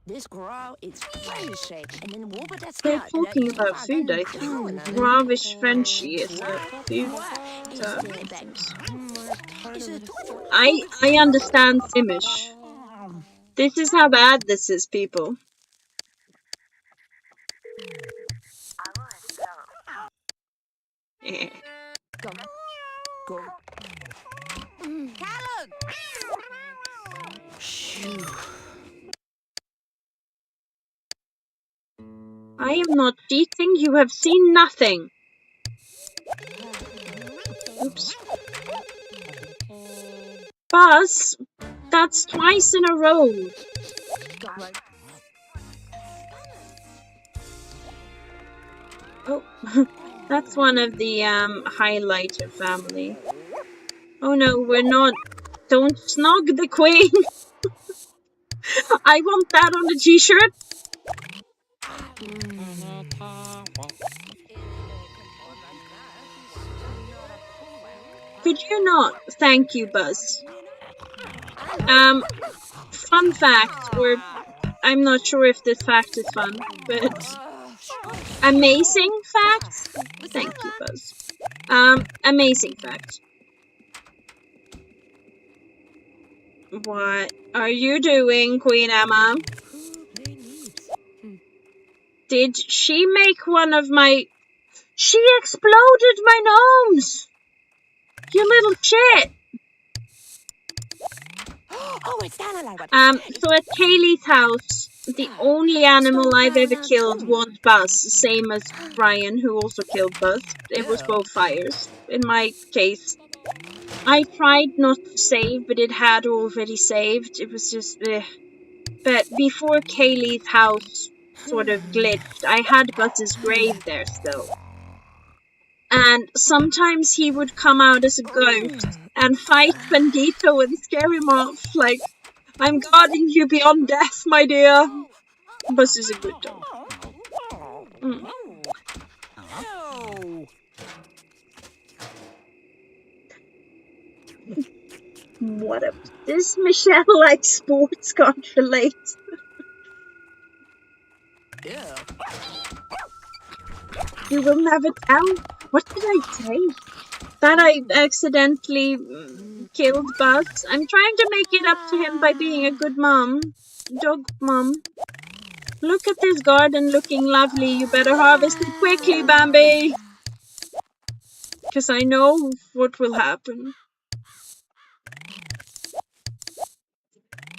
this girl is very shake. And then what would that They're talking about food, I think. Ravish Frenchie is a food I understand Simish. This is how bad this is, people. Yeah. Go. I am not cheating. You have seen nothing. Oops. Buzz, that's twice in a row. Oh, that's one of the highlighter family. Oh no, we're not. Don't snog the queen. I want that on the t-shirt. Could you not? Thank you, Buzz. Fun fact, or I'm not sure if this fact is fun, but amazing fact. Thank you, Buzz. Amazing fact. What are you doing, Queen Emma? Did she make one of my... She exploded my gnomes! You little shit! Oh, it's down a so at Kaylee's house, the only animal I've ever killed was Buzz, same as Brian, who also killed Buzz. It was both fires. In my case, I tried not to save, but it had already saved. It was just But before Kaylee's house sort of glitched, I had Buzz's grave there still. And sometimes he would come out as a ghost and fight Bandito and scare him off, like, I'm guarding you beyond death, my dear. Buzz is a good dog. Mm. What up? This Michelle likes sports, can't relate. Yeah. You will never tell. What did I say? That I accidentally killed Buzz. I'm trying to make it up to him by being a good mom. Dog mom. Look at this garden looking lovely. You better harvest it quickly, Bambi. Because I know what will happen.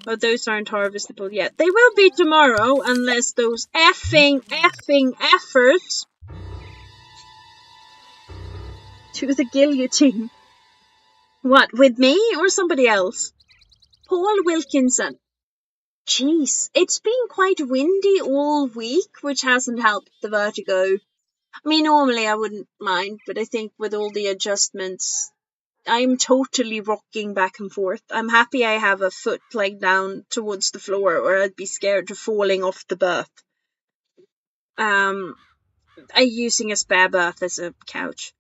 But those aren't harvestable yet. They will be tomorrow, unless those effing effers to the guillotine. What, with me or somebody else? Paul Wilkinson. Jeez, it's been quite windy all week, which hasn't helped the vertigo. I mean, normally I wouldn't mind, but I think with all the adjustments, I'm totally rocking back and forth. I'm happy I have a foot leg down towards the floor, or I'd be scared of falling off the berth. I'm using a spare berth as a couch.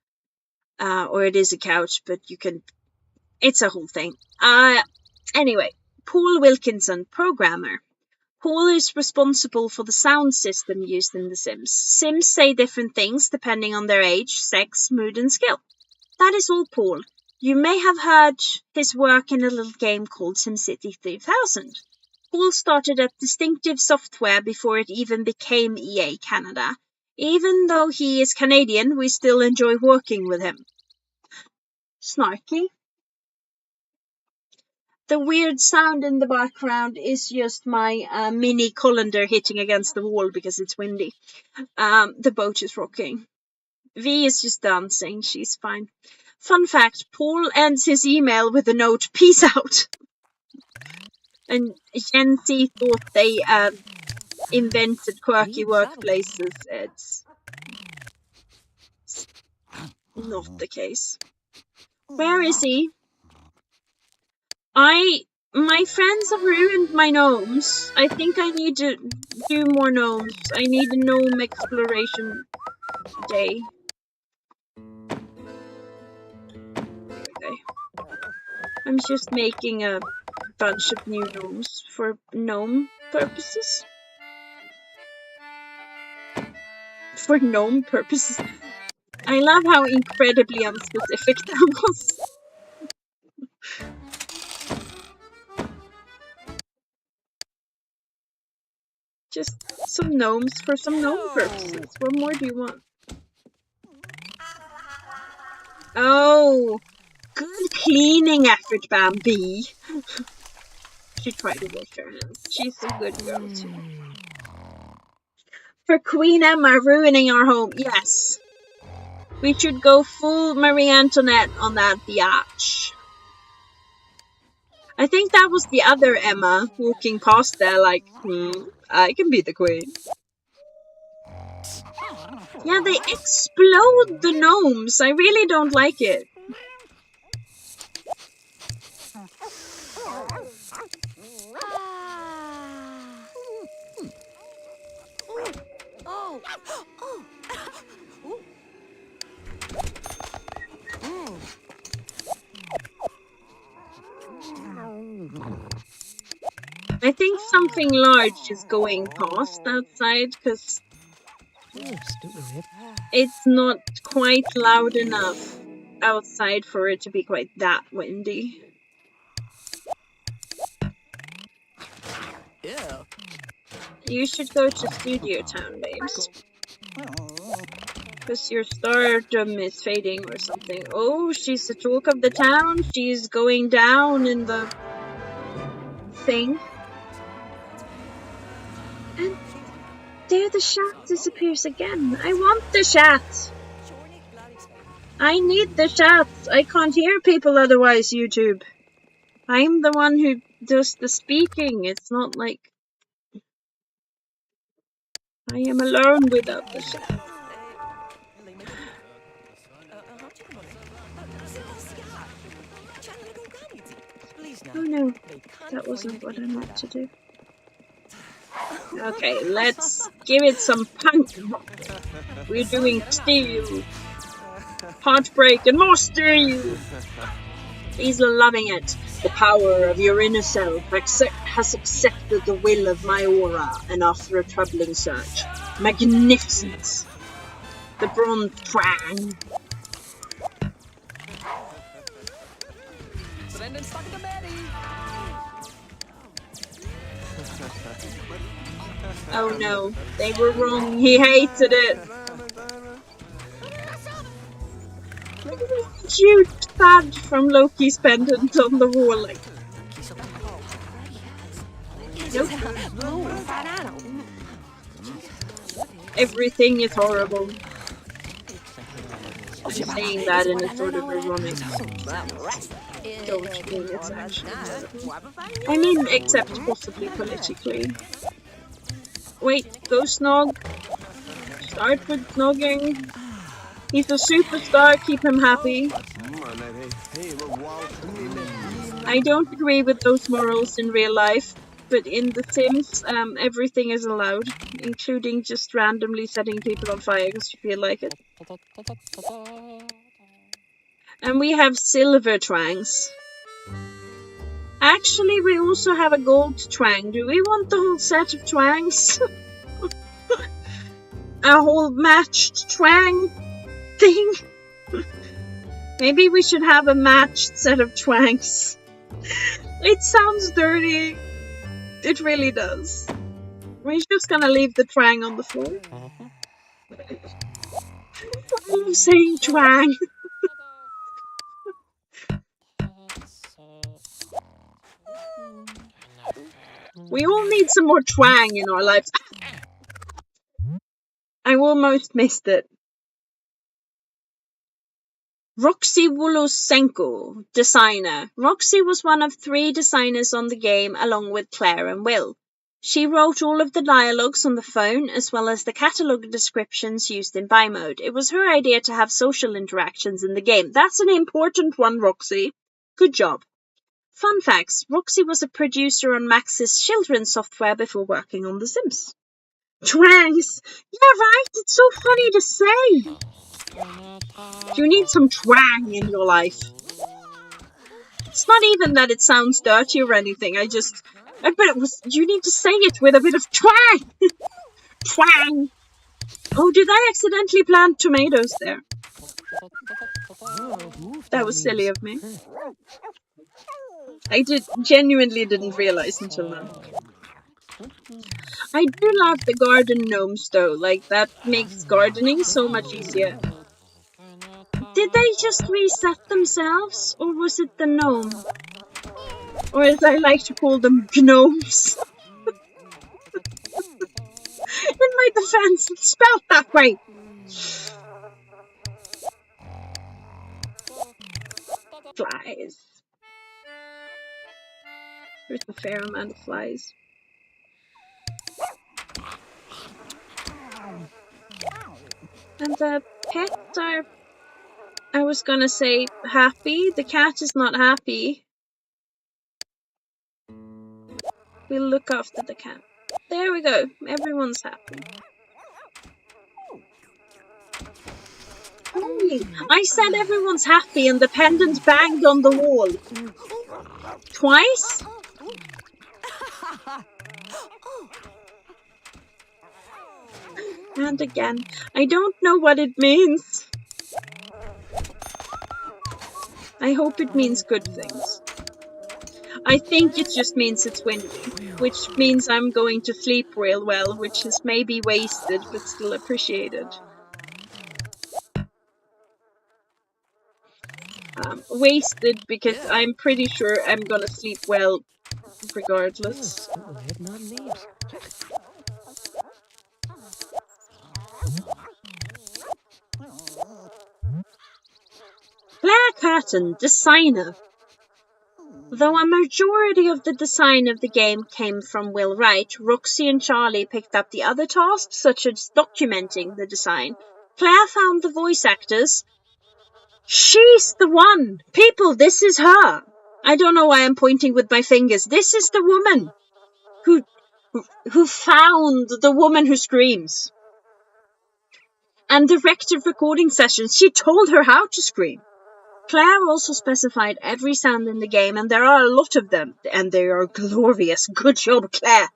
Or it is a couch, but you can... It's a whole thing. Anyway, Paul Wilkinson, programmer. Paul is responsible for the sound system used in The Sims. Sims say different things depending on their age, sex, mood, and skill. That is all Paul. You may have heard his work in a little game called SimCity 3000. Paul started at Distinctive Software before it even became EA Canada. Even though he is Canadian, we still enjoy working with him. Snarky. The weird sound in the background is just my mini colander hitting against the wall because it's windy. The boat is rocking. V is just dancing. She's fine. Fun fact, Paul ends his email with the note, "Peace out." And Gen Z thought they invented quirky workplaces. It's not the case. Where is he? My friends have ruined my gnomes. I think I need to do more gnomes. I need a gnome exploration day. Okay. I'm just making a bunch of new gnomes for gnome purposes. For gnome purposes. I love how incredibly unspecific that was. Just some gnomes for some gnome purposes. What more do you want? Oh, good cleaning effort, Bambi. She tried to wash her hands. She's a good girl too. For Queen Emma ruining our home, yes. We should go full Marie Antoinette on that biatch. I think that was the other Emma walking past there like, I can be the queen. Yeah, they explode the gnomes. I really don't like it. I think something large is going past outside because it's not quite loud enough outside for it to be quite that windy. Yeah. You should go to Studio Town, babes. Because your stardom is fading or something. Oh, she's the talk of the town. She's going down in the thing. And there the chat disappears again. I want the chat. I need the chats. I can't hear people otherwise, YouTube. I'm the one who does the speaking. It's not like I am alone without the chat. Oh no, that wasn't what I meant to do. Okay, let's give it some punk rock. We're doing steel, heartbreak, and more steel. He's loving it. The power of your inner self has accepted the will of my aura, and after a troubling search, magnificence. The bronze twang. Oh no, they were wrong. He hated it. Look at this cute badge from Loki's pendant on the wall. Like, nope. Everything is horrible. I'm saying that in a sort of ironic. Don't mean it's actually horrible. I mean, except possibly politically. Wait, go snog. Start with snogging. He's a superstar, keep him happy. I don't agree with those morals in real life, but in The Sims, everything is allowed, including just randomly setting people on fire because you feel like it. And we have silver twangs. Actually, we also have a gold twang. Do we want the whole set of twangs? A whole matched twang thing? Maybe we should have a matched set of twangs. It sounds dirty. It really does. We're just gonna leave the twang on the floor. I'm saying twang. We all need some more twang in our lives. I almost missed it. Roxy Wolosenko, designer. Roxy was one of 3 designers on the game along with Claire and Will. She wrote all of the dialogues on the phone as well as the catalogue descriptions used in buy mode. It was her idea to have social interactions in the game. That's an important one, Roxy. Good job. Fun facts. Roxy was a producer on Max's children's software before working on The Sims. Twangs! Yeah, right, it's so funny to say. You need some twang in your life. It's not even that it sounds dirty or anything, I bet it was, you need to say it with a bit of twang! Twang! Oh, did I accidentally plant tomatoes there? That was silly of me. I genuinely didn't realize until now. I do love the garden gnomes though, like that makes gardening so much easier. Did they just reset themselves, or was it the gnome? Or as I like to call them, gnomes. In my defense, it's spelled that way. Flies. There's a fair amount of flies. And the pets are, I was gonna say, happy. The cat is not happy. We'll look after the cat. There we go. Everyone's happy. Holy, I said everyone's happy and the pendant banged on the wall. Twice? And again. I don't know what it means. I hope it means good things. I think it just means it's windy, which means I'm going to sleep real well, which is maybe wasted, but still appreciated. Wasted because I'm pretty sure I'm gonna sleep well regardless. Claire Curtin, designer. Though a majority of the design of the game came from Will Wright, Roxy and Charlie picked up the other tasks, such as documenting the design. Claire found the voice actors. She's the one! People, this is her! I don't know why I'm pointing with my fingers. This is the woman who found the woman who screams. And directed recording sessions. She told her how to scream. Claire also specified every sound in the game, and there are a lot of them, and they are glorious. Good job, Claire!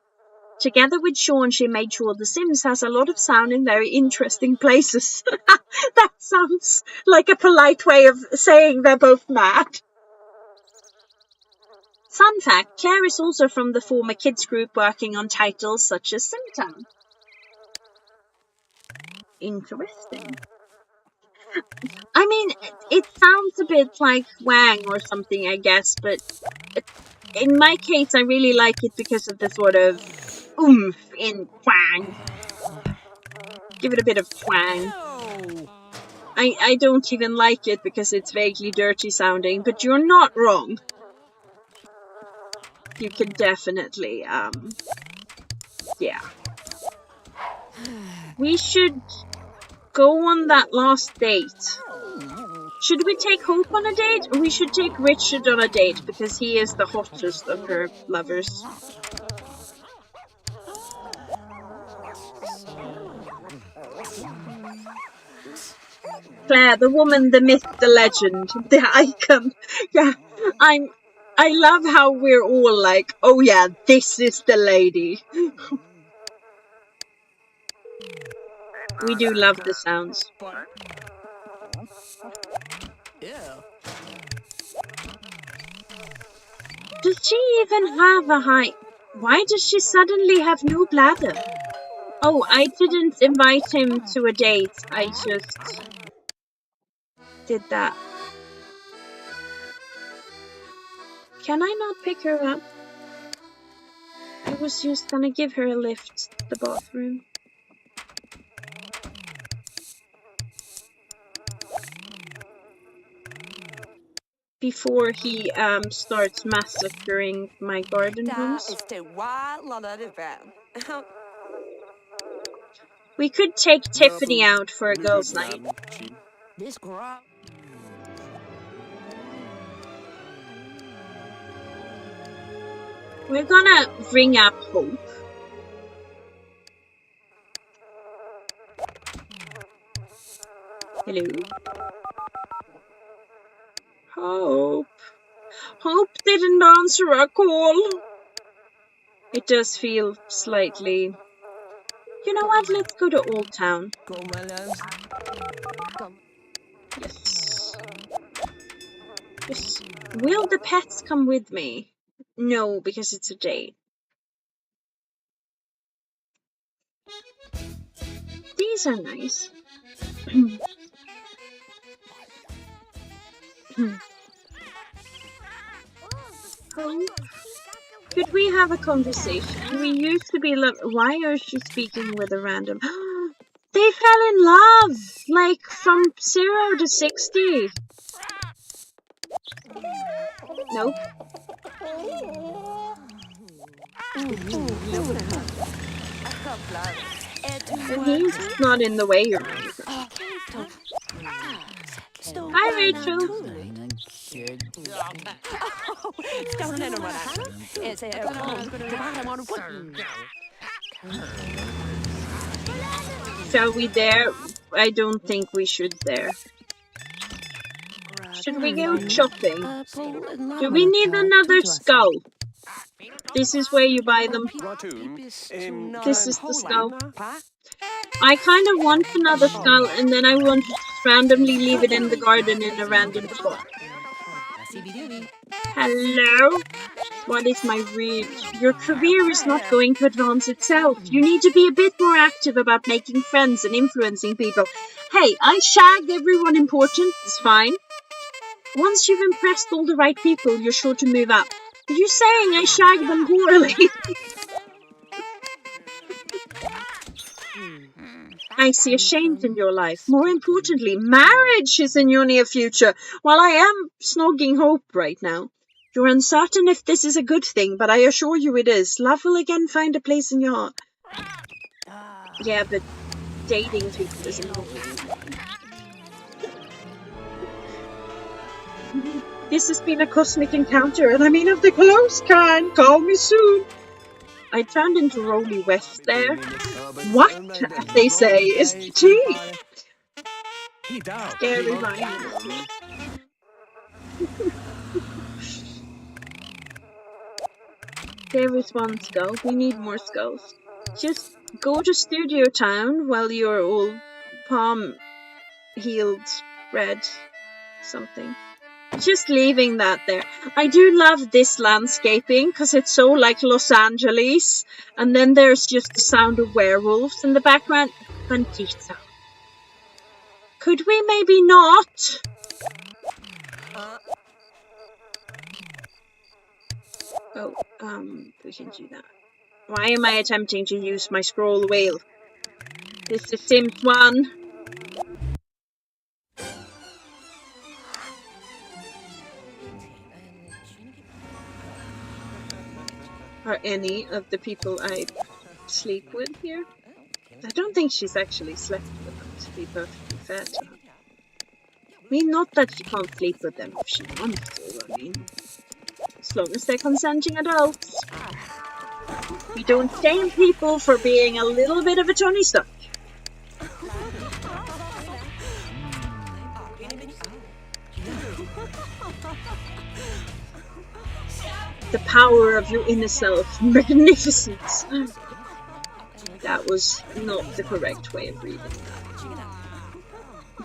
Together with Sean, she made sure The Sims has a lot of sound in very interesting places. That sounds like a polite way of saying they're both mad. Fun fact, Claire is also from the former kids group working on titles such as SimTown. Interesting. I mean, it sounds a bit like Wang or something, I guess, but in my case, I really like it because of the sort of oomph in Wang. Give it a bit of twang. I don't even like it because it's vaguely dirty sounding, but you're not wrong. You can definitely, yeah. We should go on that last date. Should we take Hope on a date, or we should take Richard on a date because he is the hottest of her lovers? Claire, the woman, the myth, the legend, the icon. Yeah, I love how we're all like, oh yeah, this is the lady. We do love the sounds. Does she even have a height? Why does she suddenly have no bladder? Oh, I didn't invite him to a date. I just did that. Can I not pick her up? I was just gonna give her a lift to the bathroom. Before he starts massacring my garden hose. We could take Tiffany out for a girls' night. We're gonna ring up Hope. Hello? Hope. Hope didn't answer our call. It does feel slightly... You know what? Let's go to Old Town. Yes. Yes. Will the pets come with me? No, because it's a date. These are nice. Hope. Could we have a conversation? We used to be why is she speaking with a random... They fell in love! Like, from 0 to 60. Nope. And he's not in the way or anything. Hi, Rachel. Shall we dare? I don't think we should dare. Should we go shopping? Do we need another skull? This is where you buy them. This is the skull. I kind of want another skull, and then I want to just randomly leave it in the garden in a random spot. Hello? What is my read? Your career is not going to advance itself. You need to be a bit more active about making friends and influencing people. Hey, I shagged everyone important. It's fine. Once you've impressed all the right people, you're sure to move up. Are you saying I shagged them poorly? I see a change in your life. More importantly, marriage is in your near future. While I am snogging hope right now, you're uncertain if this is a good thing, but I assure you it is. Love will again find a place in your heart. Yeah, but dating people isn't romantic. This has been a cosmic encounter, and I mean of the close kind. Call me soon. I turned into Rolly West there. What, as they say, is the tea? Scary rhino. There is one skull. We need more skulls. Just go to Studio Town while your old palm healed red something. Just leaving that there. I do love this landscaping because it's so like Los Angeles. And then there's just the sound of werewolves in the background. Bandito. Could we maybe not? Oh, we can do that. Why am I attempting to use my scroll wheel? This is Sims1. Are any of the people I sleep with here? I don't think she's actually slept with them, to be perfectly fair to her. I mean, not that she can't sleep with them if she wants to, I mean. As long as they're consenting adults. We don't shame people for being a little bit of a Tony Stark. The power of your inner self. Magnificence. That was not the correct way of reading that.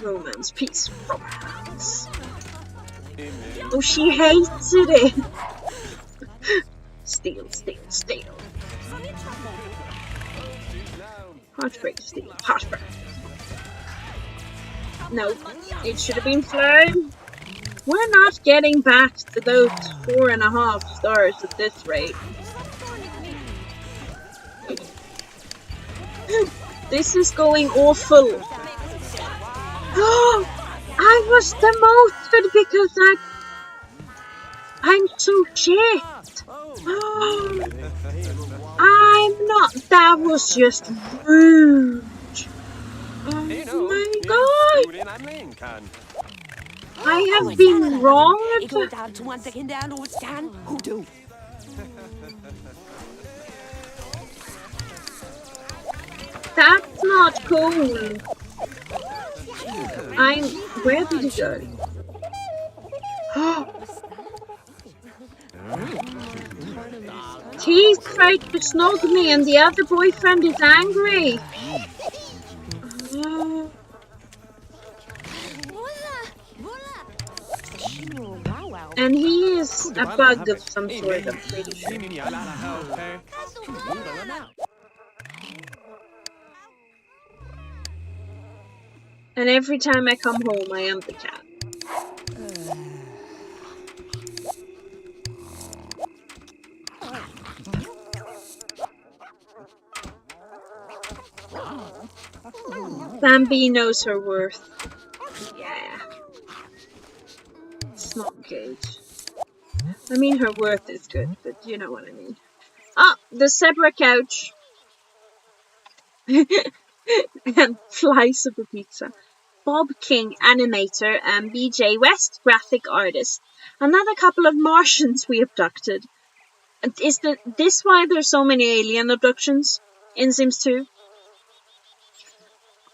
Romance. Peace. Romance. Oh, she hated it. Steal, steal, steal. Heartbreak, steal, heartbreak. No, it should have been flame. We're not getting back to those 4.5 stars at this rate. This is going awful. I was demoted because I'm so shit. I'm not. That was just rude. Oh my god. I have been wrong. That's not cool. Where did he go? He's tried to snog me and the other boyfriend is angry. And he is a bug of some sort, I'm pretty sure. And every time I come home, I am the cat. Bambi knows her worth. Yeah. It's not good. I mean, her worth is good, but you know what I mean. Ah, the zebra couch. And flies of a pizza. Bob King, animator, and BJ West, graphic artist. Another couple of Martians we abducted. Is this why there's so many alien abductions in Sims 2?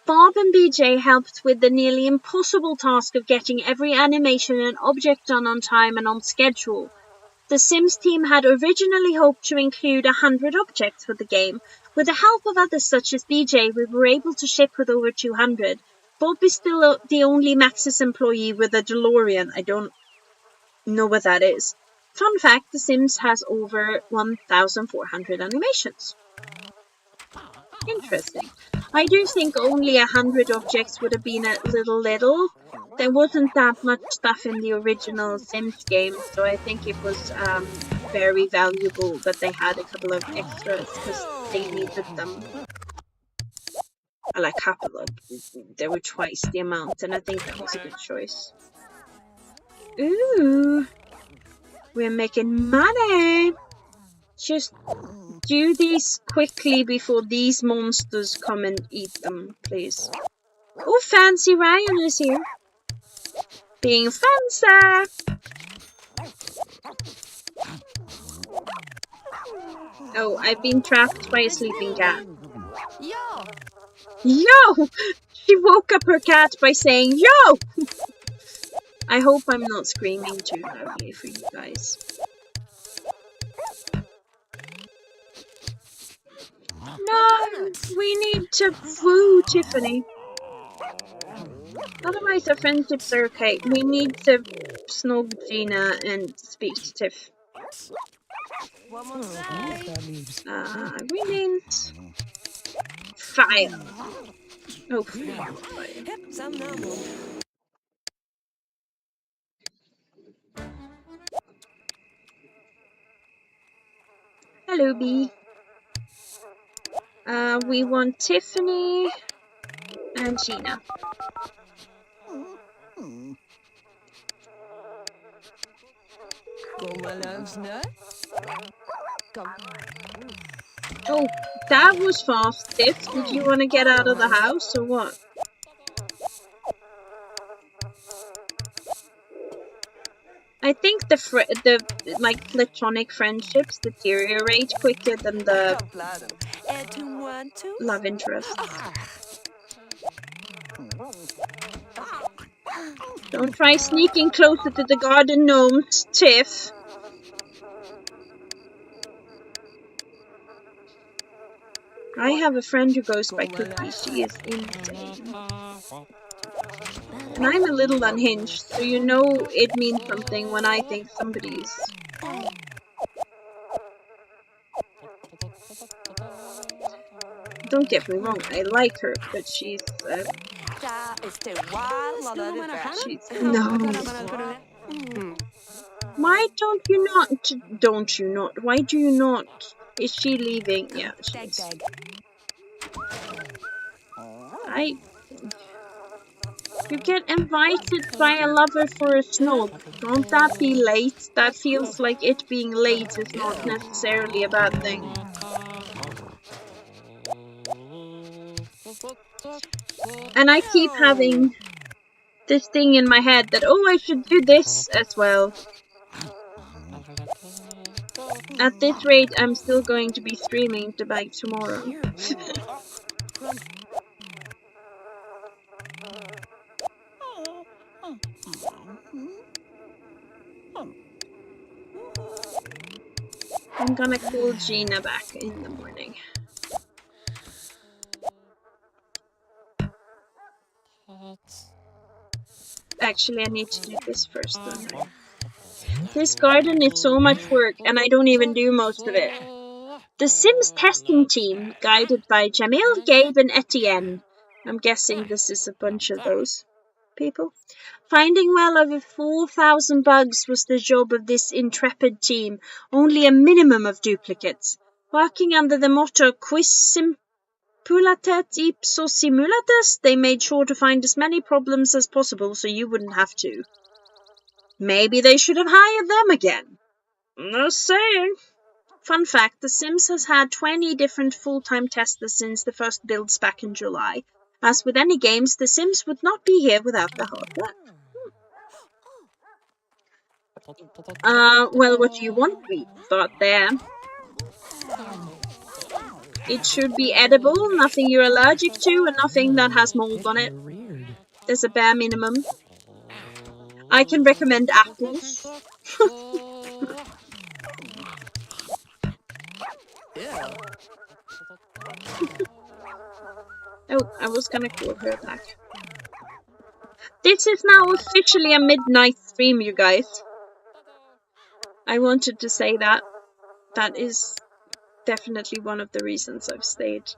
Bob and BJ helped with the nearly impossible task of getting every animation and object done on time and on schedule. The Sims team had originally hoped to include 100 objects for the game. With the help of others such as BJ, we were able to ship with over 200. Bob is still the only Maxis employee with a DeLorean. I don't know what that is. Fun fact, The Sims has over 1,400 animations. Interesting. I do think only 100 objects would have been a little. There wasn't that much stuff in the original Sims game, so I think it was very valuable that they had a couple of extras because they needed them. like couple of, there were twice the amount, and I think that was a good choice. Ooh, we're making money. Just do these quickly before these monsters come and eat them, please. Oh, Fancy Ryan is here. Being fancy. Oh, I've been trapped by a sleeping cat. Yo! Yo! She woke up her cat by saying yo! I hope I'm not screaming too loudly for you guys. No! We need to woo Tiffany. Otherwise our friendships are okay. We need to snog Gina and speak to Tiff. One more time. Remains. Fire. Oh, fire. Some number. Hello, B. We want Tiffany and Gina. Oh, that was fast, Tiff. Did you want to get out of the house or what? I think the like platonic friendships deteriorate quicker than the love interests. Don't try sneaking closer to the garden gnomes, Tiff. I have a friend who goes by Cookie. She is insane. And I'm a little unhinged, so you know it means something when I think somebody's... Don't get me wrong, I like her, but she's... No. Why don't you not? Don't you not? Why do you not? Is she leaving? Yeah, she is. You get invited by a lover for a snog. Don't that be late? That feels like it being late is not necessarily a bad thing. And I keep having this thing in my head that, oh, I should do this as well. At this rate, I'm still going to be streaming the bike tomorrow. I'm gonna call Gina back in the morning. Actually, I need to do this first, don't I? This garden is so much work, and I don't even do most of it. The Sims testing team, guided by Jamil, Gabe, and Etienne. I'm guessing this is a bunch of those people. Finding well over 4,000 bugs was the job of this intrepid team, only a minimum of duplicates. Working under the motto Quis simpulatet ipso simulatus, they made sure to find as many problems as possible so you wouldn't have to. Maybe they should have hired them again. No saying. Fun fact, The Sims has had 20 different full-time testers since the first builds back in July. As with any games, The Sims would not be here without the hard work. Well, what do you want? We thought there. It should be edible, nothing you're allergic to, and nothing that has mold on it. There's a bare minimum. I can recommend apples. Oh, I was gonna call her back. This is now officially a midnight stream, you guys. I wanted to say that. That is definitely one of the reasons I've stayed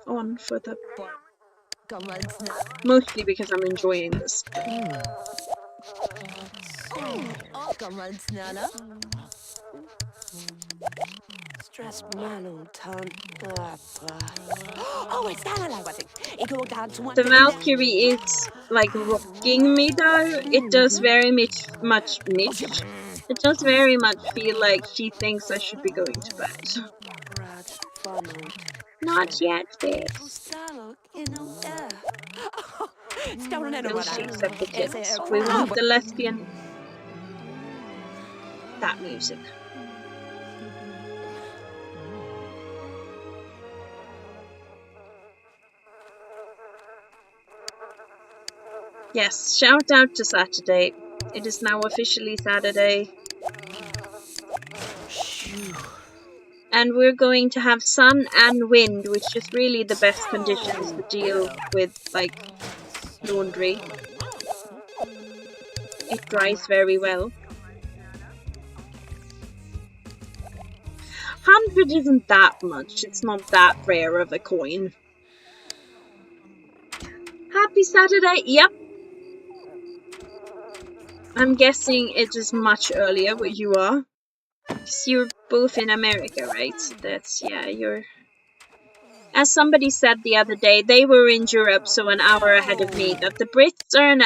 on for the... Mostly because I'm enjoying this. Dress Malum Town. Oh, it's Galilei, was it? It go down to one. The Valkyrie is like rocking me though. It does very much It does very much feel like she thinks I should be going to bed. Not yet, babes. Will she accept the kids? We want the lesbian. That music. Yes, shout out to Saturday. It is now officially Saturday. And we're going to have sun and wind, which is really the best conditions to deal with, like, laundry. It dries very well. 100 isn't that much. It's not that rare of a coin. Happy Saturday. Yep. I'm guessing it is much earlier where you are. Because you're both in America, right? That's, yeah, you're... As somebody said the other day, they were in Europe, so an hour ahead of me, that the Brits are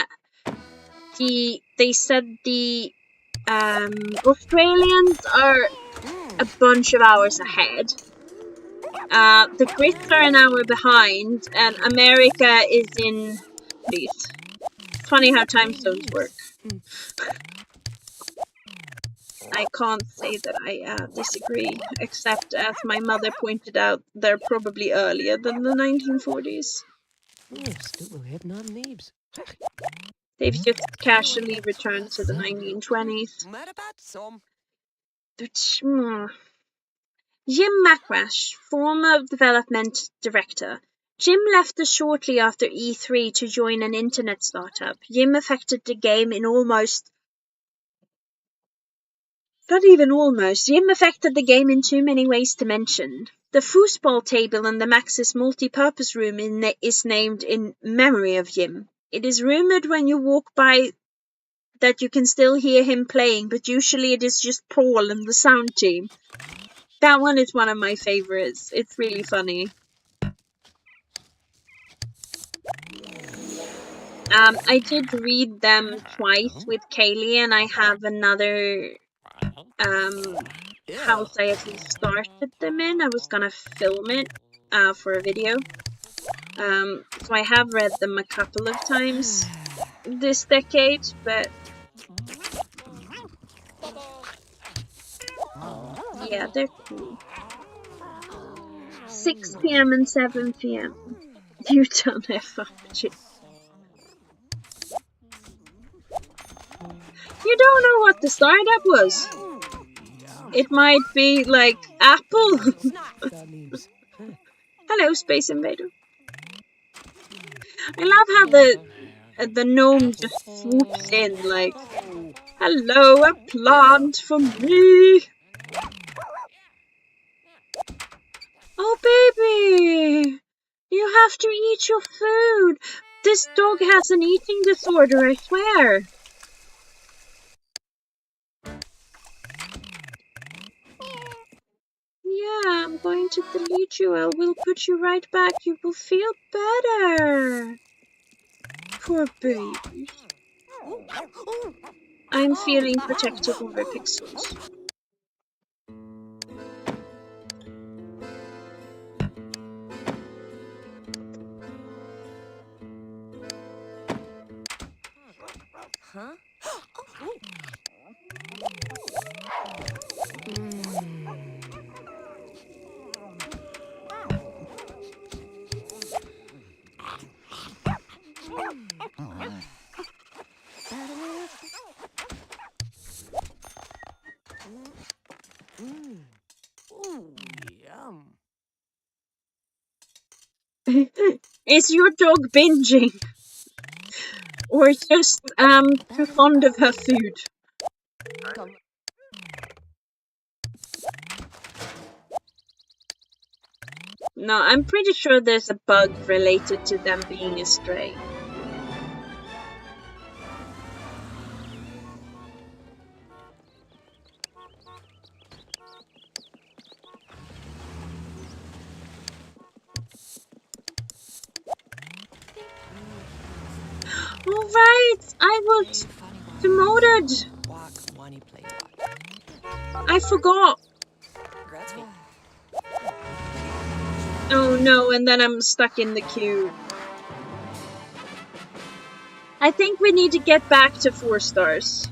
they said the Australians are a bunch of hours ahead. The Brits are an hour behind, and America is in... Please. It's funny how time zones work. I can't say that I disagree, except as my mother pointed out, they're probably earlier than the 1940s. They've just casually returned to the 1920s. Jim McRash, former development director. Jim left us shortly after E3 to join an internet startup. Jim affected the game in almost... Not even almost. Jim affected the game in too many ways to mention. The foosball table in the Maxis multi-purpose room is named in memory of Jim. It is rumored when you walk by that you can still hear him playing, but usually it is just Paul and the sound team. That one is one of my favorites. It's really funny. I did read them twice with Kaylee, and I have another house I at least started them in. I was gonna film it for a video. So I have read them a couple of times this decade, but yeah, they're cool. 6 p.m. and 7 p.m. You done FRG. You don't know what the startup was. It might be like Apple. Hello, Space Invader. I love how the gnome just swoops in like, hello, a plant for me. Oh, baby, you have to eat your food. This dog has an eating disorder, I swear. Yeah, I'm going to delete you. I will put you right back. You will feel better. Poor baby. I'm feeling protective over pixels. Huh? Yum. Is your dog binging? Or just too fond of her food? No, I'm pretty sure there's a bug related to them being a stray. Alright, I was demoted. I forgot. Oh no, and then I'm stuck in the queue. I think we need to get back to 4 stars.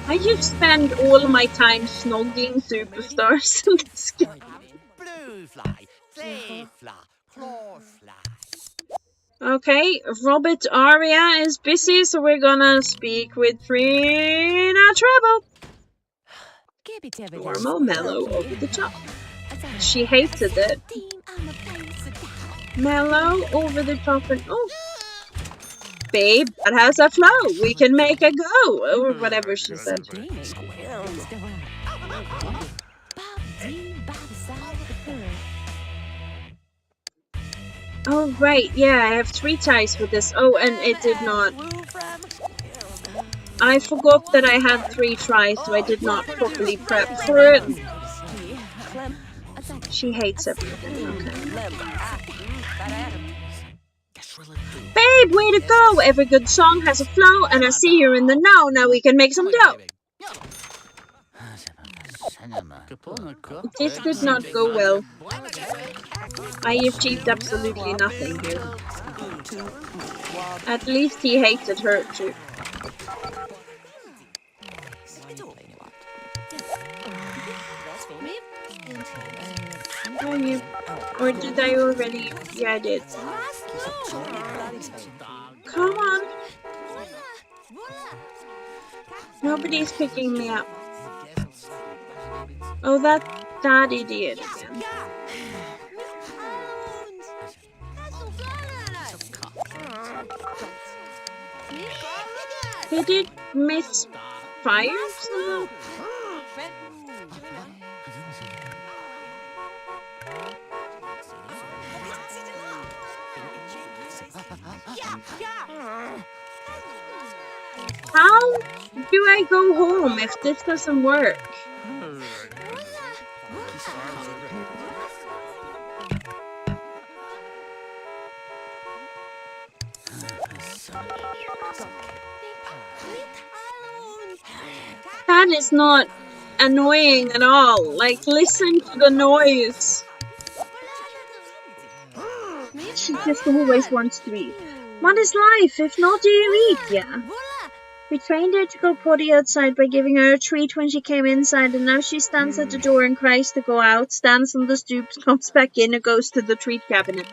I just spend all my time snogging superstars in this game. Blue fly, clay fly, claw fly. Okay, Robert Aria is busy, so we're gonna speak with Trina Treble. Normal, mellow, over the top. She hated it. Mellow, over the top, and oh, babe, that has a flow. We can make a go, or whatever she said. Oh, right, yeah, I have 3 ties with this. Oh, and it did not. I forgot that I had 3 tries, so I did not properly prep for it. She hates everything, okay. Babe, way to go! Every good song has a flow, and I see you're in the know. Now we can make some dough. This did not go well. I achieved absolutely nothing here. At least he hated her too. Or did I already? Yeah, I did. Come on. Nobody's picking me up. Oh, that idiot again. Did it misfire somehow? How do I go home if this doesn't work? That is not annoying at all. Like, listen to the noise. She just always wants to eat. What is life? If not, do you eat? Yeah. We trained her to go potty outside by giving her a treat when she came inside, and now she stands at the door and cries to go out, stands on the stoop, comes back in, and goes to the treat cabinet.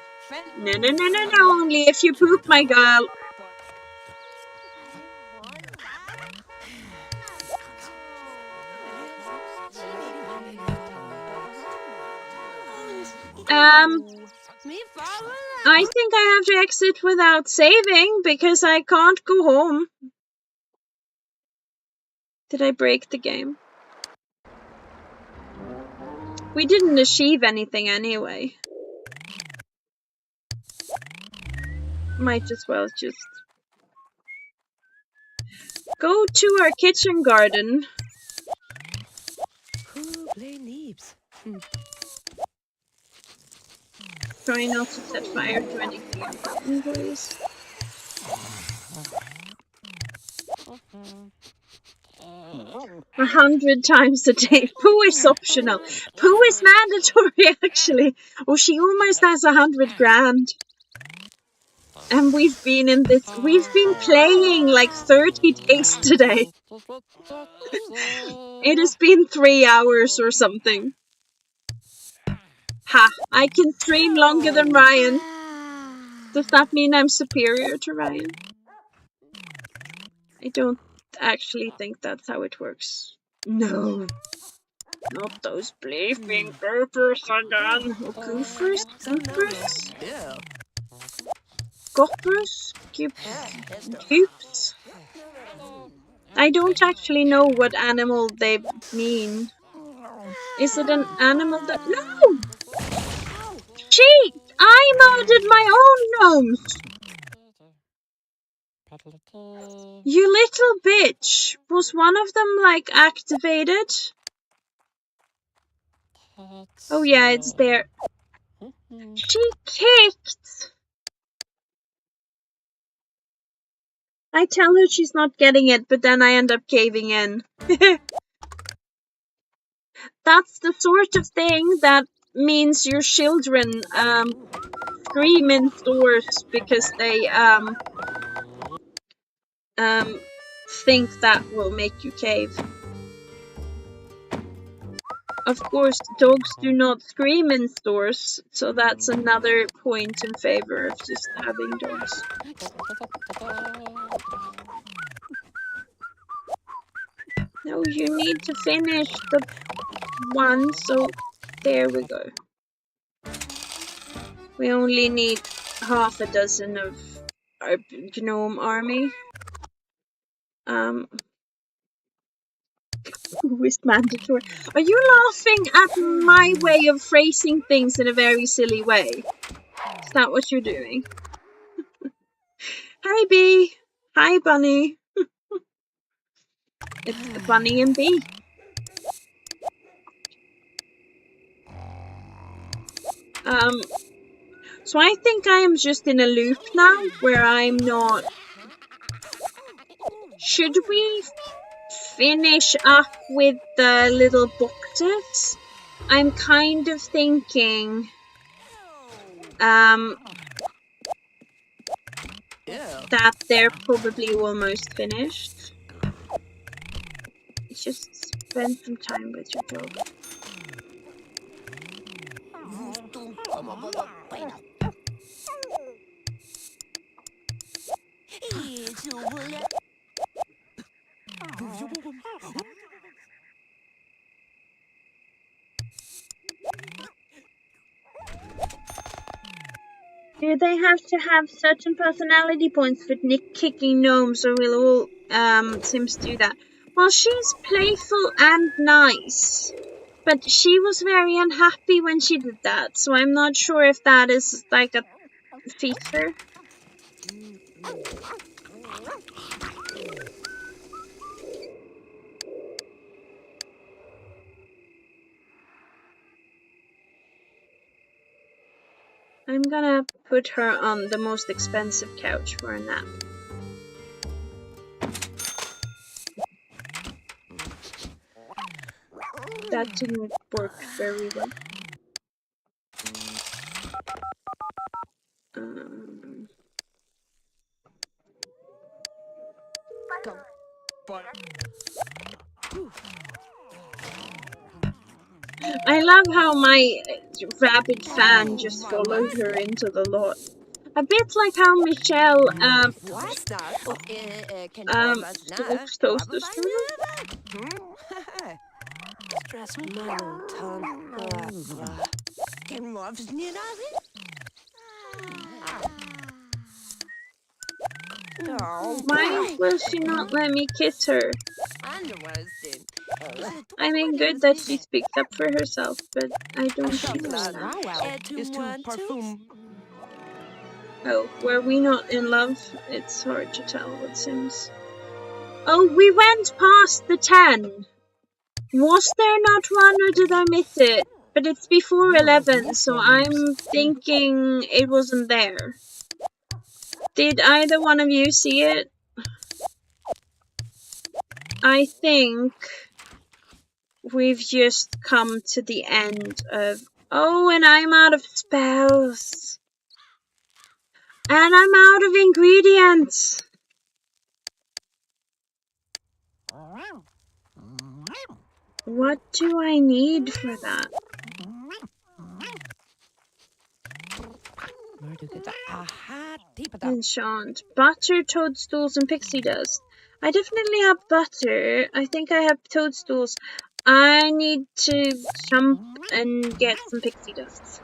No, no, no, no, no, only if you poop, my girl. I think I have to exit without saving because I can't go home. Did I break the game? We didn't achieve anything anyway. Might as well just go to our kitchen garden. Try not to set fire to anything, please. 100 times a day. Poo is optional. Poo is mandatory, actually. Oh, she almost has 100 grand. And we've been playing like 30 days today. It has been 3 hours or something. Ha! I can stream longer than Ryan. Does that mean I'm superior to Ryan? I don't actually think that's how it works. No. Not those bleeping gophers again. Oh, gophers? Gophers? Gophers? Goops? I don't actually know what animal they mean. Is it an animal that... No! Cheat! I modded my own gnomes! You little bitch! Was one of them, like, activated? Oh yeah, it's there. She kicked I tell her she's not getting it, but then I end up caving in. That's the sort of thing that means your children scream in stores because they think that will make you cave. Of course, dogs do not scream in stores, so that's another point in favor of just having dogs. No, you need to finish the one, so there we go. We only need half a dozen of our gnome army. Who is mandatory? Are you laughing at my way of phrasing things in a very silly way? Is that what you're doing? Hi, Bee. Hi, Bunny. It's Bunny and Bee. So I think I am just in a loop now where I'm not. Should we finish up with the little boxes? I'm kind of thinking that they're probably almost finished. Just spend some time with your dog. Do they have to have certain personality points for kicking gnomes, or will all Sims do that? Well, she's playful and nice, but she was very unhappy when she did that, so I'm not sure if that is like a feature. I'm gonna put her on the most expensive couch for a nap. That didn't work very well. I love how my rabid fan just followed her into the lot. A bit like how Michelle stalks Toaster Strudel. Why will she not let me kiss her? I mean, good that she speaks up for herself, but I don't understand. Oh, were we not in love? It's hard to tell with Sims. Oh, we went past the 10. Was there not one, or did I miss it? But it's before 11, so I'm thinking it wasn't there. Did either one of you see it? I think we've just come to the end of... Oh, and I'm out of spells. And I'm out of ingredients. What do I need for that? Enchant. Butter, toadstools, and pixie dust. I definitely have butter. I think I have toadstools. I need to jump and get some pixie dust.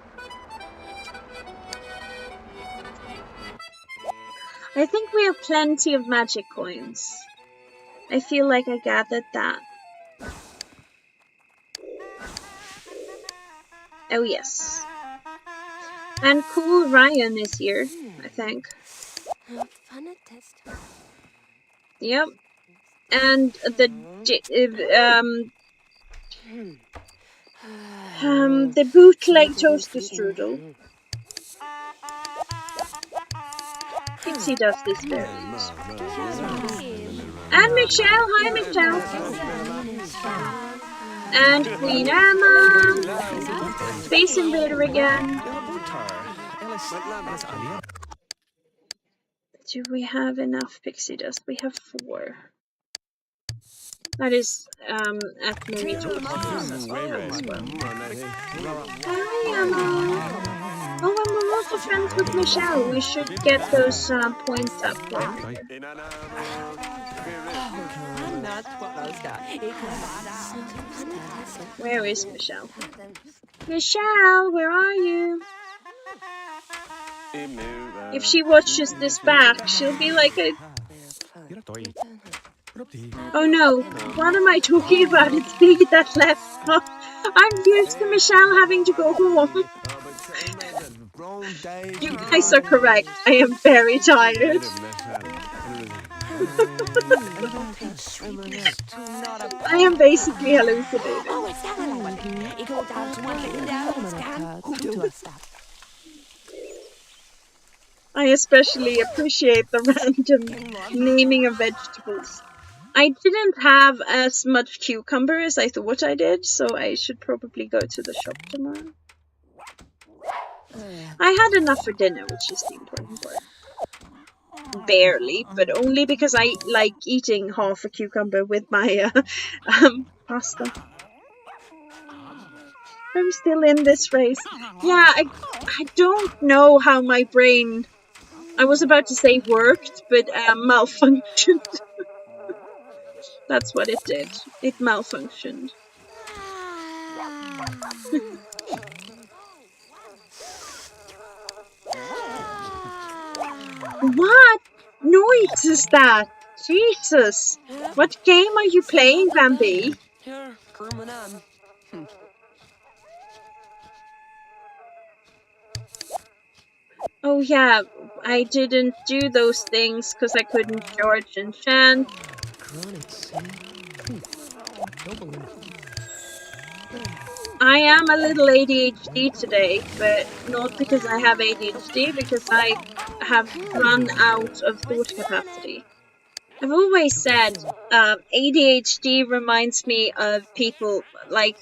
I think we have plenty of magic coins. I feel like I gathered that. Oh yes. And cool Ryan is here, I think. Yep. And the bootleg toaster strudel. Pixie dust is very useful. And Michelle, hi Michelle. And Queen Emma. Space Invader again. Do we have enough pixie dust? We have 4. That is at Marie Thompson's as well. Hi Emma. Oh, and we're also friends with Michelle. We should get those points up for her. Where is Michelle? Michelle, where are you? If she watches this back, she'll be like oh no, what am I talking about? It's me that left. I'm used to Michelle having to go home. You guys are correct. I am very tired. I am basically hallucinating. I especially appreciate the random naming of vegetables. I didn't have as much cucumber as I thought I did, so I should probably go to the shop tomorrow. I had enough for dinner, which is the important part. Barely, but only because I like eating half a cucumber with my pasta. I'm still in this race. Yeah, I don't know how my brain, I was about to say worked, but malfunctioned. That's what it did. It malfunctioned. What noise is that? Jesus! What game are you playing, Bambi? Oh yeah, I didn't do those things because I couldn't charge enchant. I am a little ADHD today, but not because I have ADHD, because I have run out of thought capacity. I've always said ADHD reminds me of people like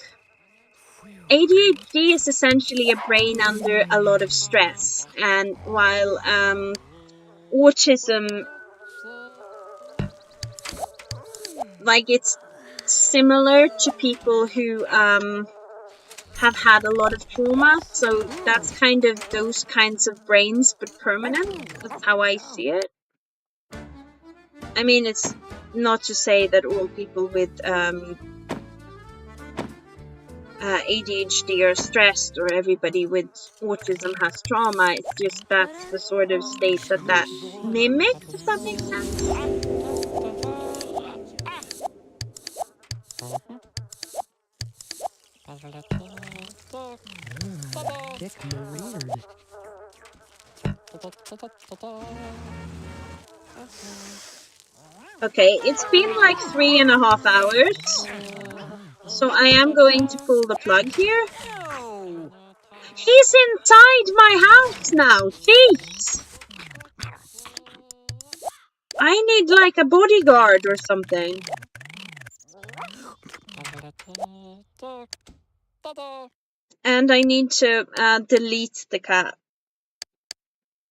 ADHD is essentially a brain under a lot of stress, and while autism, like it's similar to people who have had a lot of trauma, so that's kind of those kinds of brains, but permanent. That's how I see it. I mean, it's not to say that all people with ADHD are stressed or everybody with autism has trauma. It's just that's the sort of state that mimics, if that makes sense. Okay, it's been like 3.5 hours, so I am going to pull the plug here. He's inside my house now. Jeez. I need like a bodyguard or something. And I need to delete the cat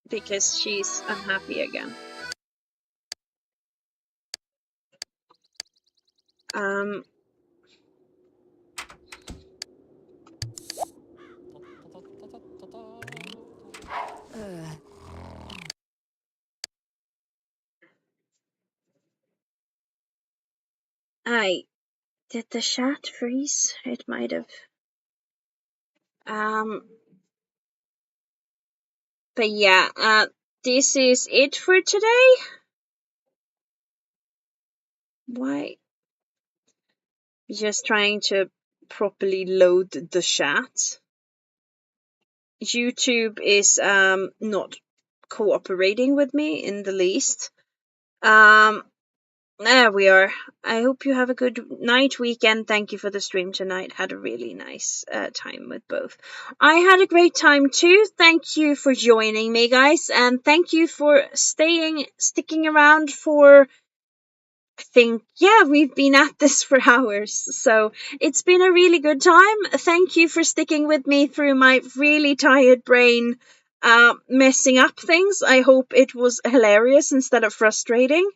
because she's unhappy again. Did the chat freeze? It might have. But yeah, this is it for today. Why? Just trying to properly load the chat. YouTube is not cooperating with me in the least. There we are. I hope you have a good night, weekend. Thank you for the stream tonight. Had a really nice time with both. I had a great time too. Thank you for joining me, guys, and thank you for sticking around for. I think, yeah, we've been at this for hours, so it's been a really good time. Thank you for sticking with me through my really tired brain messing up things. I hope it was hilarious instead of frustrating.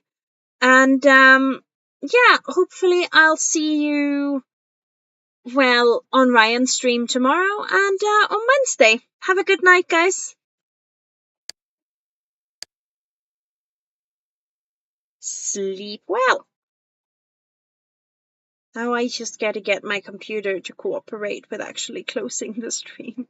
And yeah, hopefully I'll see you, well, on Ryan's stream tomorrow and on Wednesday. Have a good night, guys. Sleep well. Now I just gotta get my computer to cooperate with actually closing the stream.